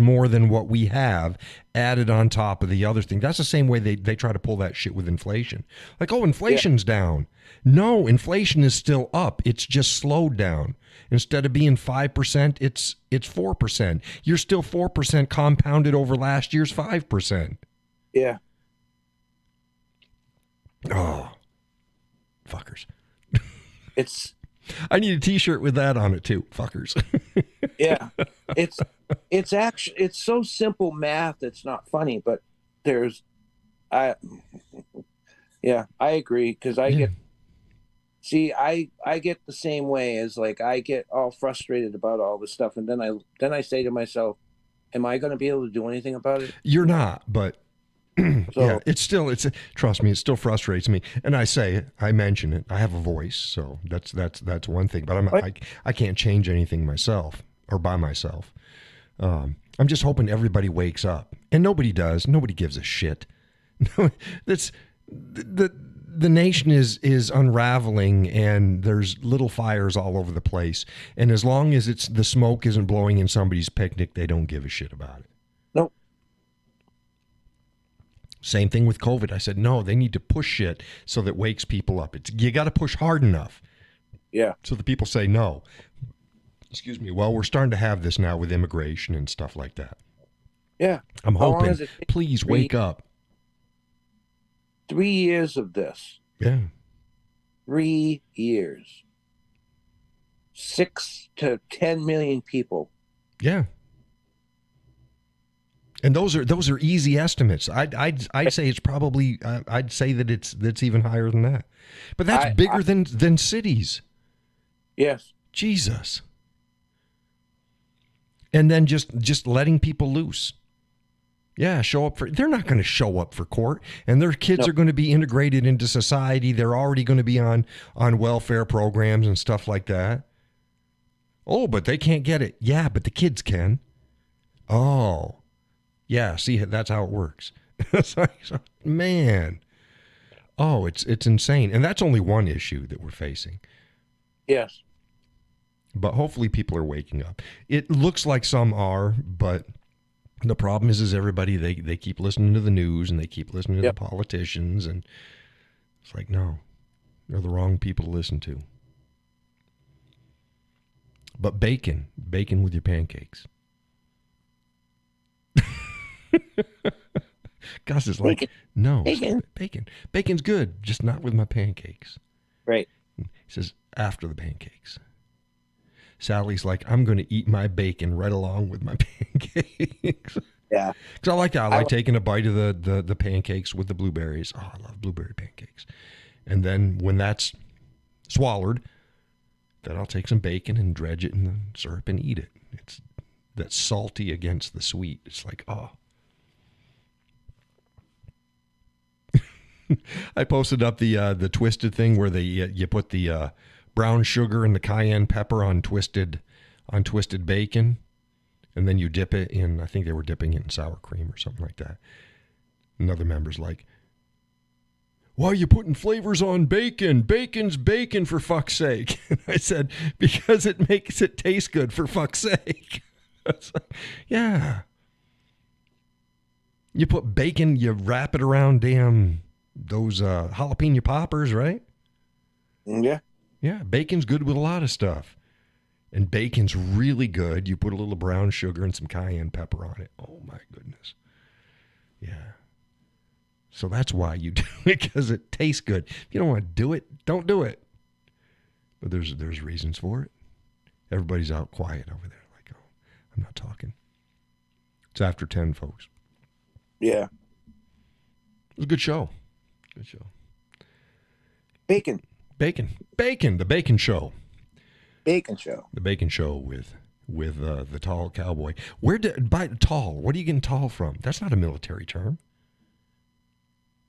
more than what we have added on top of the other thing. That's the same way they try to pull that shit with inflation. Like, oh, inflation's down. No, inflation is still up. It's just slowed down. Instead of being 5%, it's 4%. You're still 4% compounded over last year's 5%. Yeah. Oh, fuckers. I need a T-shirt with that on it too, fuckers. Yeah, it's so simple math. It's not funny, but I agree, because I get See, I get the same way as like I get all frustrated about all this stuff, and then I say to myself, "Am I going to be able to do anything about it?" You're not, but yeah, So trust me, it still frustrates me. And I say it, I mention it. I have a voice, so that's one thing. But I can't change anything myself or by myself. I'm just hoping everybody wakes up, and nobody does. Nobody gives a shit. That's the nation is unraveling, and there's little fires all over the place. And as long as the smoke isn't blowing in somebody's picnic, they don't give a shit about it. nope. Same thing with COVID. I said, no, they need to push shit so that wakes people up. You got to push hard enough. Yeah. So the people say no. Excuse me. Well, we're starting to have this now with immigration and stuff like that. Yeah. I'm How long hoping, does it take? please wake up. 3 years of this. Yeah. 3 years. 6 to 10 million people. Yeah. And those are easy estimates. I'd say it's probably I'd say that it's even higher than that. But that's bigger than cities. Yes. Jesus. And then just letting people loose. Yeah, they're not going to show up for court, and their kids are going to be integrated into society. They're already going to be on welfare programs and stuff like that. Oh, but they can't get it. Yeah, but the kids can. Oh. Yeah, see, that's how it works. Man. Oh, it's insane. And that's only one issue that we're facing. Yes. But hopefully people are waking up. It looks like some are, but the problem is everybody, they keep listening to the news and they keep listening to the politicians, and it's like, no, they're the wrong people to listen to. But bacon with your pancakes. Gus is like, no, bacon. Bacon's good, just not with my pancakes. Right. He says, after the pancakes. Sally's like, I'm going to eat my bacon right along with my pancakes. Yeah. Because I like that. I like taking a bite of the pancakes with the blueberries. Oh, I love blueberry pancakes. And then when that's swallowed, then I'll take some bacon and dredge it in the syrup and eat it. It's that salty against the sweet. It's like, oh. I posted up the twisted thing where you put the brown sugar and the cayenne pepper on twisted bacon, and then you dip it in, I think they were dipping it in sour cream or something like that. Another member's like, why are you putting flavors on bacon? Bacon's bacon, for fuck's sake. And I said, because it makes it taste good, for fuck's sake. Yeah. You put bacon, you wrap it around those jalapeno poppers, right? Yeah. Yeah, bacon's good with a lot of stuff. And bacon's really good. You put a little brown sugar and some cayenne pepper on it. Oh, my goodness. Yeah. So that's why you do it, because it tastes good. If you don't want to do it, don't do it. But there's reasons for it. Everybody's out quiet over there. Like, oh, I'm not talking. It's after 10, folks. Yeah. It was a good show. Good show. Bacon. The Bacon Show. Bacon Show. The Bacon Show with the tall cowboy. What are you getting tall from? That's not a military term.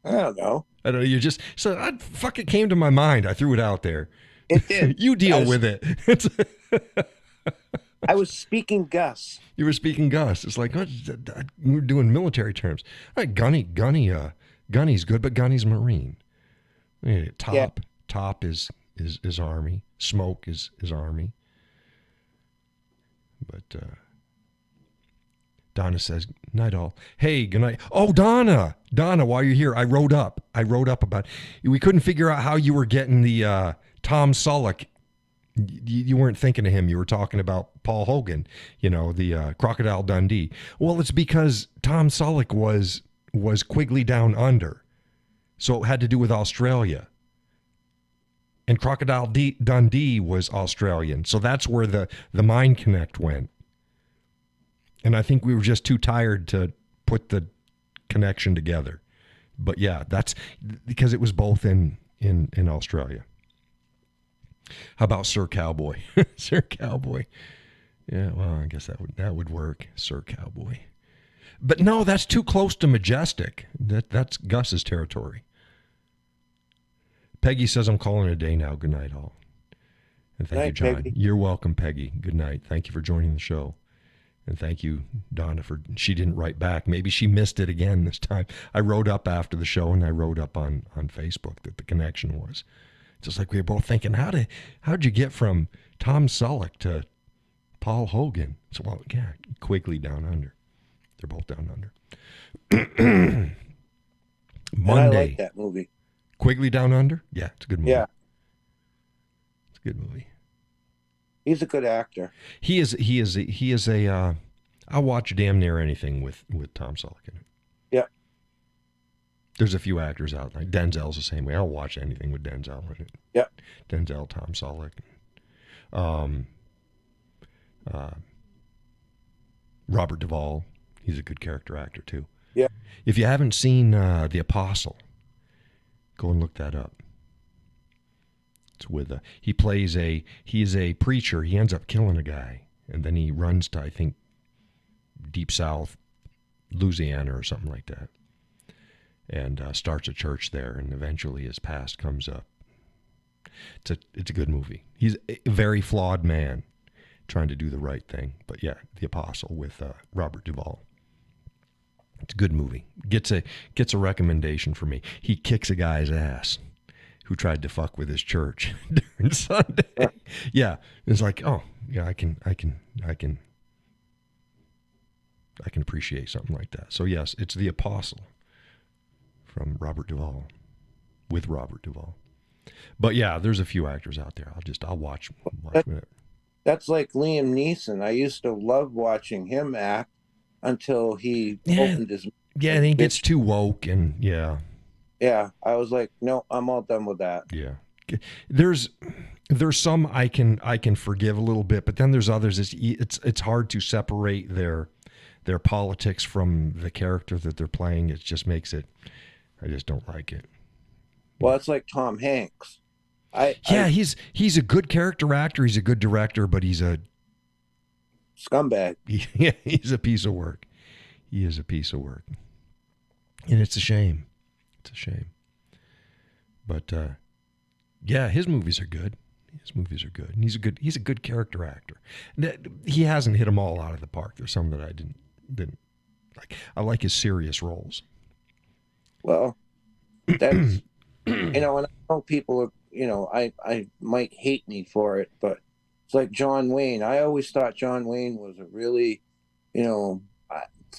I don't know. I don't know. You just, so I fucking came to my mind. I threw it out there. It did. You deal with it. I was speaking Gus. You were speaking Gus. It's like, we're doing military terms. All right, Gunny's good, but Gunny's Marine. Top is Army. Smoke is Army. But Donna says, night all. Hey, good night. Oh, Donna, while you're here, I wrote up about, we couldn't figure out how you were getting the Tom Selleck. You weren't thinking of him. You were talking about Paul Hogan, the Crocodile Dundee. Well, it's because Tom Selleck was Quigley Down Under. So it had to do with Australia. And Crocodile Dundee was Australian. So that's where the mind connect went. And I think we were just too tired to put the connection together. But yeah, that's because it was both in Australia. How about Sir Cowboy? Sir Cowboy. Yeah, well, I guess that would work. Sir Cowboy. But no, that's too close to Majestic. That's Gus's territory. Peggy says I'm calling it a day now. Good night, all. And thank you, John. Peggy. You're welcome, Peggy. Good night. Thank you for joining the show. And thank you, Donna, she didn't write back. Maybe she missed it again this time. I wrote up after the show, and I wrote up on Facebook that the connection was. Just like we were both thinking, how'd you get from Tom Selleck to Paul Hogan? So, well, yeah, Quigley Down Under. They're both down under. Monday. And I like that movie. Quigley Down Under? Yeah, it's a good movie. Yeah. It's a good movie. He's a good actor. He is a I'll watch damn near anything with Tom Selleck in it. Yeah. There's a few actors out like Denzel's the same way. I'll watch anything with Denzel in it. Yeah. Denzel, Tom Selleck. Robert Duvall. He's a good character actor too. Yeah. If you haven't seen The Apostle, go and look that up. It's with he is a preacher. He ends up killing a guy, and then he runs to, I think, Deep South, Louisiana or something like that, and starts a church there, and eventually his past comes up. It's a good movie. He's a very flawed man trying to do the right thing. But yeah, The Apostle with Robert Duvall. It's a good movie. Gets a recommendation for me. He kicks a guy's ass who tried to fuck with his church during Sunday. Yeah, it's like, oh yeah, I can appreciate something like that. So yes, it's The Apostle from Robert Duvall with Robert Duvall. But yeah, there's a few actors out there. I'll watch it. That's like Liam Neeson. I used to love watching him act until he opened his. Yeah, and he gets too woke, and yeah. Yeah, I was like, no, I'm all done with that. Yeah, there's some I can forgive a little bit, but then there's others. It's hard to separate their politics from the character that they're playing. It just makes it. I just don't like it. Well, it's like Tom Hanks. He's a good character actor. He's a good director, but he's a scumbag. Yeah, he's a piece of work. He is a piece of work, and it's a shame. It's a shame. But yeah, his movies are good. And he's a good character actor. He hasn't hit them all out of the park. There's some that I didn't like. I like his serious roles. Well, that's and I know people are, I might hate me for it, but it's like John Wayne. I always thought John Wayne was a really, for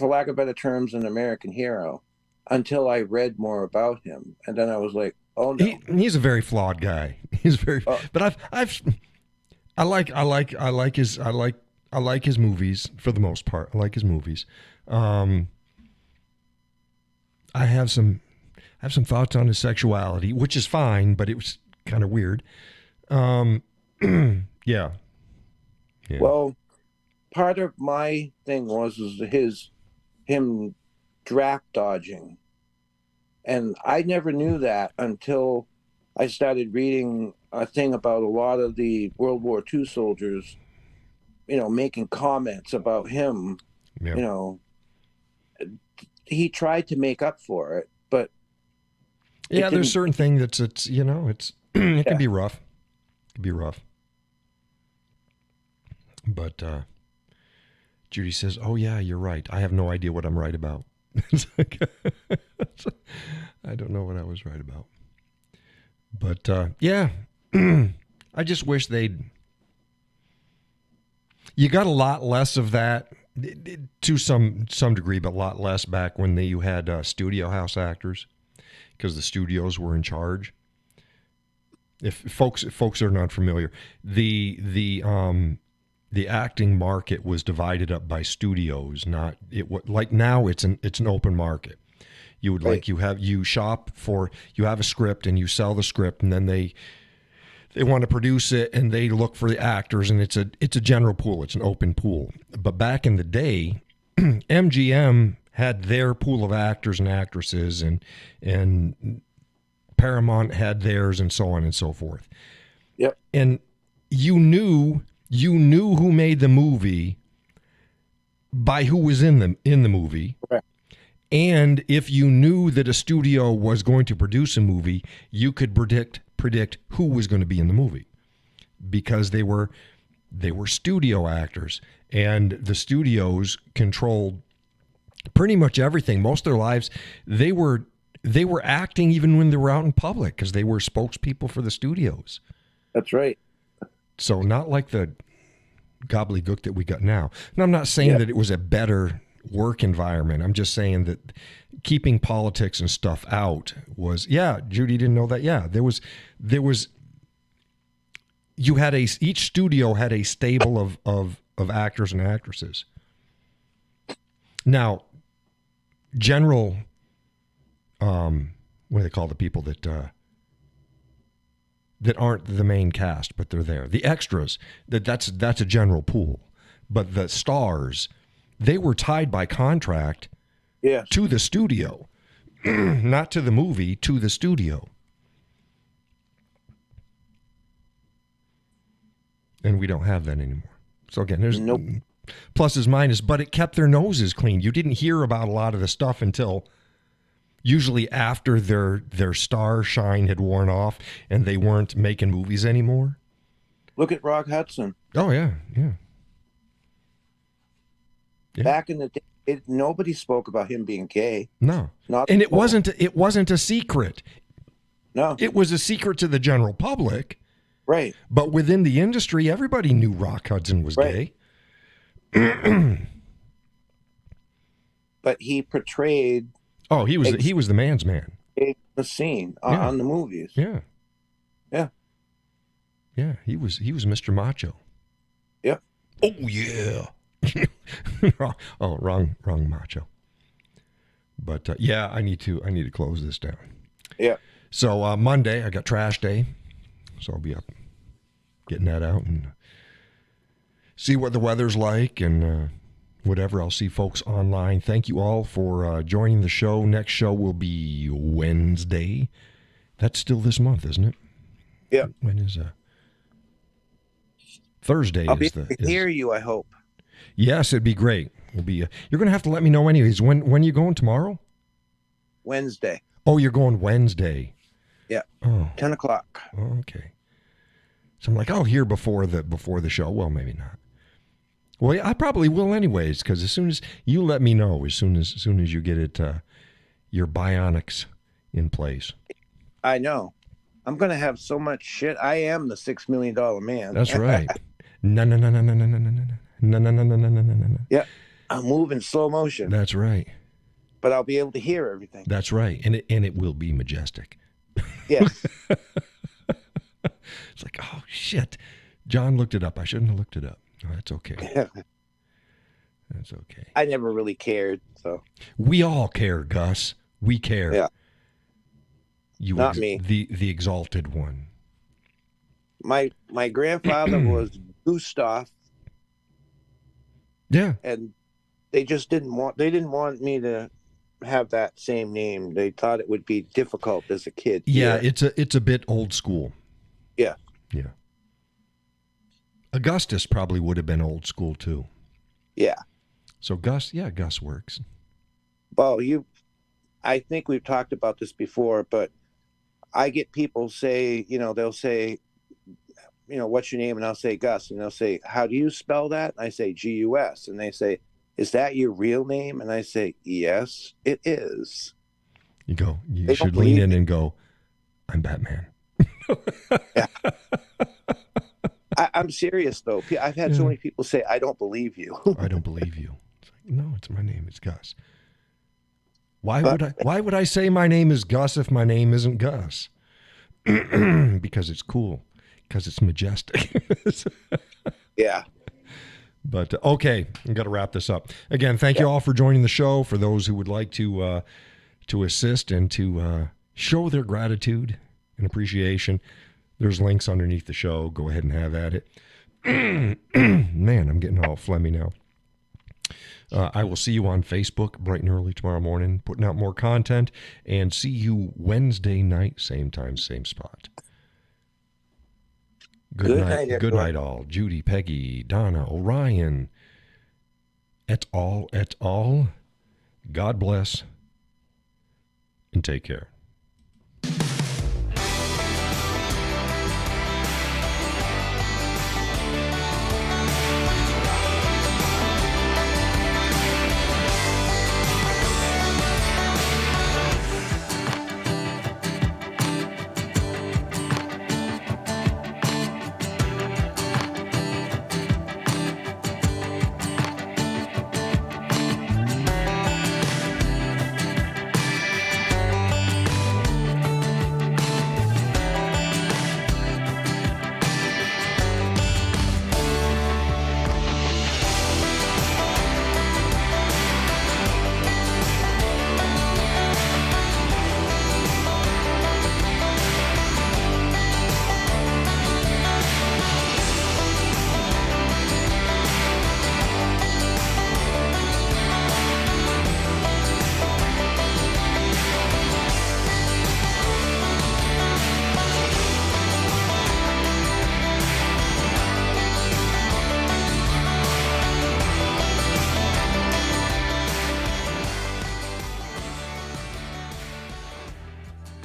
lack of better terms, an American hero until I read more about him. And then I was like, oh no. He's a very flawed guy. He's very, but I like his movies for the most part. I like his movies. I have some thoughts on his sexuality, which is fine, but it was kind of weird. Yeah. Well, part of my thing was him draft dodging, and I never knew that until I started reading a thing about a lot of the World War II soldiers, making comments about him. Yeah. He tried to make up for it, but yeah, there's certain thing it can be rough. It can be rough. But Judy says, "Oh yeah, you're right. I have no idea what I'm right about." It's like, I don't know what I was right about. But yeah, I just wish you got a lot less of that to some degree, but a lot less back when you had studio house actors, because the studios were in charge. If folks are not familiar, the acting market was divided up by studios. Not it like now it's an open market. You would right. You have a script and you sell the script, and then they want to produce it and they look for the actors, and it's a general pool. It's an open pool. But back in the day, MGM had their pool of actors and actresses, and Paramount had theirs, and so on and so forth. Yep. And you knew who made the movie by who was in the movie. Correct. And if you knew that a studio was going to produce a movie, you could predict who was going to be in the movie, because they were studio actors, and the studios controlled pretty much everything. Most of their lives, they were acting even when they were out in public, because they were spokespeople for the studios. That's right. So not like the gobbledygook that we got now. And I'm not saying that it was a better work environment. I'm just saying that keeping politics and stuff out was, Judy didn't know that. Yeah, there was you had each studio had a stable of actors and actresses. Now, general, what do they call the people that aren't the main cast, but they're there? The extras, that's a general pool. But the stars, they were tied by contract to the studio, not to the movie, to the studio. And we don't have that anymore. So again, there's pluses, minuses, but it kept their noses clean. You didn't hear about a lot of the stuff until usually after their star shine had worn off and they weren't making movies anymore. Look at Rock Hudson. Oh yeah. Back in the day, nobody spoke about him being gay. No, and it wasn't a secret. No, it was a secret to the general public. Right. But within the industry, everybody knew Rock Hudson was gay. But he portrayed. Oh, he was the man's man. The scene on the movies. Yeah. Yeah. Yeah. He was Mr. Macho. Yep. Oh yeah. Wrong macho. But I need to close this down. Yeah. So Monday I got trash day, so I'll be up getting that out and see what the weather's like and whatever. I'll see folks online. Thank you all for joining the show. Next show will be Wednesday. That's still this month, isn't it? Yeah. When is Thursday? I'll be able to hear you, I hope. Yes, it'd be great. You're going to have to let me know anyways. When are you going tomorrow? Wednesday. Oh, you're going Wednesday. Yeah. Oh. 10 o'clock. Okay. So I'm like, I'll hear before the show. Well, maybe not. Well, I probably will anyways, because as soon as you let me know, as soon as you get it, your bionics in place. I know. I'm going to have so much shit. I am the $6 million man. That's right. No. Yeah. I'll move in slow motion. That's right. But I'll be able to hear everything. That's right. And it will be majestic. Yes. It's like, oh shit. John looked it up. I shouldn't have looked it up. Oh, that's okay. That's okay. I never really cared, so. We all care, Gus. We care. Yeah. You Not me. The exalted one. My grandfather was Gustav. Yeah. And they didn't want me to have that same name. They thought it would be difficult as a kid. Yeah, it's a bit old school. Yeah. Yeah. Augustus probably would have been old school too. Yeah. So Gus works. Well, I think we've talked about this before, but I get people say, they'll say, what's your name? And I'll say Gus. And they'll say, how do you spell that? And I say Gus. And they say, is that your real name? And I say, yes, it is. You should lean in and go, I'm Batman. Yeah. I'm serious, though. I've had so many people say, I don't believe you. I don't believe you. It's like, no, it's my name. It's Gus. Why would I say my name is Gus if my name isn't Gus? Because it's cool. Because it's majestic. Yeah. But okay, I've got to wrap this up. Again, thank you all for joining the show. For those who would like to assist and to show their gratitude and appreciation, there's links underneath the show. Go ahead and have at it. Man, I'm getting all phlegmy now. I will see you on Facebook bright and early tomorrow morning, putting out more content, and see you Wednesday night, same time, same spot. Good night. everyone. Good night, all. Judy, Peggy, Donna, Orion, et al. God bless, and take care.